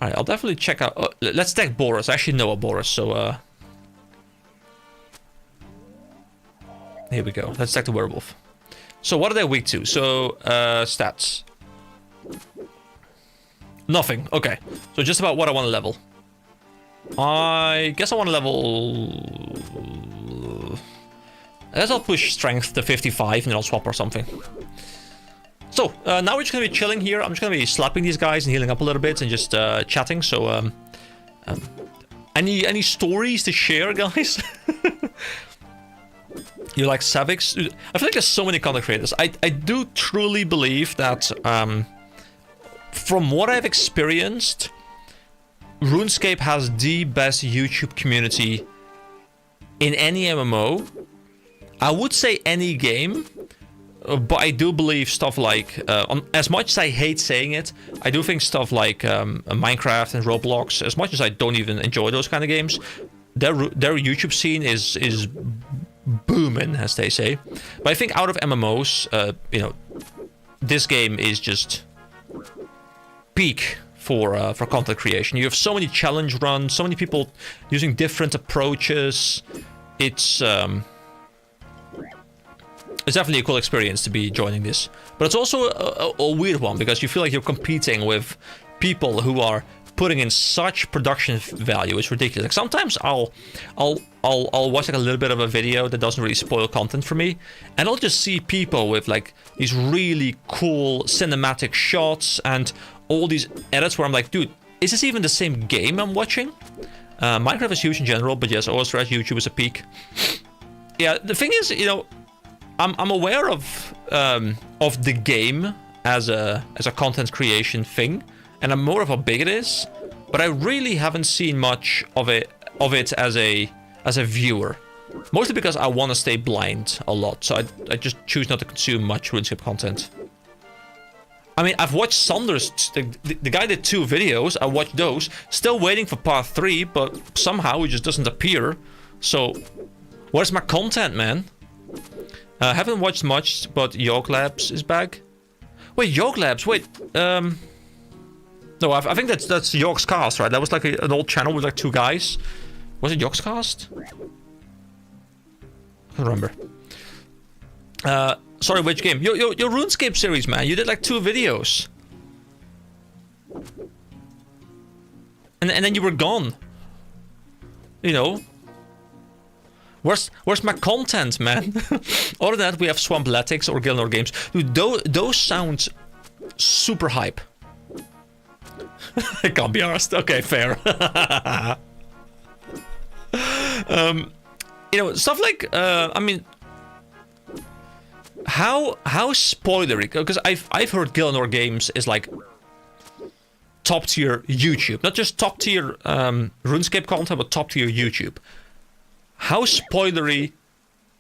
Alright, I'll definitely check out... Oh, let's deck Boris. I actually know a Boris, so... Here we go. Let's deck the Werewolf. So, what are they weak to? So, stats. Nothing. Okay. So just about what I want to level. I guess I want to level... I guess I'll push strength to 55 and then I'll swap or something. So, now we're just going to be chilling here. I'm just going to be slapping these guys and healing up a little bit and just chatting. So, any stories to share, guys? You like Savix? I feel like there's so many content creators. I do truly believe that... from what I've experienced, RuneScape has the best YouTube community in any MMO. I would say any game, but I do believe stuff like, as much as I hate saying it, I do think stuff like Minecraft and Roblox, as much as I don't even enjoy those kind of games, their YouTube scene is booming, as they say. But I think out of MMOs, you know, this game is just... peak for content creation. You have so many challenge runs, so many people using different approaches. It's definitely a cool experience to be joining this, but it's also a weird one because you feel like you're competing with people who are putting in such production value. It's ridiculous. Like sometimes I'll watch like a little bit of a video that doesn't really spoil content for me, and I'll just see people with like these really cool cinematic shots and all these edits where I'm like, dude, is this even the same game I'm watching? Minecraft is huge in general, but yes, OSRS YouTube is a peak. Yeah, the thing is, you know, I'm aware of the game as a content creation thing, and I'm more of how big it is, but I really haven't seen much of it as a viewer. Mostly because I want to stay blind a lot, so I just choose not to consume much RuneScape content. I mean, I've watched Saunders, the guy did 2 videos, I watched those, still waiting for part 3, but somehow it just doesn't appear. So, where's my content, man? Haven't watched much, but Yog Labs is back. Wait, Yog Labs, wait, no, I think that's Yog's Cast, right? That was like an old channel with like 2 guys. Was it Yog's Cast? I can't remember. Sorry, which game? Your RuneScape series, man. You did like 2 videos. And then you were gone. You know. Where's my content, man? Other than that, we have Swampletics or Gilnor Games. Dude, those sound super hype. I can't be arsed. Okay, fair. You know, stuff like, I mean, how spoilery? Because I've heard Gilnor Games is like top tier YouTube, not just top tier RuneScape content, but top tier YouTube. How spoilery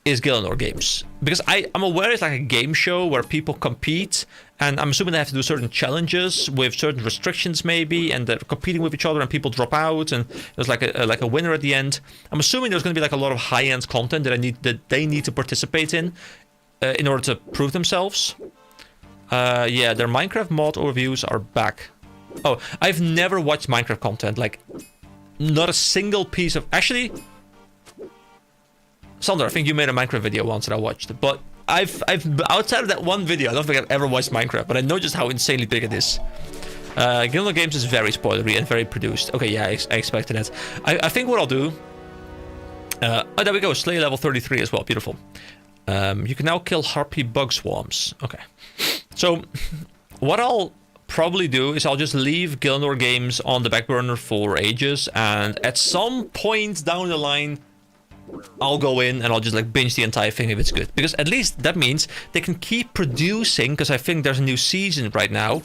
is Gilnor Games? Because I'm aware it's like a game show where people compete, and I'm assuming they have to do certain challenges with certain restrictions maybe, and they're competing with each other, and people drop out, and there's like a winner at the end. I'm assuming there's going to be like a lot of high-end content that they need to participate in order to prove themselves. Yeah, their Minecraft mod overviews are back. Oh, I've never watched Minecraft content, like not a single piece of... Actually, Sander, I think you made a Minecraft video once that I watched, but I've outside of that one video, I don't think I've ever watched Minecraft, but I know just how insanely big it is. Gilnor Games is very spoilery and very produced. Okay, yeah, I expected it. I think what I'll do... oh, there we go, Slay level 33 as well, beautiful. You can now kill harpy bug swarms. Okay. So, what I'll probably do is I'll just leave Gilnor Games on the back burner for ages, and at some point down the line, I'll go in and I'll just like binge the entire thing if it's good. Because at least that means they can keep producing, because I think there's a new season right now,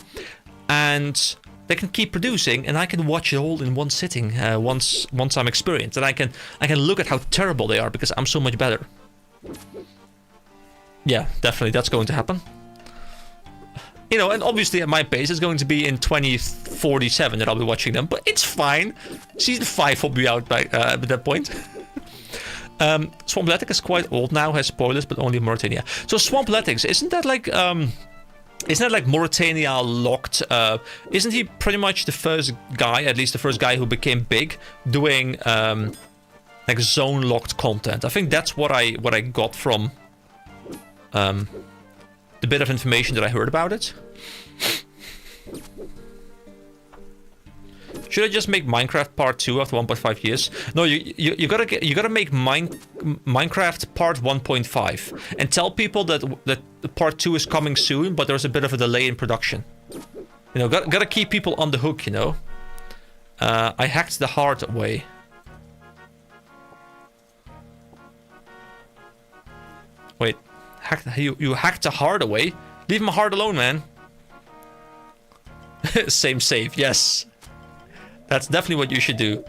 and they can keep producing, and I can watch it all in one sitting once I'm experienced, and I can look at how terrible they are because I'm so much better. Yeah, definitely, that's going to happen. You know, and obviously at my pace, it's going to be in 2047 that I'll be watching them, but it's fine. Season 5 will be out by at that point. Swampletics is quite old now, has spoilers, but only Mauritania. So Swampletics, isn't that like Mauritania locked? Isn't he pretty much the first guy, at least the first guy who became big, doing like zone locked content? I think that's what I got from the bit of information that I heard about it. Should I just make Minecraft Part 2 after 1.5 years? No, you gotta make Minecraft Part 1.5 and tell people that Part 2 is coming soon, but there's a bit of a delay in production. You know, gotta keep people on the hook. You know. I hacked the hard way. Wait, you hacked the hard way? Leave my heart alone, man. Same save, yes. That's definitely what you should do.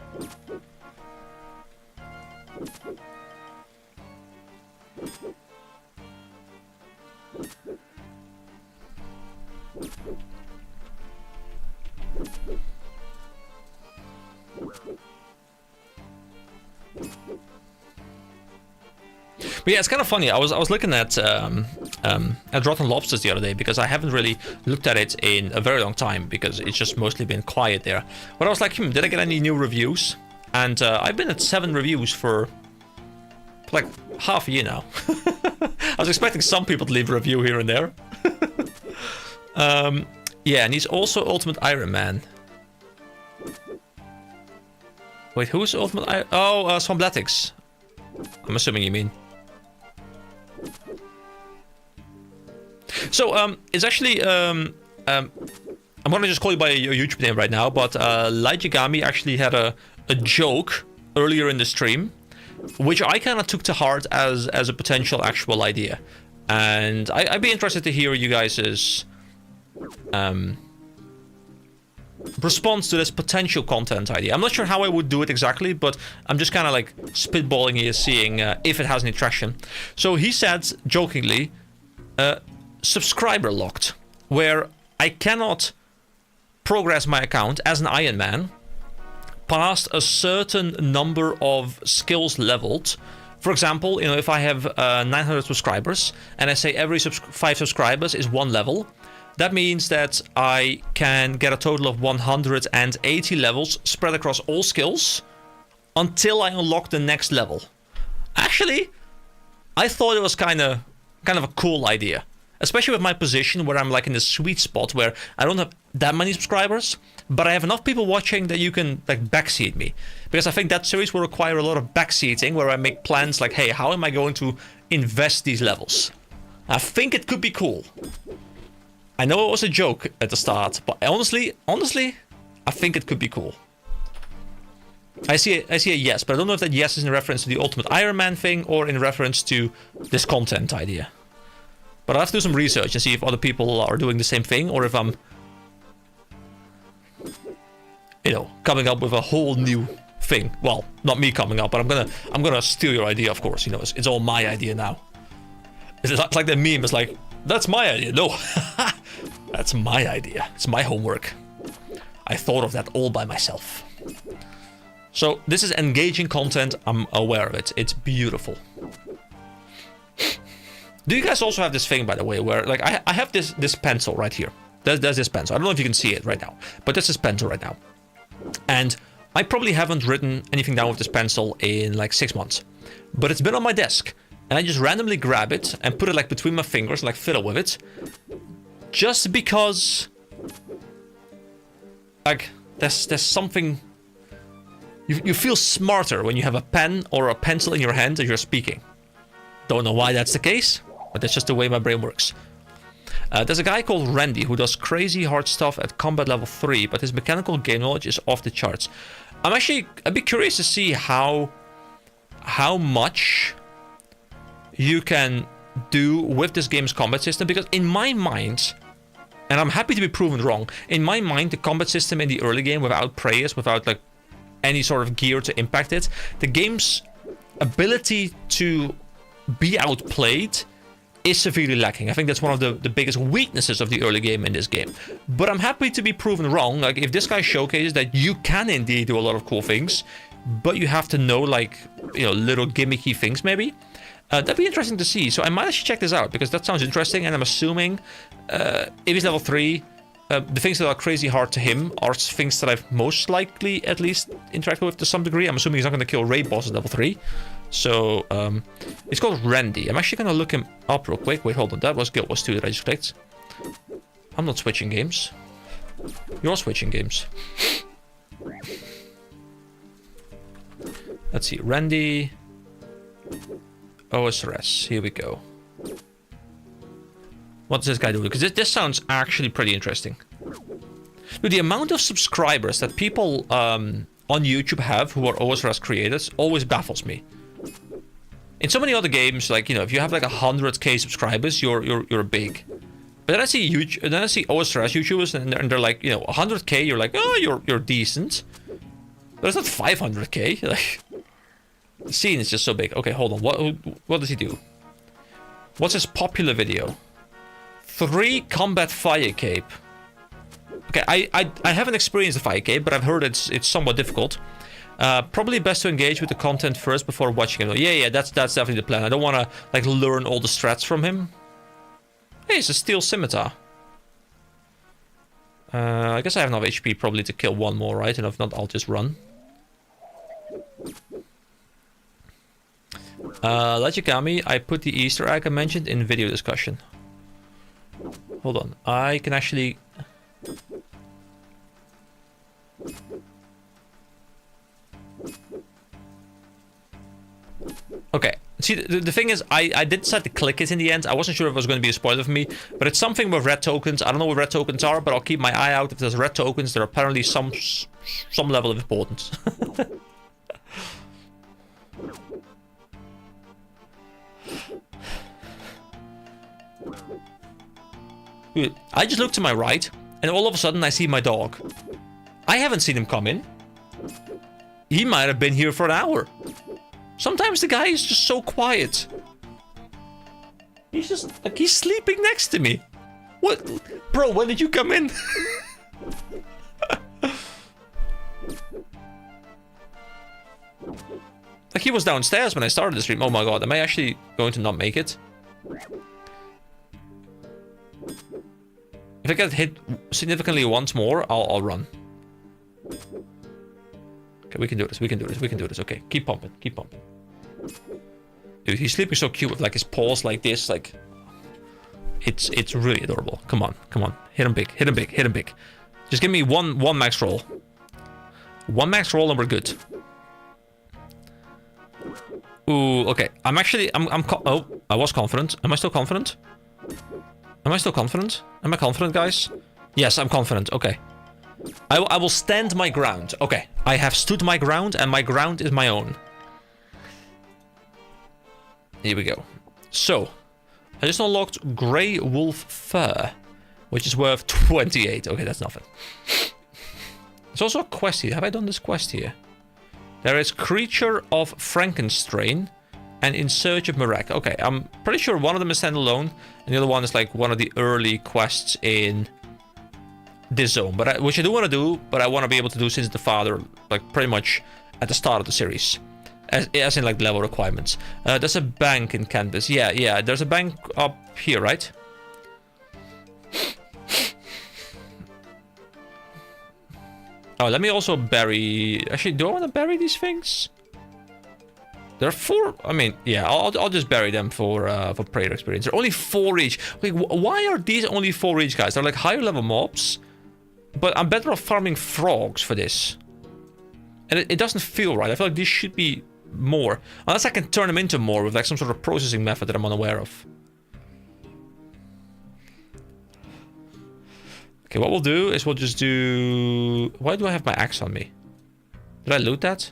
But yeah, it's kind of funny. I was looking at Rotten Lobsters the other day because I haven't really looked at it in a very long time because it's just mostly been quiet there. But I was like, did I get any new reviews? And I've been at 7 reviews for like half a year now. I was expecting some people to leave a review here and there. Yeah, and he's also Ultimate Iron Man. Wait, who's Ultimate Iron? Oh, Swampletics. I'm assuming you mean. So, it's actually, I'm gonna just call you by your YouTube name right now, but Ligigami actually had a joke earlier in the stream, which I kind of took to heart as a potential actual idea. And I'd be interested to hear you guys' response to this potential content idea. I'm not sure how I would do it exactly, but I'm just kind of like spitballing here, seeing if it has any traction. So he said, jokingly, subscriber locked, where I cannot progress my account as an Iron Man past a certain number of skills leveled. For example, you know, if I have 900 subscribers and I say every 5 subscribers is 1 level, that means that I can get a total of 180 levels spread across all skills until I unlock the next level. Actually, I thought it was kind of a cool idea, especially with my position where I'm like in the sweet spot where I don't have that many subscribers, but I have enough people watching that you can like backseat me, because I think that series will require a lot of backseating where I make plans like, hey, how am I going to invest these levels? I think it could be cool. I know it was a joke at the start, but honestly, I think it could be cool. I see a yes, but I don't know if that yes is in reference to the Ultimate Iron Man thing or in reference to this content idea. But I'll have to do some research and see if other people are doing the same thing, or if I'm, you know, coming up with a whole new thing. Well, not me coming up, but I'm gonna steal your idea, of course. You know, it's all my idea now. It's like the meme. It's like, that's my idea. No, that's my idea. It's my homework. I thought of that all by myself. So this is engaging content. I'm aware of it. It's beautiful. Do you guys also have this thing, by the way, where like I have this pencil right here. There's this pencil. I don't know if you can see it right now, but this is pencil right now. And I probably haven't written anything down with this pencil in like 6 months. But it's been on my desk. And I just randomly grab it and put it like between my fingers, like fiddle with it. Just because like there's something. You feel smarter when you have a pen or a pencil in your hand as you're speaking. Don't know why that's the case, but that's just the way my brain works. There's a guy called Randy who does crazy hard stuff at combat level 3, but his mechanical game knowledge is off the charts. I'm actually a bit curious to see how much you can do with this game's combat system, because in my mind, and I'm happy to be proven wrong, in my mind the combat system in the early game without prayers, without like any sort of gear to impact it, the game's ability to be outplayed is severely lacking. I think that's one of the biggest weaknesses of the early game in this game. But I'm happy to be proven wrong. Like, if this guy showcases that you can indeed do a lot of cool things, but you have to know, like, you know, little gimmicky things maybe, that'd be interesting to see. So I might actually check this out, because that sounds interesting, and I'm assuming if he's level 3, the things that are crazy hard to him are things that I've most likely at least interacted with to some degree. I'm assuming he's not going to kill raid bosses level 3. So, it's called Randy. I'm actually going to look him up real quick. Wait, hold on. That was Guild Wars 2 that I just clicked. I'm not switching games. You're switching games. Let's see. Randy. OSRS. Here we go. What's this guy doing? Because this sounds actually pretty interesting. Dude, the amount of subscribers that people on YouTube have who are OSRS creators always baffles me. In so many other games, like, you know, if you have like 100k subscribers, you're big. But then I see OSRS YouTubers and they're like, you know, 100k, you're like, oh, you're decent. But it's not 500k. Like, the scene is just so big. Okay, hold on. What does he do? What's his popular video? 3 combat fire cape. Okay, I haven't experienced the fire cape, but I've heard it's somewhat difficult. Probably best to engage with the content first before watching it. Yeah, that's definitely the plan. I don't want to like learn all the strats from him. Hey, it's a steel scimitar. I guess I have enough HP probably to kill one more, right? And if not, I'll just run. Lachikami, I put the Easter egg I mentioned in video discussion. Hold on, I can actually... Okay, see, the thing is, I did decide to click it in the end. I wasn't sure if it was going to be a spoiler for me, but it's something with red tokens. I don't know what red tokens are, but I'll keep my eye out. If there's red tokens, they're apparently some level of importance. I just look to my right, and all of a sudden I see my dog. I haven't seen him come in. He might have been here for an hour. Sometimes the guy is just so quiet. He's just, like, he's sleeping next to me. What? Bro, when did you come in? Like, he was downstairs when I started the stream. Oh my god, am I actually going to not make it? If I get hit significantly once more, I'll run. Okay, we can do this, we can do this, we can do this. Okay, keep pumping, keep pumping. Dude, he's sleeping so cute with like his paws like this, like... It's really adorable. Come on, come on. Hit him big, hit him big, hit him big. Just give me one max roll. One max roll and we're good. Ooh, okay. I'm oh, I was confident. Am I still confident? Am I still confident? Am I confident, guys? Yes, I'm confident. Okay. I will stand my ground. Okay. I have stood my ground, and my ground is my own. Here we go. So, I just unlocked Grey Wolf Fur, which is worth 28. Okay, that's nothing. There's also a quest here. Have I done this quest here? There is Creature of Frankenstein and In Search of Marek. Okay, I'm pretty sure one of them is standalone, and the other one is like one of the early quests in this zone. But which I do want to do, but I want to be able to do since the father, like pretty much at the start of the series. As in like level requirements. There's a bank in Canvas. Yeah, there's a bank up here, right? Oh, let me also bury... Actually, do I want to bury these things? There are 4... I mean, yeah, I'll just bury them for prayer experience. They're only 4 each. Like, why are these only 4 each, guys? They're like higher level mobs. But I'm better off farming frogs for this. And it doesn't feel right. I feel like these should be more. Unless I can turn them into more with like some sort of processing method that I'm unaware of. Okay, what we'll do is we'll just do... Why do I have my axe on me? Did I loot that?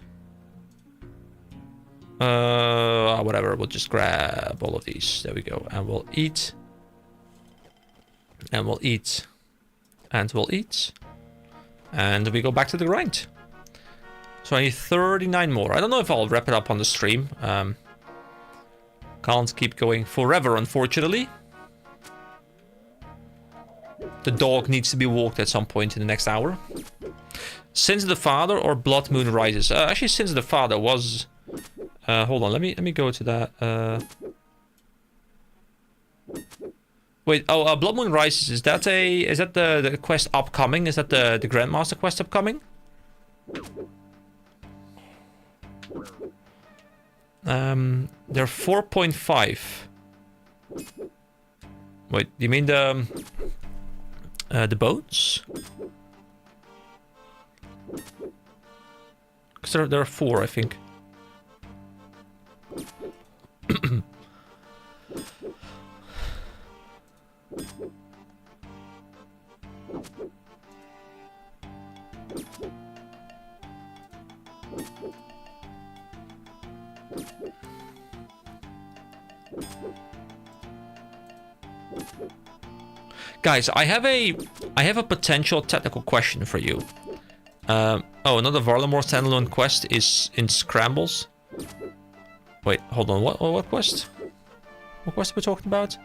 Whatever. We'll just grab all of these. There we go. And we'll eat. And we'll eat. And we'll eat. And we go back to the grind. So I need 39 more. I don't know if I'll wrap it up on the stream. Can't keep going forever, unfortunately. The dog needs to be walked at some point in the next hour. Since the Father or Blood Moon Rises? Actually, Since the Father was... hold on, let me go to that. Wait, oh, Blood Moon Rises, is that the quest upcoming? Is that the Grandmaster quest upcoming? They're 4.5. Wait, you mean the boats? Because there are 4, I think. Guys, I have a potential technical question for you. Oh, another Varlamore standalone quest is in Scrambles. Wait, hold on. What quest? What quest are we talking about?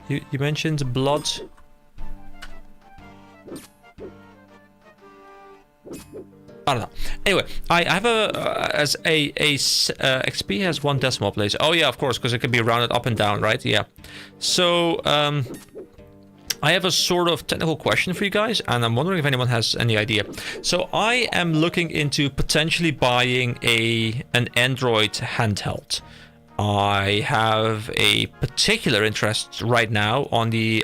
You mentioned blood. I don't know. Anyway, I have XP has 1 decimal place. Oh yeah, of course, because it can be rounded up and down, right? Yeah. So I have a sort of technical question for you guys, and I'm wondering if anyone has any idea. So I am looking into potentially buying an Android handheld. I have a particular interest right now on the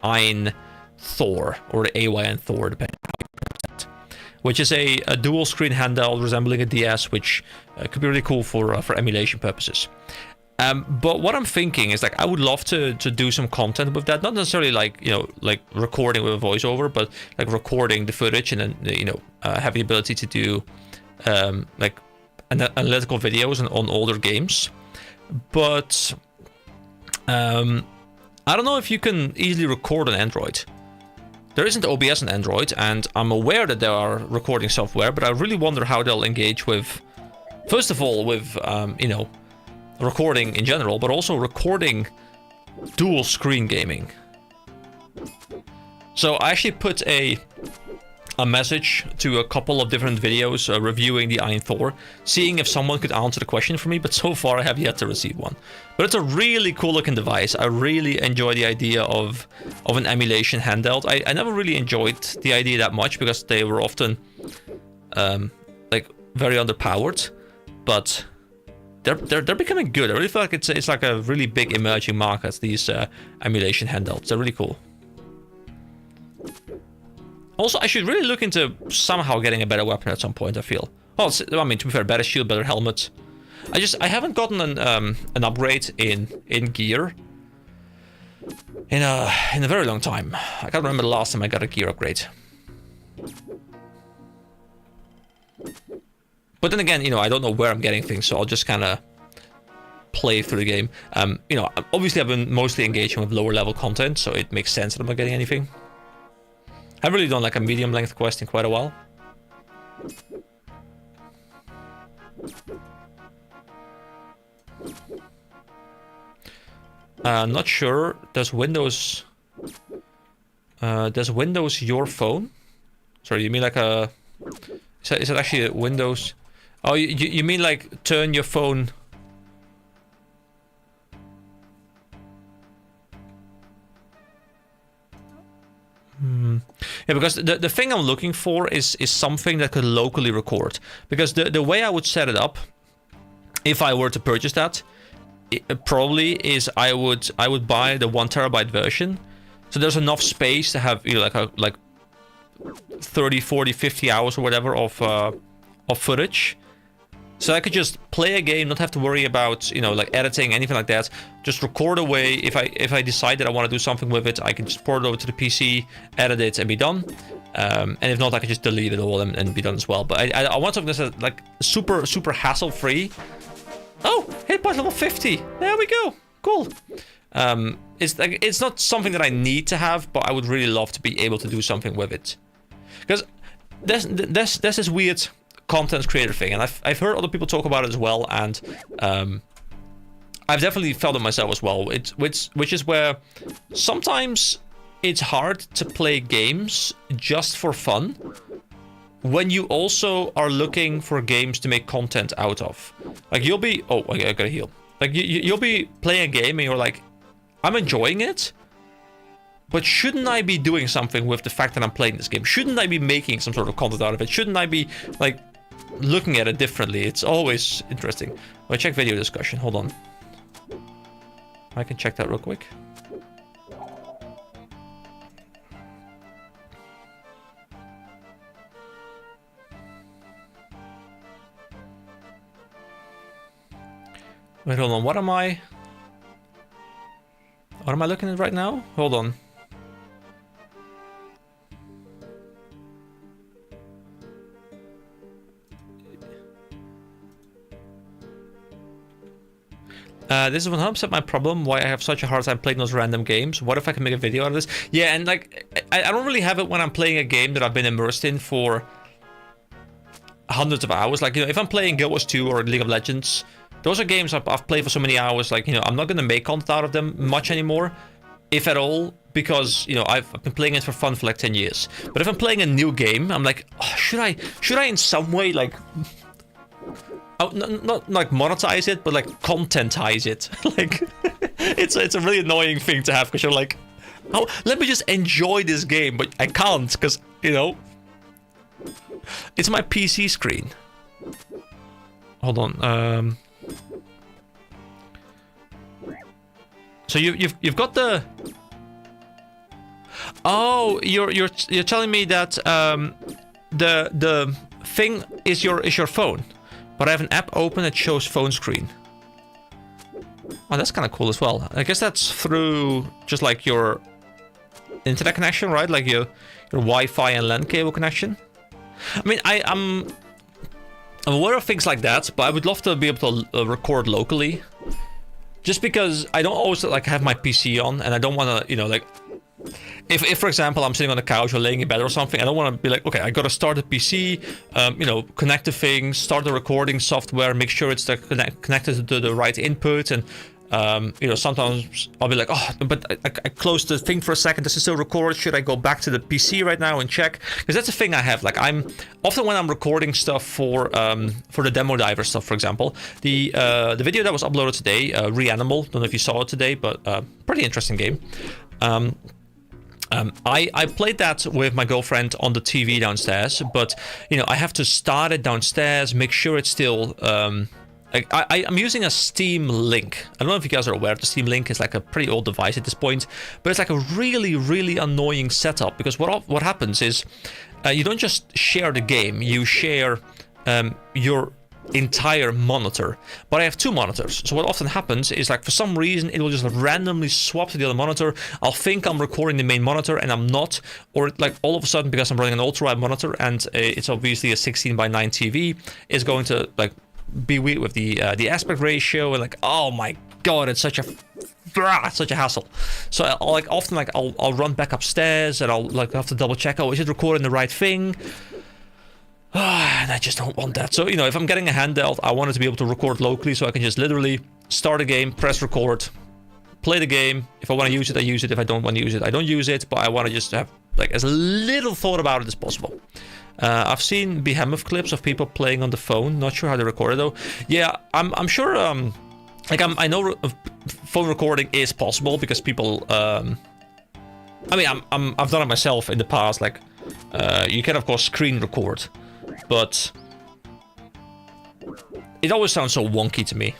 Ein Thor, or the AYN Thor, depending on how you pronounce that, which is a dual screen handheld resembling a DS, which could be really cool for emulation purposes. But what I'm thinking is, like, I would love to do some content with that, not necessarily like, you know, like recording with a voiceover, but like recording the footage and then, you know, have the ability to do like analytical videos on older games. But I don't know if you can easily record on Android. There isn't OBS on Android, and I'm aware that there are recording software, but I really wonder how they'll engage with, first of all, with, you know, recording in general, but also recording dual screen gaming. So I actually put a message to a couple of different videos reviewing the Iron Thor, seeing if someone could answer the question for me, but so far I have yet to receive one. But it's a really cool looking device. I really enjoy the idea of an emulation handheld. I never really enjoyed the idea that much because they were often like very underpowered, but they're becoming good. I really feel like it's like a really big emerging market, these emulation handhelds. They're really cool. Also, I should really look into somehow getting a better weapon at some point, I feel. Well, I mean, to be fair, better shield, better helmet. I haven't gotten an upgrade in gear in a very long time. I can't remember the last time I got a gear upgrade. But then again, you know, I don't know where I'm getting things, so I'll just kind of play through the game. You know, obviously I've been mostly engaging with lower level content, so it makes sense that I'm not getting anything. I've really done like a medium length quest in quite a while. Not sure. Does Windows your phone? Sorry, you mean like a? Is it actually a Windows? Oh, you mean like turn your phone? Yeah, because the thing I'm looking for is something that could locally record. Because the way I would set it up, if I were to purchase that, it probably is I would buy the 1 terabyte version. So there's enough space to have, you know, like 30, 40, 50 hours or whatever of footage. So I could just play a game, not have to worry about, you know, like editing, anything like that. Just record away. If I decide that I want to do something with it, I can just port it over to the PC, edit it, and be done. And if not, I can just delete it all and be done as well. But I want something that's like super hassle-free. Oh, hit point level 50. There we go. Cool. It's not something that I need to have, but I would really love to be able to do something with it. Because there's this weird content creator thing, and I've heard other people talk about it as well, and I've definitely felt it myself as well. Which is where sometimes it's hard to play games just for fun when you also are looking for games to make content out of. Like you'll be, oh, I gotta heal. Like you'll be playing a game and you're like, I'm enjoying it, but shouldn't I be doing something with the fact that I'm playing this game? Shouldn't I be making some sort of content out of it? Shouldn't I be like looking at it differently? It's always interesting. Well, check video discussion. Hold on. I can check that real quick. Wait, hold on. What am I looking at right now? Hold on. This is 100% my problem, why I have such a hard time playing those random games. What if I can make a video out of this? Yeah, and like, I don't really have it when I'm playing a game that I've been immersed in for hundreds of hours. Like, you know, if I'm playing Guild Wars 2 or League of Legends, those are games I've played for so many hours. Like, you know, I'm not going to make content out of them much anymore, if at all, because, you know, I've been playing it for fun for like 10 years. But if I'm playing a new game, I'm like, oh, should I in some way, like... not like monetize it, but like contentize it. Like, it's a really annoying thing to have, because you're like, oh, let me just enjoy this game, but I can't, because, you know, it's my PC screen. Hold on. So you've got the. Oh, you're telling me that the thing is your phone. But I have an app open that shows phone screen. Oh, that's kind of cool as well. I guess that's through just like your internet connection, right? Like your Wi-Fi and LAN cable connection. I mean, I'm aware of things like that, but I would love to be able to record locally. Just because I don't always like have my PC on, and I don't want to, you know, like... If, for example, I'm sitting on the couch or laying in bed or something, I don't want to be like, okay, I got to start the PC, you know, connect the things, start the recording software, make sure it's connected to the right input, and You know, sometimes I'll be like, oh, but I closed the thing for a second. Does it still record? Should I go back to the PC right now and check? Because that's the thing I have. Like, I'm often when I'm recording stuff for the demo diver stuff, for example, the video that was uploaded today, Reanimal. Don't know if you saw it today, but pretty interesting game. I played that with my girlfriend on the TV downstairs, but you know, I have to start it downstairs, make sure it's still. I'm using a Steam Link. I don't know if you guys are aware. The Steam Link is like a pretty old device at this point, but it's like a really, really annoying setup because what happens is you don't just share the game, you share your entire monitor. But I have two monitors, so what often happens is, like, for some reason it will just randomly swap to the other monitor. I'll think I'm recording the main monitor and I'm not, or like all of a sudden, because I'm running an ultra wide monitor and it's obviously a 16:9 TV, is going to like be weird with the aspect ratio, and like, oh my god, it's such a hassle. So I'll like often like I'll run back upstairs and I'll like have to double check, oh, is it recording the right thing? And I just don't want that. So, you know, if I'm getting a handheld, I want it to be able to record locally, so I can just literally start a game, press record, play the game. If I want to use it, I use it. If I don't want to use it, I don't use it. But I want to just have like as little thought about it as possible. I've seen behemoth clips of people playing on the phone. Not sure how they record it though. Yeah, I'm sure. I know phone recording is possible because people. I mean, I've done it myself in the past. Like, you can of course screen record, but it always sounds so wonky to me.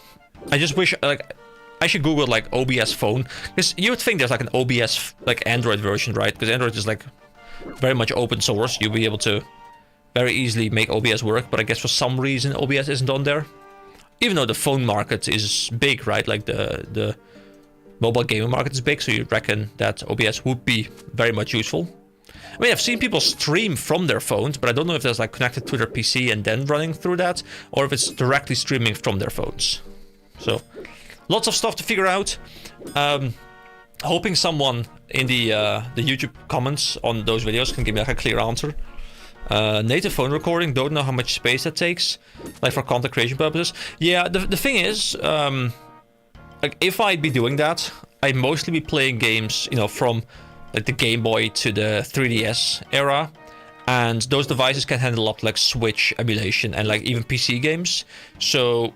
I just wish like I should Google like OBS phone, because you would think there's like an OBS like Android version, right? Because Android is like very much open source. You'll be able to very easily make OBS work, but I guess for some reason OBS isn't on there. Even though the phone market is big, right? Like the mobile gaming market is big, so you reckon that OBS would be very much useful. I mean, I've seen people stream from their phones, but I don't know if there's like connected to their PC and then running through that, or if it's directly streaming from their phones. So, lots of stuff to figure out. Hoping someone in the YouTube comments on those videos can give me like a clear answer. Native phone recording, don't know how much space that takes, like for content creation purposes. Yeah, the thing is, like if I'd be doing that, I'd mostly be playing games, you know, from like the Game Boy to the 3DS era, and those devices can handle up like Switch emulation and like even PC games. So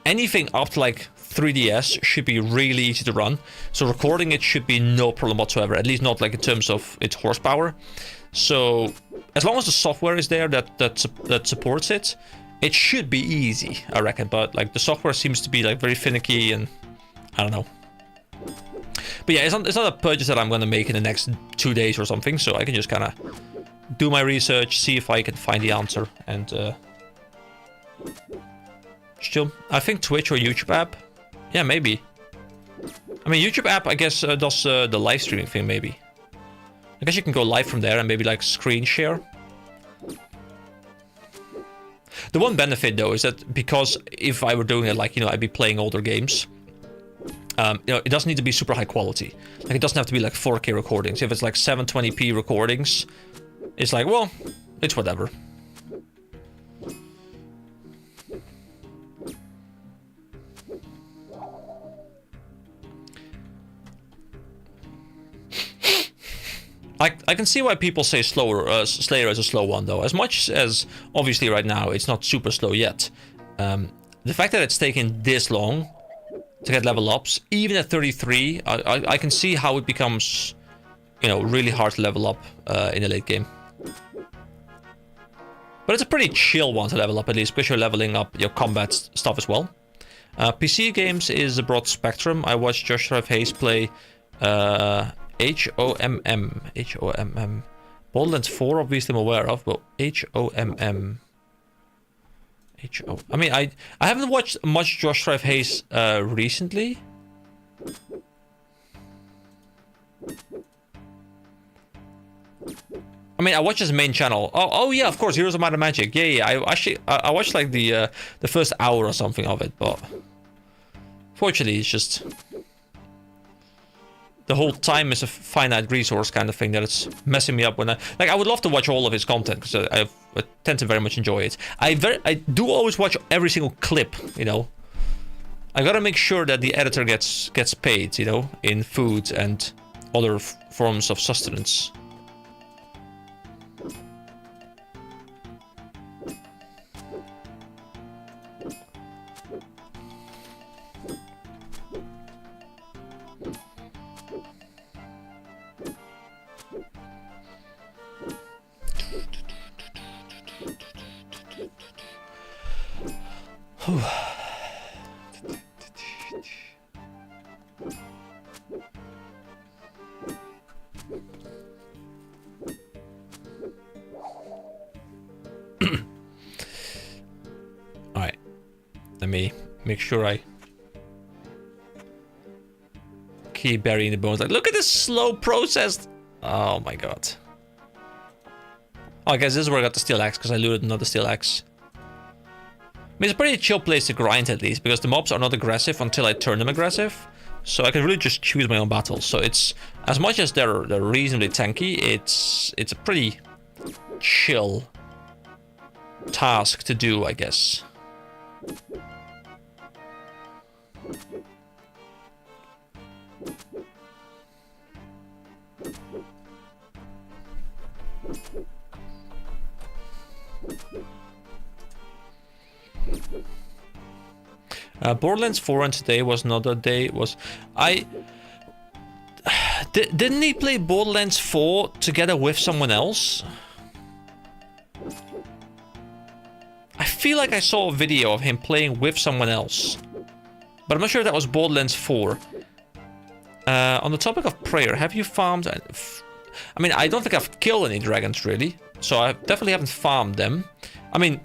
anything up to like 3DS should be really easy to run. So recording it should be no problem whatsoever, at least not like in terms of its horsepower. So as long as the software is there that supports it, it should be easy, I reckon. But like the software seems to be like very finicky, and I don't know. But yeah, it's not a purchase that I'm gonna make in the next 2 days or something. So I can just kind of do my research, see if I can find the answer, and still, I think Twitch or YouTube app. Yeah, maybe. I mean, YouTube app, I guess, does the live streaming thing, maybe. I guess you can go live from there and maybe like screen share. The one benefit though is that because if I were doing it like, you know, I'd be playing older games, you know, it doesn't need to be super high quality. Like it doesn't have to be like 4K recordings. If it's like 720p recordings, it's like, well, it's whatever. I can see why people say Slayer is a slow one though. As much as obviously right now it's not super slow yet. The fact that it's taken this long to get level ups, even at 33, I can see how it becomes, you know, really hard to level up in the late game. But it's a pretty chill one to level up, at least, because you're leveling up your combat stuff as well. PC games is a broad spectrum. I watched Josh Hayes play H-O-M-M. Borderlands 4, obviously I'm aware of, but H-O-M-M. H-O... I mean, I haven't watched much Josh Hayes recently. I mean, I watch his main channel. Oh yeah, of course, Heroes of Might and Magic. Yeah. I watched like the first hour or something of it, but fortunately, it's just the whole time is a finite resource kind of thing that it's messing me up when I would love to watch all of his content because I tend to very much enjoy it. I do always watch every single clip, you know. I gotta make sure that the editor gets paid, you know, in food and other forms of sustenance. Alright, let me make sure I keep burying the bones. Like, look at this slow process. Oh my god. Oh, I guess this is where I got the steel axe, because I looted another steel axe. I mean, it's a pretty chill place to grind, at least, because the mobs are not aggressive until I turn them aggressive. So I can really just choose my own battles. So it's, as much as they're reasonably tanky, it's a pretty chill task to do, I guess. Borderlands 4 and today was another day. Didn't he play Borderlands 4 together with someone else? I feel like I saw a video of him playing with someone else, but I'm not sure if that was Borderlands 4. On the topic of prayer, have you farmed? I mean, I don't think I've killed any dragons really, so I definitely haven't farmed them. I mean,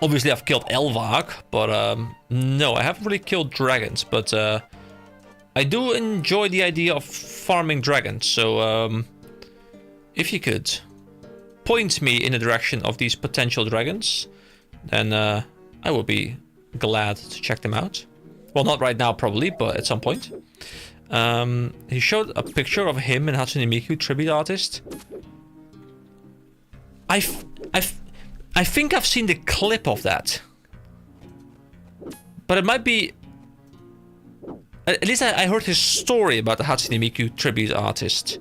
obviously I've killed Elvag, but no, I haven't really killed dragons, but I do enjoy the idea of farming dragons, so if you could point me in the direction of these potential dragons, then I will be glad to check them out. Well, not right now probably, but at some point. He showed a picture of him and Hatsune Miku, tribute artist. I think I've seen the clip of that, but it might be. At least I heard his story about the Hatsune Miku tribute artist.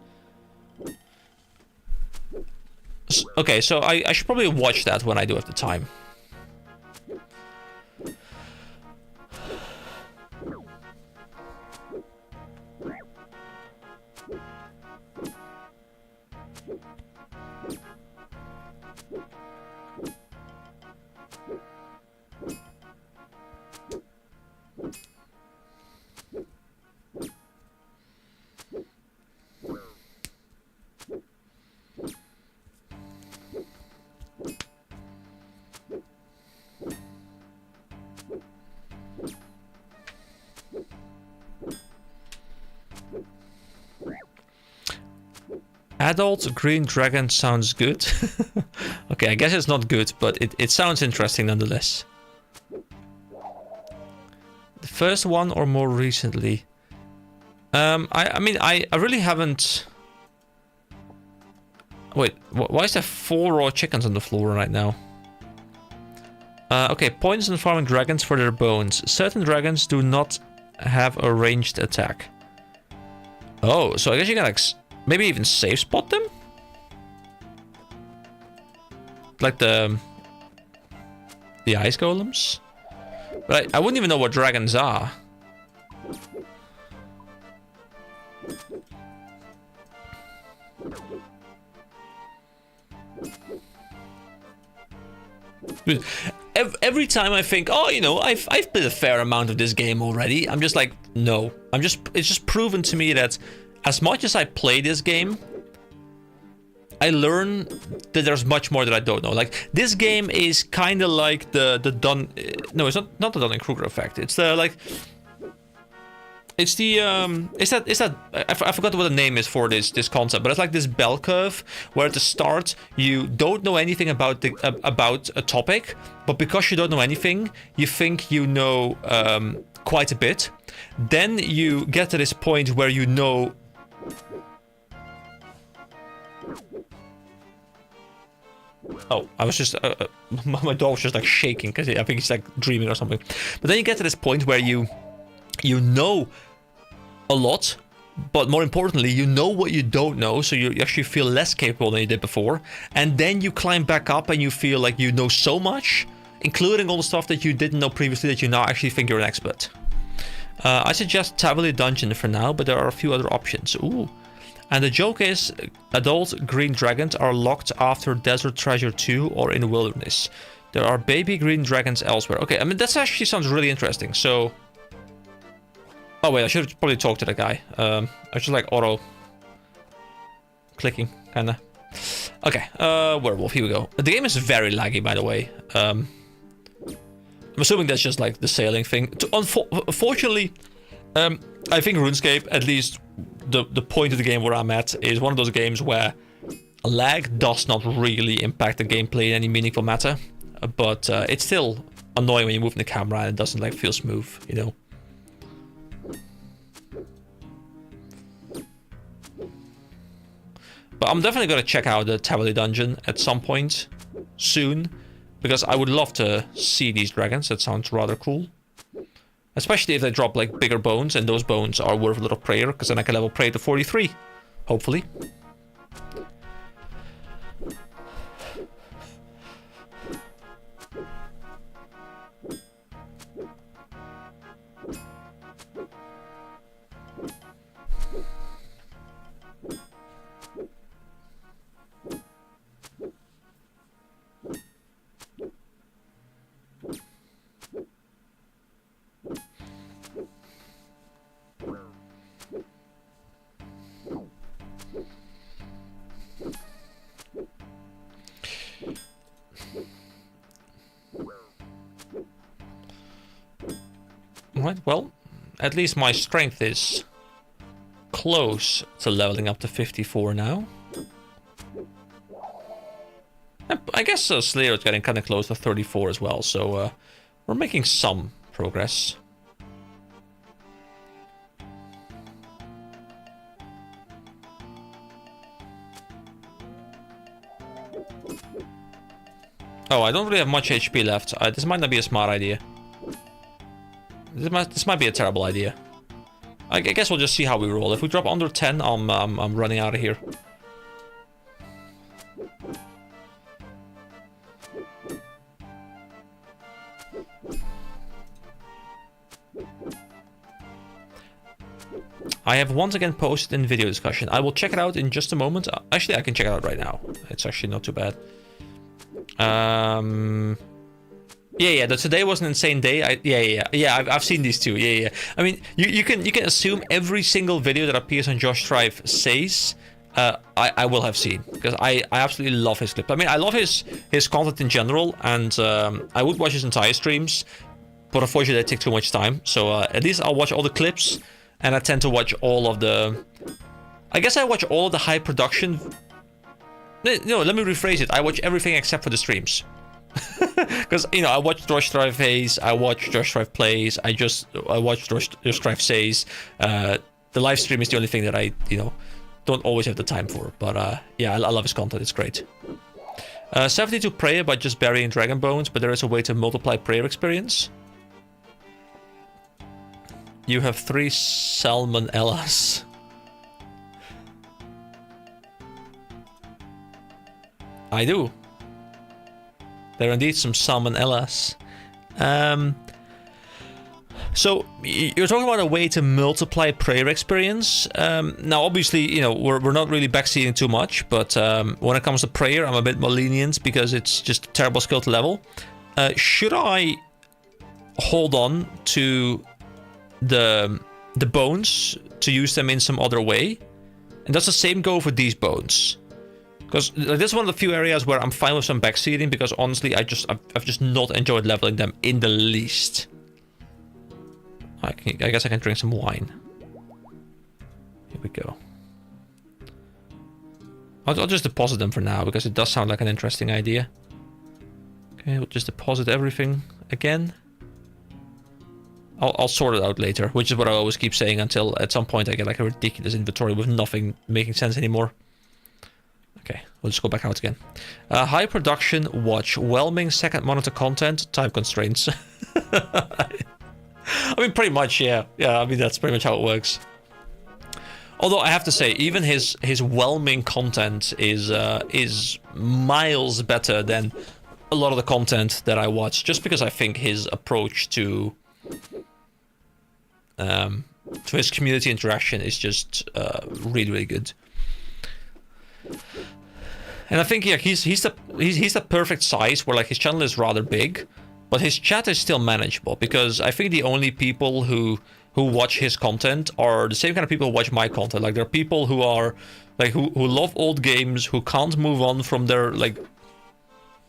Okay, so I should probably watch that when I do have the time. Adult Green Dragon sounds good. Okay, I guess it's not good, but it sounds interesting nonetheless. The first one or more recently? I mean, I really haven't... Wait, why is there 4 raw chickens on the floor right now? Okay, points on farming dragons for their bones. Certain dragons do not have a ranged attack. Oh, so I guess you can like... Maybe even safe spot them? Like the ice golems? But I wouldn't even know what dragons are. Every time I think, oh, you know, I've played a fair amount of this game already, I'm just like, no. It's just proven to me that as much as I play this game, I learn that there's much more that I don't know. Like, this game is kind of like the no, it's not the Dunning-Kruger effect. It's the like, it's the I forgot what the name is for this concept, but it's like this bell curve where at the start you don't know anything about about a topic, but because you don't know anything, you think you know quite a bit. Then you get to this point where you know. Oh, I was just my dog was just like shaking because I think he's like dreaming or something. But then you get to this point where you you know a lot, but more importantly, you know what you don't know, so you actually feel less capable than you did before. And then you climb back up and you feel like you know so much, including all the stuff that you didn't know previously that you now actually think you're an expert. I suggest Tabuli Dungeon for now, but there are a few other options. Ooh. And the joke is, adult green dragons are locked after Desert Treasure 2 or in the wilderness. There are baby green dragons elsewhere. Okay, I mean, that actually sounds really interesting, so... Oh wait, I should have probably talked to the guy. I just like auto clicking, kinda. Okay, werewolf, here we go. The game is very laggy, by the way. I'm assuming that's just like the sailing thing. Unfortunately, I think RuneScape, at least the point of the game where I'm at, is one of those games where lag does not really impact the gameplay in any meaningful matter. But it's still annoying when you move the camera and it doesn't like feel smooth, you know. But I'm definitely going to check out the Tabuli Dungeon at some point soon, because I would love to see these dragons. That sounds rather cool. Especially if they drop like bigger bones, and those bones are worth a lot of prayer, because then I can level prayer to 43, hopefully. Right, well, at least my strength is close to leveling up to 54 now. I guess Slayer is getting kind of close to 34 as well, so we're making some progress. Oh, I don't really have much HP left. This might not be a smart idea. This might be a terrible idea. I guess we'll just see how we roll. If we drop under 10, I'm running out of here. I have once again posted in video discussion. I will check it out in just a moment. Actually, I can check it out right now. It's actually not too bad. Yeah, today was an insane day. I've seen these two. Yeah. I mean, you can assume every single video that appears on Josh Strife says, I will have seen, because I absolutely love his clip. I mean, I love his content in general, and I would watch his entire streams, but unfortunately they take too much time. So at least I'll watch all the clips, and I tend to watch all of the... I guess I watch all of the high production... No, let me rephrase it. I watch everything except for the streams. Because, you know, I watch Josh Strife Haze, I watch Josh Strife Plays, I watch Josh Strife Says. The live stream is the only thing that I, you know, don't always have the time for. But yeah, I love his content, it's great. 72 prayer by just burying dragon bones, but there is a way to multiply prayer experience. You have 3 salmonellas. I do. There are indeed some salmonellas. So you're talking about a way to multiply prayer experience. Now, obviously, you know, we're not really backseating too much, but when it comes to prayer, I'm a bit more lenient because it's just a terrible skill to level. Should I hold on to the bones to use them in some other way? And does the same go for these bones? Because this is one of the few areas where I'm fine with some backseating, because honestly, I've just not enjoyed leveling them in the least. I guess I can drink some wine. Here we go. I'll just deposit them for now, because it does sound like an interesting idea. Okay, we'll just deposit everything again. I'll sort it out later, which is what I always keep saying until at some point I get like a ridiculous inventory with nothing making sense anymore. Okay, we'll just go back out again. High production, watch, whelming second monitor content, time constraints. I mean, pretty much, yeah. Yeah, I mean, that's pretty much how it works. Although I have to say, even his whelming content is miles better than a lot of the content that I watch, just because I think his approach to his community interaction is just really, really good. And I think, yeah, he's the perfect size where like his channel is rather big, but his chat is still manageable, because I think the only people who watch his content are the same kind of people who watch my content. Like, there are people who are like who love old games, who can't move on from their like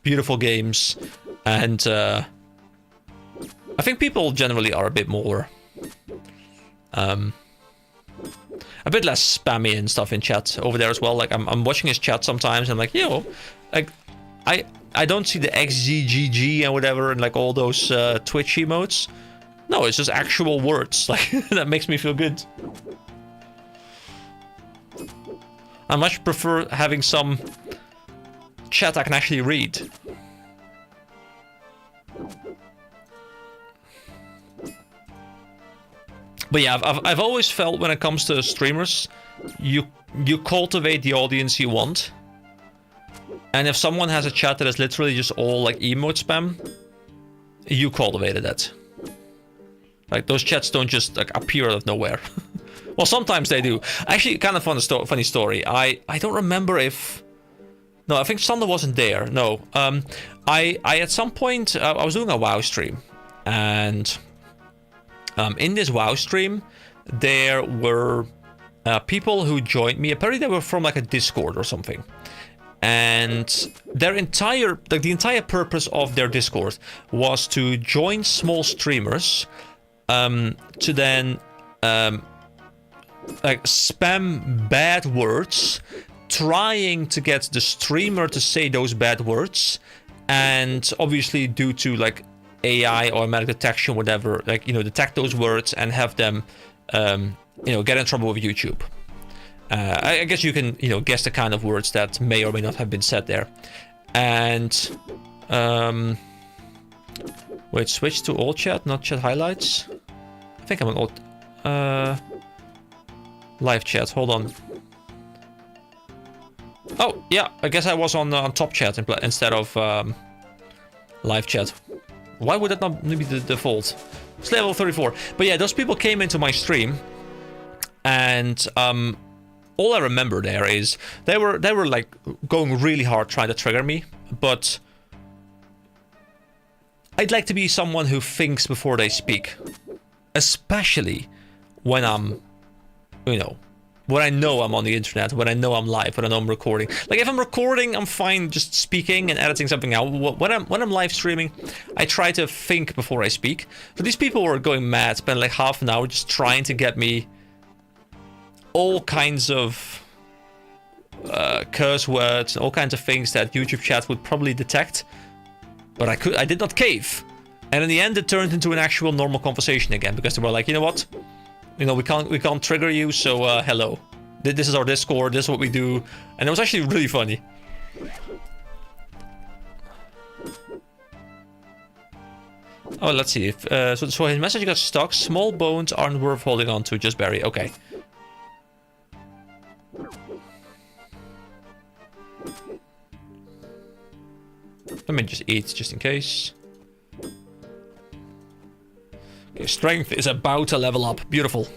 beautiful games, and I think people generally are a bit more a bit less spammy and stuff in chat over there as well. Like, I'm watching his chat sometimes, and I'm like, yo, like I don't see the XGGG and whatever and like all those Twitch emotes. No, it's just actual words. Like, that makes me feel good. I much prefer having some chat I can actually read. But yeah, I've always felt when it comes to streamers, you cultivate the audience you want. And if someone has a chat that is literally just all like emote spam, you cultivated that. Like, those chats don't just like appear out of nowhere. Well, sometimes they do. Actually, kind of funny story. I don't remember if... No, I think Sander wasn't there. No. I at some point, I was doing a WoW stream. And in this WoW stream, there were people who joined me. Apparently they were from like a Discord or something. And their entire... Like, the entire purpose of their Discord was to join small streamers... to then like spam bad words, trying to get the streamer to say those bad words, and obviously due to like AI or automatic detection, whatever, like, you know, detect those words and have them you know, get in trouble with YouTube. I guess you can, you know, guess the kind of words that may or may not have been said there. And wait, switch to all chat, not chat highlights. I think I'm on all live chat. Hold on. Oh yeah, I guess I was on top chat instead of live chat. Why would that not be the default? It's level 34. But yeah, those people came into my stream, and all I remember there is they were like going really hard trying to trigger me, but I'd like to be someone who thinks before they speak, especially when I'm, you know, when I know I'm on the internet, when I know I'm live, when I know I'm recording. Like, if I'm recording, I'm fine just speaking and editing something out. When I'm live streaming, I try to think before I speak. So these people were going mad, spent like half an hour just trying to get me all kinds of curse words, all kinds of things that YouTube chat would probably detect. But I did not cave. And in the end, it turned into an actual normal conversation again, because they were like, you know what? You know, we can't trigger you, so hello. This is our Discord, this is what we do. And it was actually really funny. Oh, let's see. If so his message got stuck. Small bones aren't worth holding on to, just bury. Okay. Let me just eat, just in case. Okay, strength is about to level up. Beautiful.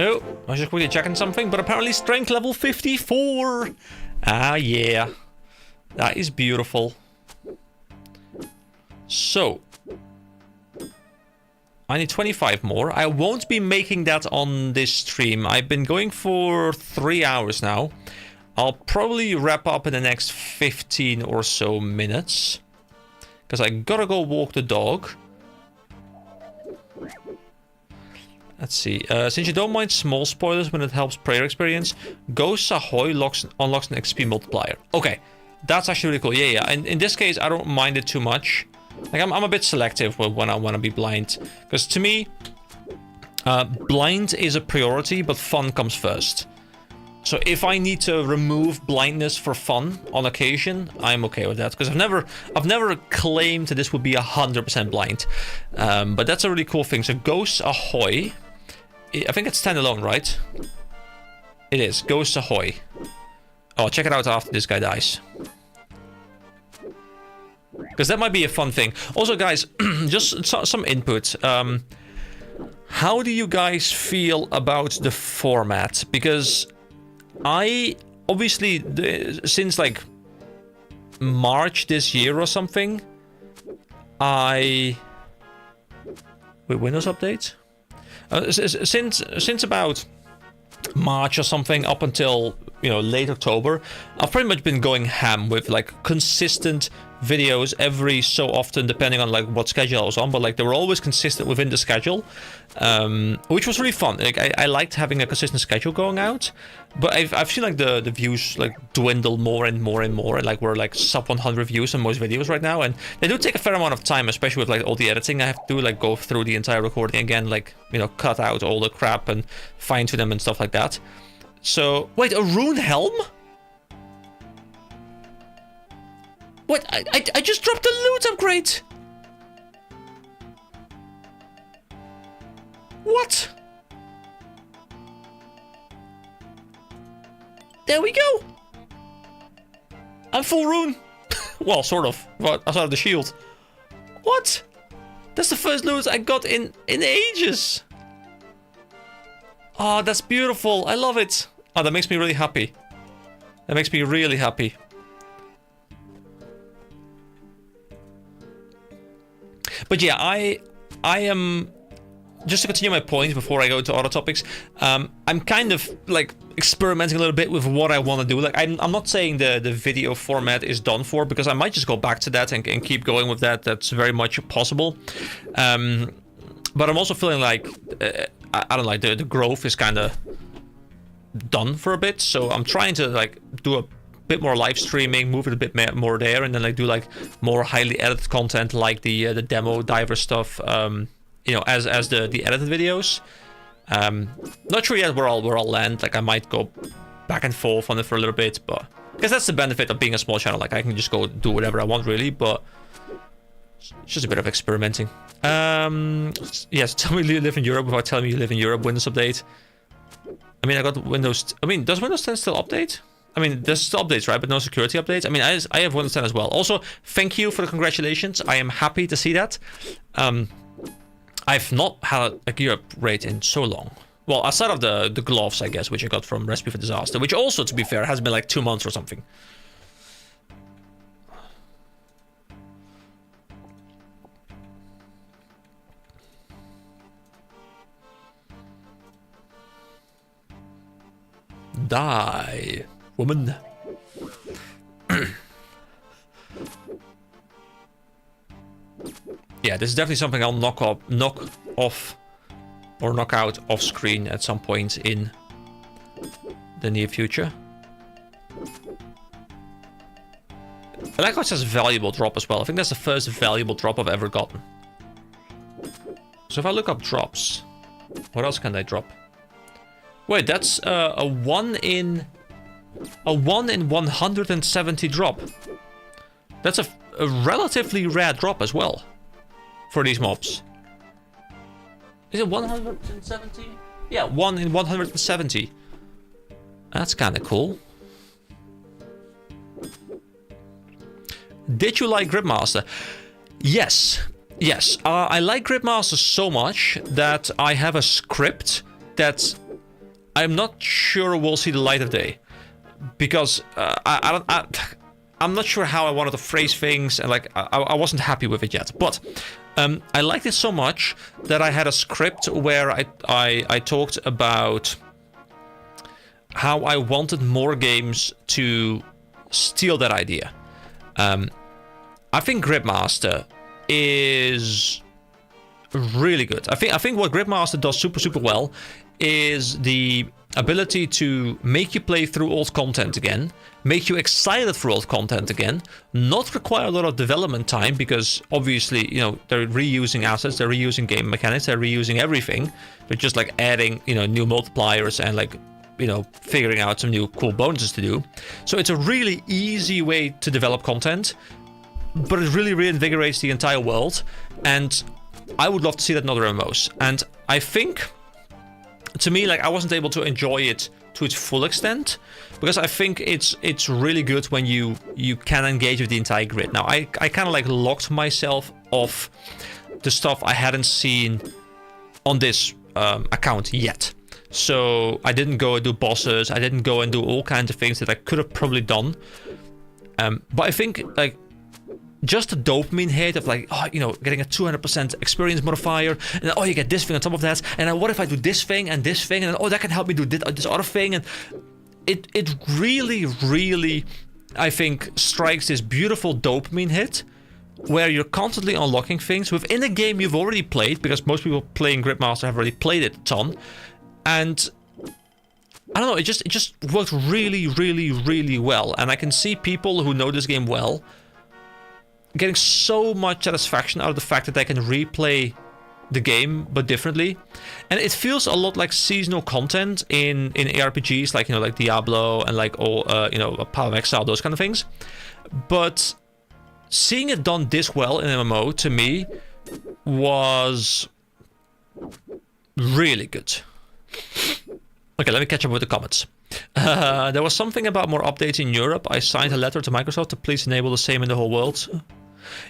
Oh, I was just quickly checking something, but apparently strength level 54. Ah, yeah. That is beautiful. So, I need 25 more. I won't be making that on this stream. I've been going for 3 hours now. I'll probably wrap up in the next 15 or so minutes. Because I gotta go walk the dog. Let's see. Since you don't mind small spoilers when it helps player experience, Ghosts Ahoy unlocks an XP multiplier. Okay, that's actually really cool. Yeah. And in this case, I don't mind it too much. Like, I'm a bit selective when I want to be blind. Because to me, blind is a priority, but fun comes first. So if I need to remove blindness for fun on occasion, I'm okay with that. Because I've never claimed that this would be 100% blind. But that's a really cool thing. So Ghosts Ahoy, I think it's standalone, right? It is. Ghosts Ahoy. Oh, check it out after this guy dies. Because that might be a fun thing. Also, guys, just some input. How do you guys feel about the format? Because I, obviously, since like March this year or something, Wait, Windows update? Since about March or something up until, late October, I've pretty much been going ham with like consistent videos every so often, depending on like what schedule I was on, but like they were always consistent within the schedule, which was really fun. Like I liked having a consistent schedule going out, but I've seen like the views like dwindle more and more and more, and like we're like sub 100 views on most videos right now, and they do take a fair amount of time, especially with like all the editing I have to do, like go through the entire recording again, like cut out all the crap and fine tune them and stuff like that. So wait, a rune helm? What? I just dropped a loot upgrade! What? There we go! I'm full rune! Well, sort of. But outside of the shield. What? That's the first loot I got in ages! Oh, that's beautiful. I love it. Oh, that makes me really happy. That makes me really happy. But yeah, I am, just to continue my point before I go to other topics, I'm kind of like experimenting a little bit with what I want to do. Like I'm not saying the video format is done for, because I might just go back to that and keep going with that. That's very much possible. But I'm also feeling like, I don't know, like the growth is kind of done for a bit. So I'm trying to like do a bit more live streaming, move it a bit more there, and then like do like more highly edited content, like the demo diver stuff, as the edited videos. Not sure yet where I'll land. Like I might go back and forth on it for a little bit, but because that's the benefit of being a small channel. Like I can just go do whatever I want really, but it's just a bit of experimenting. Yes, tell me you live in Europe without telling me you live in Europe. Windows update. I mean, I got Windows. I mean, does Windows 10 still update? I mean, there's still updates, right? But no security updates. I mean, I have Windows 10 as well. Also, thank you for the congratulations. I am happy to see that. I've not had a gear upgrade in so long. Well, outside of the gloves, I guess, which I got from Recipe for Disaster, which also, to be fair, has been like 2 months or something. Die, woman. Yeah, this is definitely something I'll knock off or knock out off screen at some point in the near future. I like how it says valuable drop as well. I think that's the first valuable drop I've ever gotten. So if I look up drops, what else can I drop? Wait, that's a 1 in 170 drop. That's a relatively rare drop as well for these mobs. Is it 170? Yeah, 1 in 170. That's kind of cool. Did you like Gridmaster? Yes. I like Gridmaster so much that I have a script that I'm not sure will see the light of day, because I'm not sure how I wanted to phrase things, and like I wasn't happy with it yet. But I liked it so much that I had a script where I talked about how I wanted more games to steal that idea. I think Gridmaster is really good. I think what Gridmaster does super well is the ability to make you play through old content again, make you excited for old content again, not require a lot of development time, because obviously, you know, they're reusing assets, they're reusing game mechanics, they're reusing everything. They're just like adding, you know, new multipliers and like, you know, figuring out some new cool bonuses to do. So it's a really easy way to develop content, but it really reinvigorates the entire world. And I would love to see that in other MMOs. And I think, to me, like, I wasn't able to enjoy it to its full extent, because I think it's really good when you can engage with the entire grid. Now, I kind of like locked myself off the stuff I hadn't seen on this account yet. So I didn't go and do bosses, I didn't go and do all kinds of things that I could have probably done. But I think, like, just the dopamine hit of like, oh, you know, getting a 200% experience modifier, and then, oh, you get this thing on top of that, and then what if I do this thing and this thing, and then, oh, that can help me do this other thing, and it really, I think, strikes this beautiful dopamine hit where you're constantly unlocking things within a game you've already played, because most people playing Gridmaster have already played it a ton, and I don't know, it just worked really well, and I can see people who know this game well getting so much satisfaction out of the fact that they can replay the game but differently. And it feels a lot like seasonal content in ARPGs, like, you know, like Diablo and like all you know, Path of Exile, those kind of things. But seeing it done this well in MMO, to me, was really good. Okay, let me catch up with the comments. There was something about more updates in Europe. I signed a letter to Microsoft to please enable the same in the whole world.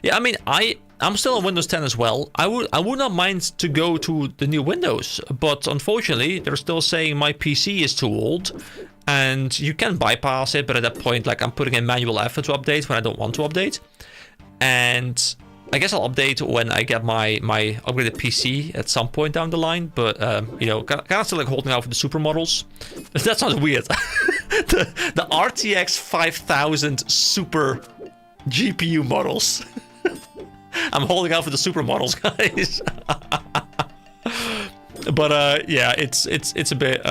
Yeah, I mean, I'm still on Windows 10 as well. I would not mind to go to the new Windows, but unfortunately, they're still saying my PC is too old, and you can bypass it, but at that point, like, I'm putting in manual effort to update when I don't want to update. And I guess I'll update when I get my upgraded PC at some point down the line, but you know, kind of still like holding out for the supermodels. That sounds weird. the RTX 5000 super GPU models. I'm holding out for the supermodels, guys. But yeah, it's a bit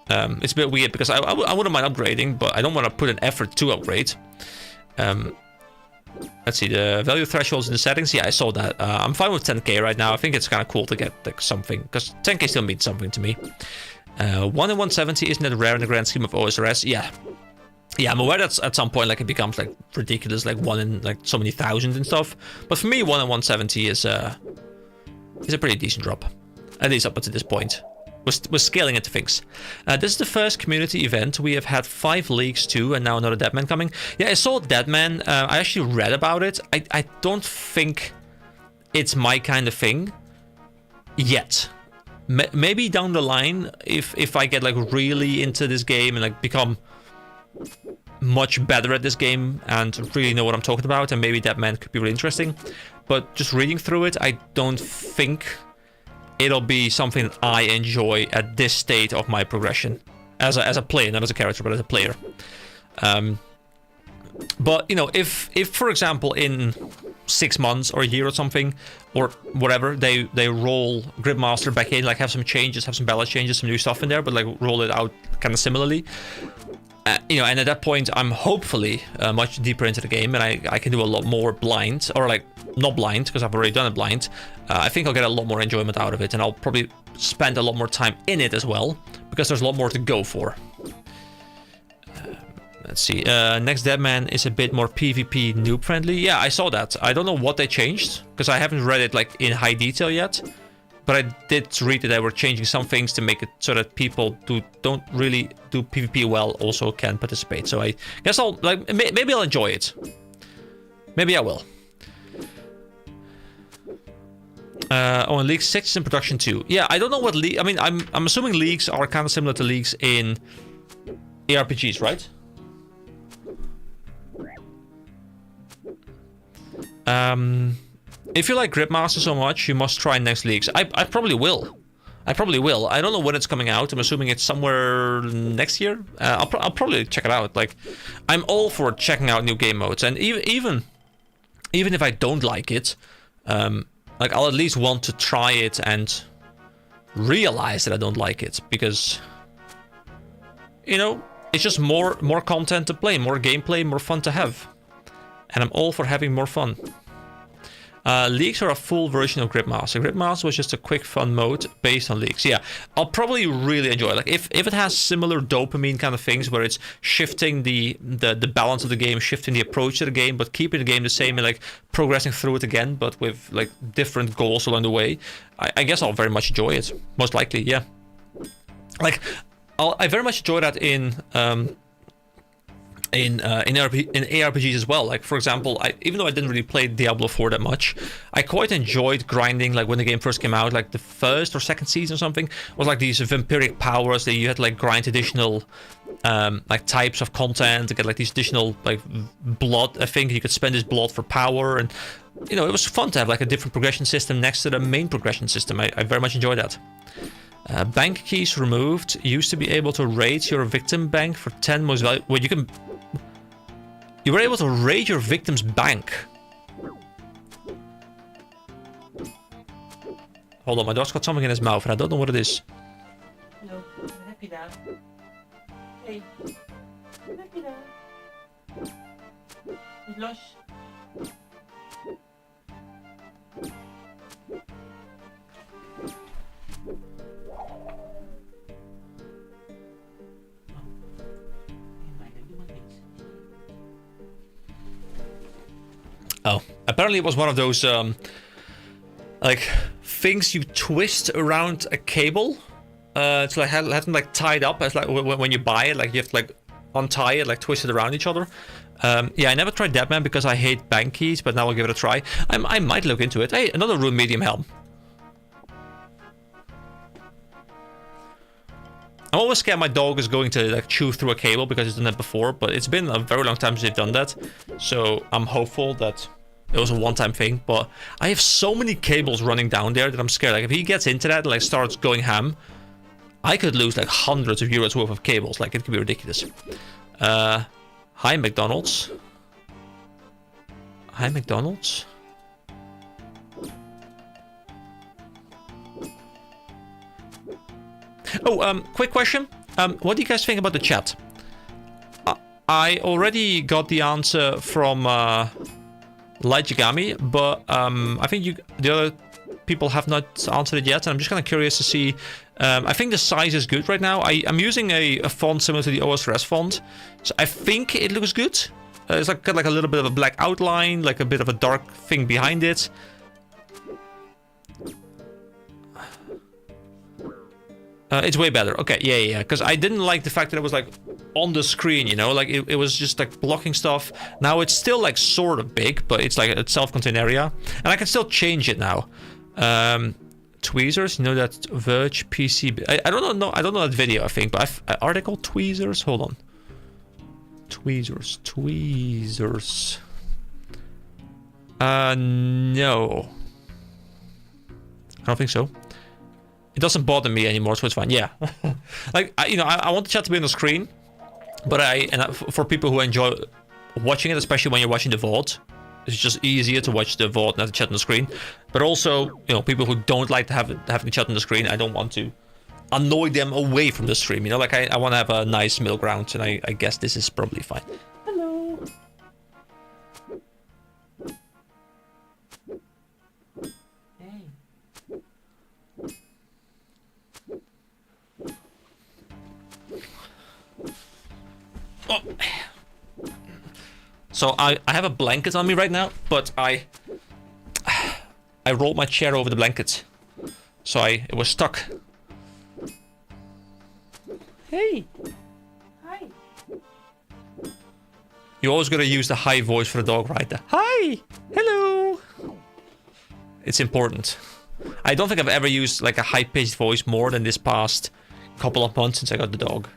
it's a bit weird, because I wouldn't mind upgrading, but I don't want to put an effort to upgrade. Let's see, the value thresholds in the settings. Yeah, I saw that. I'm fine with 10k right now. I think it's kind of cool to get like something, because 10k still means something to me. 1 in 170, isn't it rare in the grand scheme of OSRS? Yeah. Yeah, I'm aware that at some point, like, it becomes like ridiculous, like 1 in like so many thousands and stuff. But for me, 1 in 170 is a pretty decent drop, at least up until this point. We're scaling into things. This is the first community event. We have had 5 leaks too, and now another Deadman coming. Yeah, I saw Deadman. I actually read about it. I don't think it's my kind of thing yet. Maybe down the line, if I get like really into this game and like become much better at this game and really know what I'm talking about, and maybe Deadman could be really interesting. But just reading through it, I don't think it'll be something that I enjoy at this state of my progression as a player, not as a character, but as a player. But you know, if for example in 6 months or a year or something, or whatever, they roll Gridmaster back in, like have some changes, have some balance changes, some new stuff in there, but like roll it out kind of similarly. You know, and at that point, I'm hopefully much deeper into the game, and I can do a lot more blind, or like not blind, because I've already done it blind. I think I'll get a lot more enjoyment out of it, and I'll probably spend a lot more time in it as well, because there's a lot more to go for. Let's see. Next Deadman is a bit more PvP noob friendly. Yeah, I saw that. I don't know what they changed, because I haven't read it like in high detail yet. But I did read that they were changing some things to make it so that people who don't really do PvP well also can participate. So I guess I'll like maybe I'll enjoy it. Maybe I will. Oh, and League 6 is in production too. Yeah, I don't know what league. I mean, I'm assuming leagues are kind of similar to leagues in ARPGs, right? If you like Gridmaster so much, you must try next leagues. I probably will. I probably will. I don't know when it's coming out. I'm assuming it's somewhere next year. I'll probably check it out. Like, I'm all for checking out new game modes, and even if I don't like it, like I'll at least want to try it and realize that I don't like it, because you know, it's just more content to play, more gameplay, more fun to have, and I'm all for having more fun. Leagues are a full version of Gridmaster. Gridmaster was just a quick fun mode based on leagues. Yeah, I'll probably really enjoy it. Like if it has similar dopamine kind of things where it's shifting the balance of the game, shifting the approach to the game, but keeping the game the same and like progressing through it again, but with like different goals along the way, I guess I'll very much enjoy it. Most likely, yeah. Like I very much enjoy that in ARPGs as well. Like for example, even though I didn't really play Diablo 4 that much, I quite enjoyed grinding. Like when the game first came out, like the first or second season or something, was like these vampiric powers that you had to like grind additional like types of content to get like these additional like blood. I think you could spend this blood for power, and you know, it was fun to have like a different progression system next to the main progression system. I very much enjoyed that. Bank keys removed. Used to be able to raid your victim bank for 10 most valuable. Well, you were able to raid your victim's bank. Hold on, my dog's got something in his mouth and I don't know what it is. Hello, I'm happy now. Hey, I'm happy now. Niet los. Oh, apparently it was one of those like things you twist around a cable. It's like have them like tied up as like when you buy it, like you have to like untie it, like twist it around each other. Yeah, I never tried that, man, because I hate bank keys, but now I'll give it a try. I might look into it. Hey, another rune medium helm. I'm always scared my dog is going to like chew through a cable because it's done that before, but it's been a very long time since they've done that. So I'm hopeful that it was a one-time thing, but I have so many cables running down there that I'm scared. Like if he gets into that and like starts going ham, I could lose like hundreds of euros worth of cables. Like it could be ridiculous. Hi McDonald's. Hi McDonald's. Oh, quick question. What do you guys think about the chat? I already got the answer from Light Yagami, but I think the other people have not answered it yet, and I'm just kind of curious to see. I think the size is good right now. I'm using a font similar to the OSRS font, so I think it looks good. It's like got like a little bit of a black outline, like a bit of a dark thing behind it. It's way better. Okay, yeah. Because I didn't like the fact that it was like on the screen, you know, like it was just like blocking stuff. Now it's still like sort of big, but it's like a self-contained area, and I can still change it now. Tweezers, you know that Verge PC. I don't know. I don't know that video. I think, but are they called tweezers? Hold on. Tweezers. No. I don't think so. It doesn't bother me anymore, so it's fine. Yeah, like I want the chat to be on the screen, but for people who enjoy watching it, especially when you're watching the VOD, it's just easier to watch the VOD, not the chat on the screen. But also, people who don't like to having the chat on the screen, I don't want to annoy them away from the stream. You know, like I want to have a nice middle ground, and I guess this is probably fine. Hello. Oh. So I have a blanket on me right now, but I rolled my chair over the blanket, so it was stuck. Hey. Hi. You always gotta use the high voice for the dog, right? Hi. Hello. It's important. I don't think I've ever used like a high-pitched voice more than this past couple of months since I got the dog.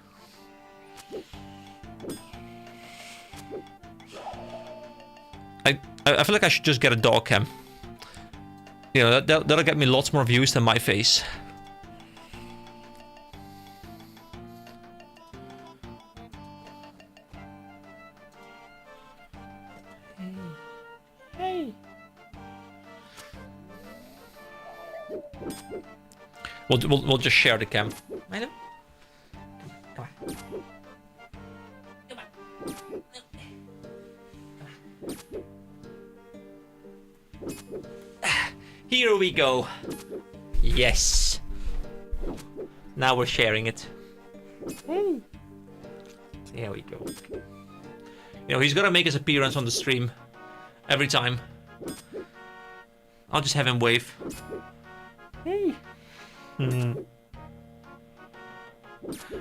I feel like I should just get a dog cam. That'll get me lots more views than my face. We'll just share the cam. Milo? Come on. Come on. Here we go. Yes. Now we're sharing it. Hey. There we go. You know, he's gotta make his appearance on the stream every time. I'll just have him wave. Hey. And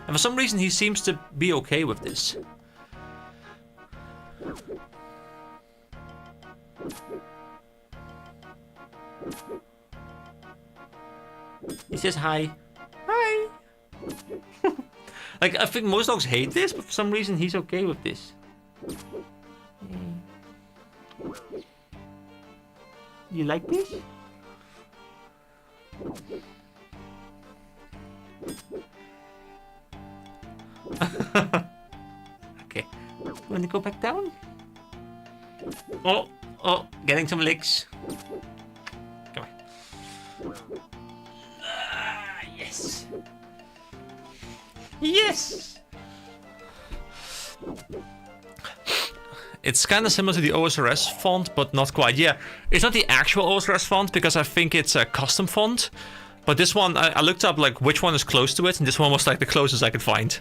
for some reason, he seems to be okay with this. He says hi. Hi. Like, I think most dogs hate this, but for some reason, he's okay with this. You like this? Okay. Want to go back down? Oh, getting some licks. Come on. Yes. Yes. It's kind of similar to the OSRS font, but not quite. Yeah, it's not the actual OSRS font because I think it's a custom font. But this one, I looked up like which one is close to it, and this one was like the closest I could find.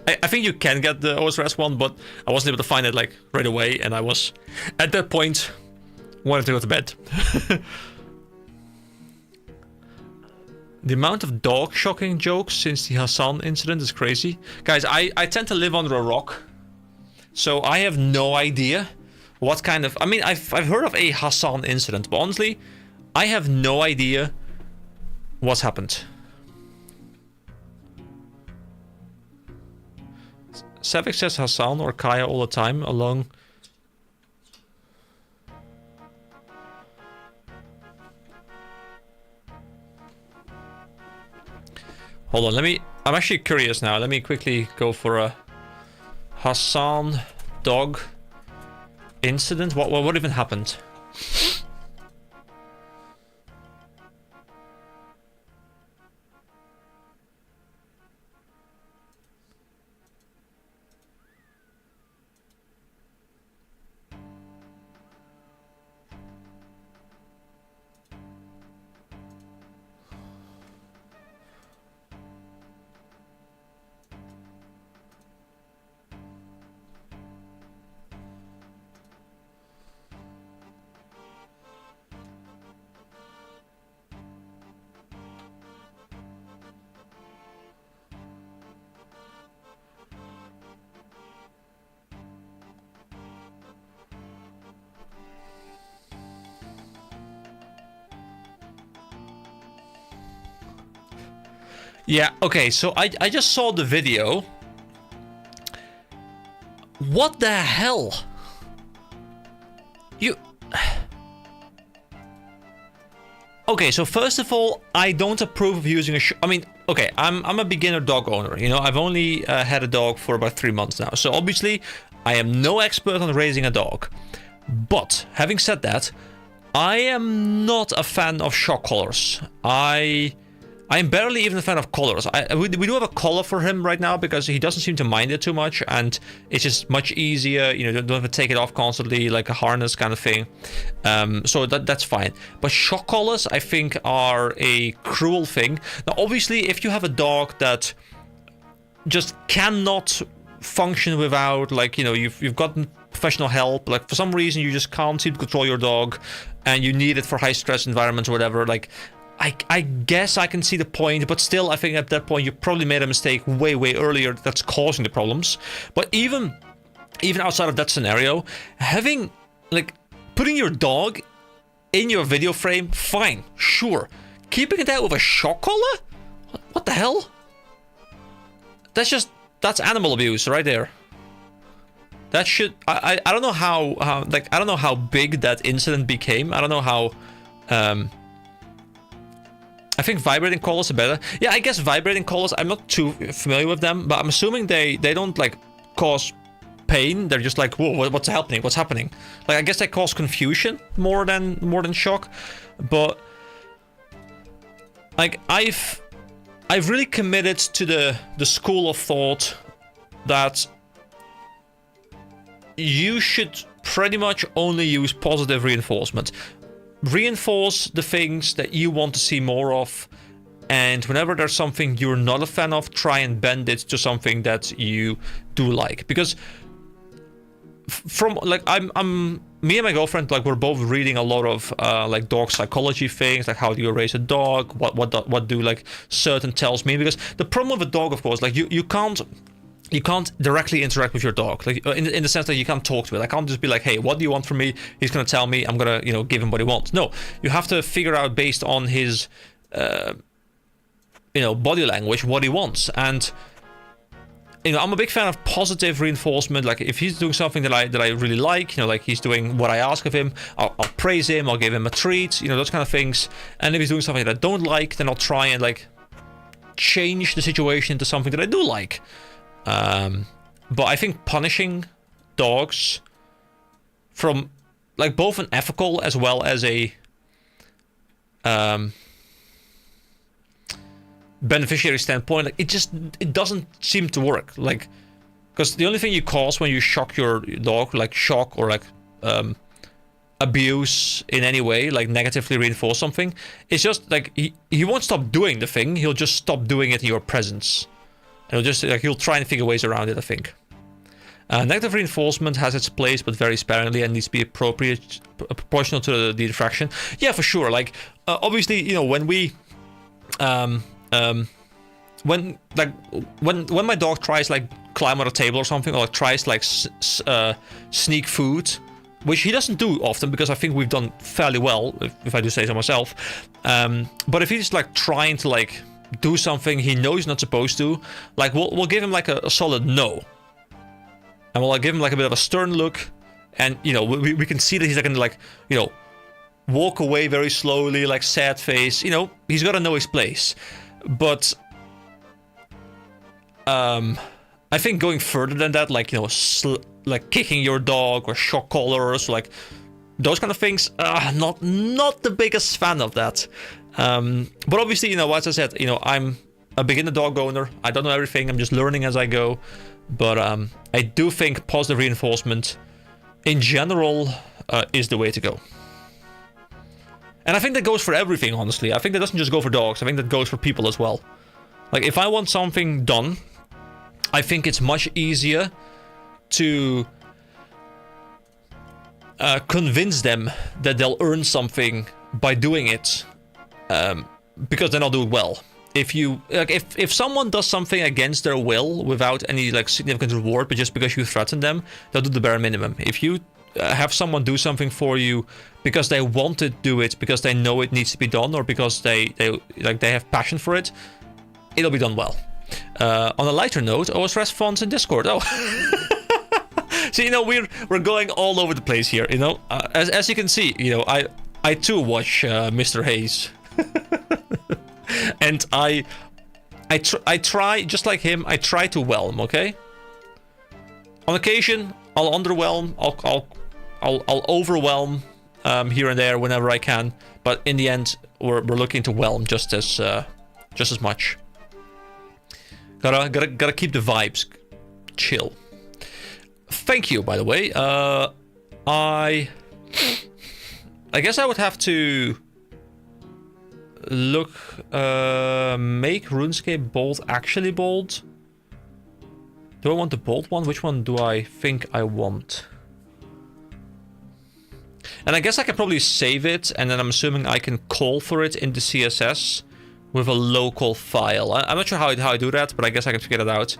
I think you can get the OSRS one, but I wasn't able to find it like right away, and I was at that point wanted to go to bed. The amount of dog shocking jokes since the Hassan incident is crazy. Guys, I tend to live under a rock, so I have no idea what kind of... I mean, I've heard of a Hassan incident, but honestly, I have no idea what's happened. Savik says Hassan or Kaya all the time, along... Hold on, I'm actually curious now. Let me quickly go for a Hassan dog incident. What even happened? Yeah, okay, so I just saw the video. What the hell? You... Okay, so first of all, I don't approve of using a I mean, okay, I'm a beginner dog owner, you know, I've only had a dog for about 3 months now, so obviously I am no expert on raising a dog. But, having said that, I am not a fan of shock collars. I'm barely even a fan of collars. We do have a collar for him right now because he doesn't seem to mind it too much, and it's just much easier. You know, don't have to take it off constantly, like a harness kind of thing. So that's fine. But shock collars, I think, are a cruel thing. Now, obviously, if you have a dog that just cannot function without, like, you know, you've gotten professional help, like for some reason you just can't seem to control your dog, and you need it for high stress environments or whatever, like. I guess I can see the point, but still, I think at that point you probably made a mistake way earlier that's causing the problems. But even outside of that scenario, having, like, putting your dog in your video frame, fine, sure. Keeping it out with a shock collar? What the hell? That's animal abuse right there. That should, I don't know how, I don't know how big that incident became. I don't know how, I think vibrating collars are better. Yeah, I guess vibrating collars, I'm not too familiar with them, but I'm assuming they don't, like, cause pain. They're just like, whoa, what's happening? What's happening? Like, I guess they cause confusion more than shock. But like, I've really committed to the school of thought that you should pretty much only use positive reinforcement. Reinforce the things that you want to see more of, and whenever there's something you're not a fan of, try and bend it to something that you do like. Because from like me and my girlfriend, like, we're both reading a lot of like dog psychology things, like how do you raise a dog, what do like certain tells mean. Because the problem with a dog, of course, like you can't directly interact with your dog, like in the sense that you can't talk to it. I can't just be like, hey, what do you want from me? He's gonna tell me, I'm gonna, give him what he wants. No, you have to figure out based on his body language what he wants. And I'm a big fan of positive reinforcement. Like, if he's doing something that I really like, like he's doing what I ask of him, I'll praise him, I'll give him a treat, those kind of things. And if he's doing something that I don't like, then I'll try and like change the situation into something that I do like. But I think punishing dogs from like both an ethical as well as a beneficiary standpoint, like it doesn't seem to work. Like, because the only thing you cause when you shock your dog, like shock or like abuse in any way, like negatively reinforce something, it's just like he won't stop doing the thing. He'll just stop doing it in your presence. And he'll try and figure ways around it, I think. Negative reinforcement has its place, but very sparingly, and needs to be proportional to the infraction. Yeah, for sure. Like, obviously, when we, when my dog tries like climb on a table or something, or like, tries like sneak food, which he doesn't do often because I think we've done fairly well, if I do say so myself. But if he's like trying to like do something he knows he's not supposed to, like we'll give him like a solid no, and we'll like give him like a bit of a stern look, and we can see that he's like gonna like walk away very slowly, like sad face. He's got to know his place. But I think going further than that, like like kicking your dog or shock collars, like those kind of things, not the biggest fan of that. But obviously, as I said, I'm a beginner dog owner. I don't know everything. I'm just learning as I go. But I do think positive reinforcement in general is the way to go. And I think that goes for everything, honestly. I think that doesn't just go for dogs. I think that goes for people as well. Like, if I want something done, I think it's much easier to convince them that they'll earn something by doing it, because then I'll do it well. If someone does something against their will without any like significant reward, but just because you threaten them, they'll do the bare minimum. If you have someone do something for you because they want to do it, because they know it needs to be done, or because they have passion for it, it'll be done well. On a lighter note, OSRS fonts in Discord. Oh. So we're going all over the place here. As you can see, I too watch Mr. Hayes. And I try, just like him, I try to whelm, okay? On occasion, I'll underwhelm, I'll overwhelm here and there whenever I can, but in the end, we're looking to whelm just as much. Gotta keep the vibes chill. Thank you, by the way. I guess I would have to look, make RuneScape bold actually bold. Do I want the bold one? Which one do I think I want? And I guess I can probably save it, and then I'm assuming I can call for it in the CSS with a local file. I'm not sure how I do that, but I guess I can figure it out.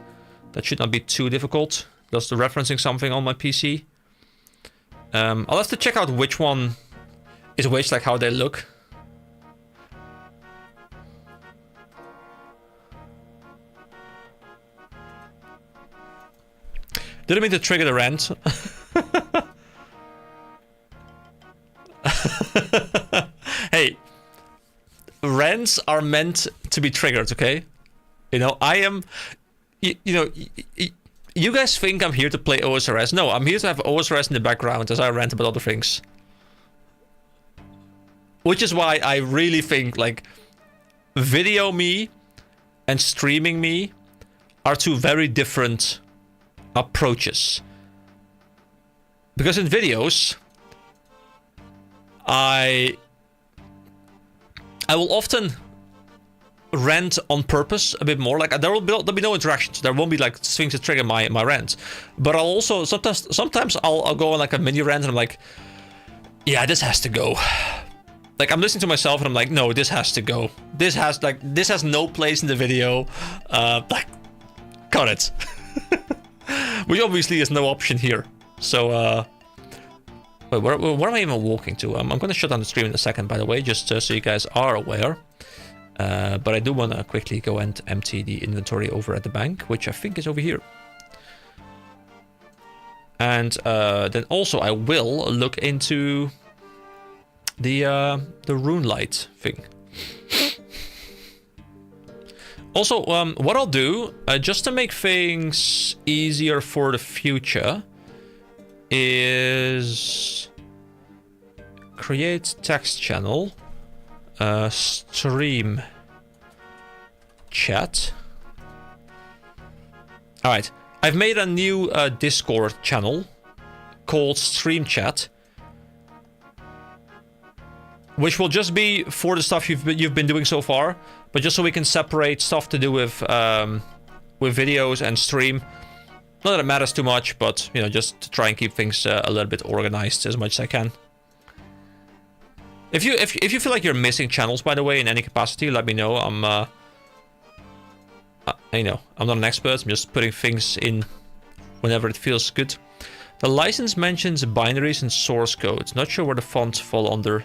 That should not be too difficult. Just referencing something on my PC. I'll have to check out which one is which, like how they look. Didn't mean to trigger the rant. Hey, rants are meant to be triggered, okay? I am... you guys think I'm here to play OSRS. No, I'm here to have OSRS in the background as I rant about other things. Which is why I really think, like, video me and streaming me are two very different approaches. Because in videos, I will often rant on purpose a bit more. Like, there'll be no interactions. There won't be like things that trigger my rant. But I'll also sometimes I'll go on like a mini rant and I'm like, yeah, this has to go. Like, I'm listening to myself and I'm like, no, this has to go. This has no place in the video. Like, cut it. Which obviously is no option here. So, wait, where am I even walking to? I'm going to shut down the stream in a second, by the way, just so you guys are aware. But I do want to quickly go and empty the inventory over at the bank, which I think is over here. And then also I will look into the rune light thing. Also, what I'll do, just to make things easier for the future, is create text channel, stream chat. All right, I've made a new Discord channel called Stream Chat, which will just be for the stuff you've been doing so far, but just so we can separate stuff to do with videos and stream. Not that it matters too much, but you know, just to try and keep things a little bit organized as much as I can. If you feel like you're missing channels, by the way, in any capacity, let me know. I'm you know, I'm not an expert. I'm just putting things in whenever it feels good. The license mentions binaries and source codes. Not sure where the fonts fall under.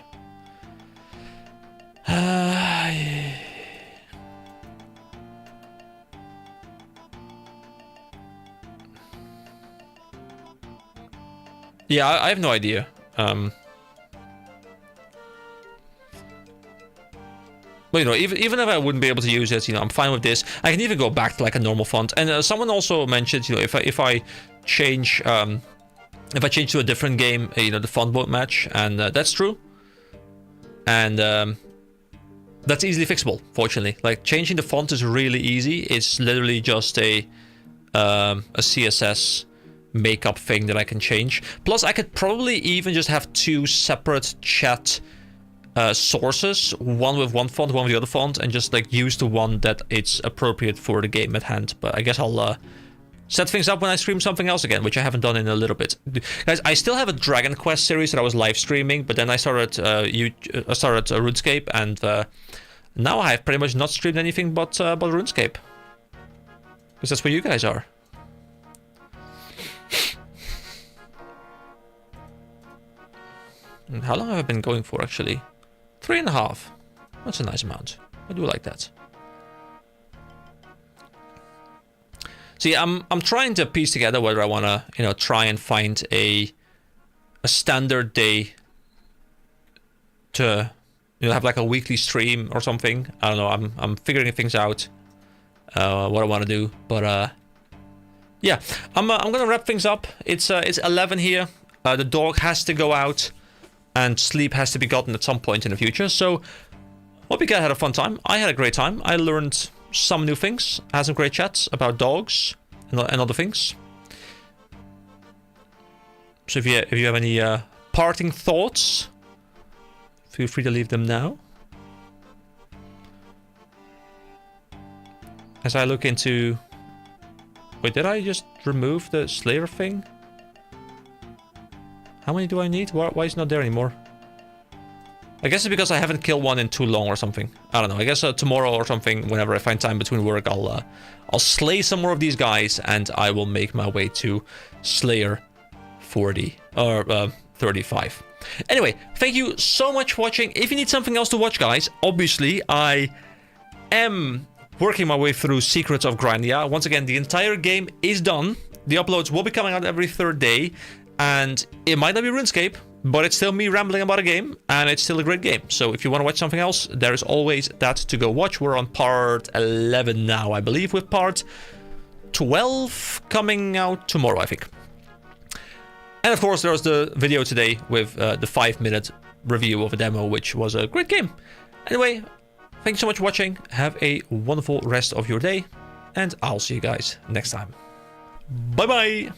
Yeah, I have no idea. But you know, even if I wouldn't be able to use it, you know, I'm fine with this. I can even go back to like a normal font. And someone also mentioned, you know, if I change to a different game, you know, the font won't match, and that's true. And that's easily fixable, fortunately. Like, changing the font is really easy. It's literally just a CSS makeup thing that I can change. Plus, I could probably even just have two separate chat sources, one with one font, one with the other font, and just like use the one that it's appropriate for the game at hand. But I guess I'll set things up when I stream something else again, which I haven't done in a little bit. Guys, I still have a Dragon Quest series that I was live streaming, but then I started RuneScape, and now I have pretty much not streamed anything but RuneScape, because that's where you guys are. And how long have I been going for, actually? 3.5. That's a nice amount. I do like that. See, I'm trying to piece together whether I want to, you know, try and find a standard day to, you know, have like a weekly stream or something. I don't know. I'm figuring things out, what I want to do. But yeah, I'm gonna wrap things up. It's 11 here. The dog has to go out, and sleep has to be gotten at some point in the future. So, hope you guys had a fun time. I had a great time. I learned some new things. I had some great chats about dogs and other things. So if you have any parting thoughts, feel free to leave them now. As I look into... Wait, did I just remove the Slayer thing? How many do I need? Why is it not there anymore? I guess it's because I haven't killed one in too long or something. I don't know. I guess tomorrow or something, whenever I find time between work, I'll slay some more of these guys, and I will make my way to Slayer 40 or 35. Anyway, thank you so much for watching. If you need something else to watch, guys, obviously I am working my way through Secrets of Grindia. Once again, the entire game is done. The uploads will be coming out every third day. And it might not be RuneScape, but it's still me rambling about a game, and it's still a great game. So if you want to watch something else, there is always that to go watch. We're on part 11 now, I believe, with part 12 coming out tomorrow, I think. And of course, there's the video today with the 5-minute review of a demo, which was a great game. Anyway, thanks so much for watching. Have a wonderful rest of your day, and I'll see you guys next time. Bye-bye!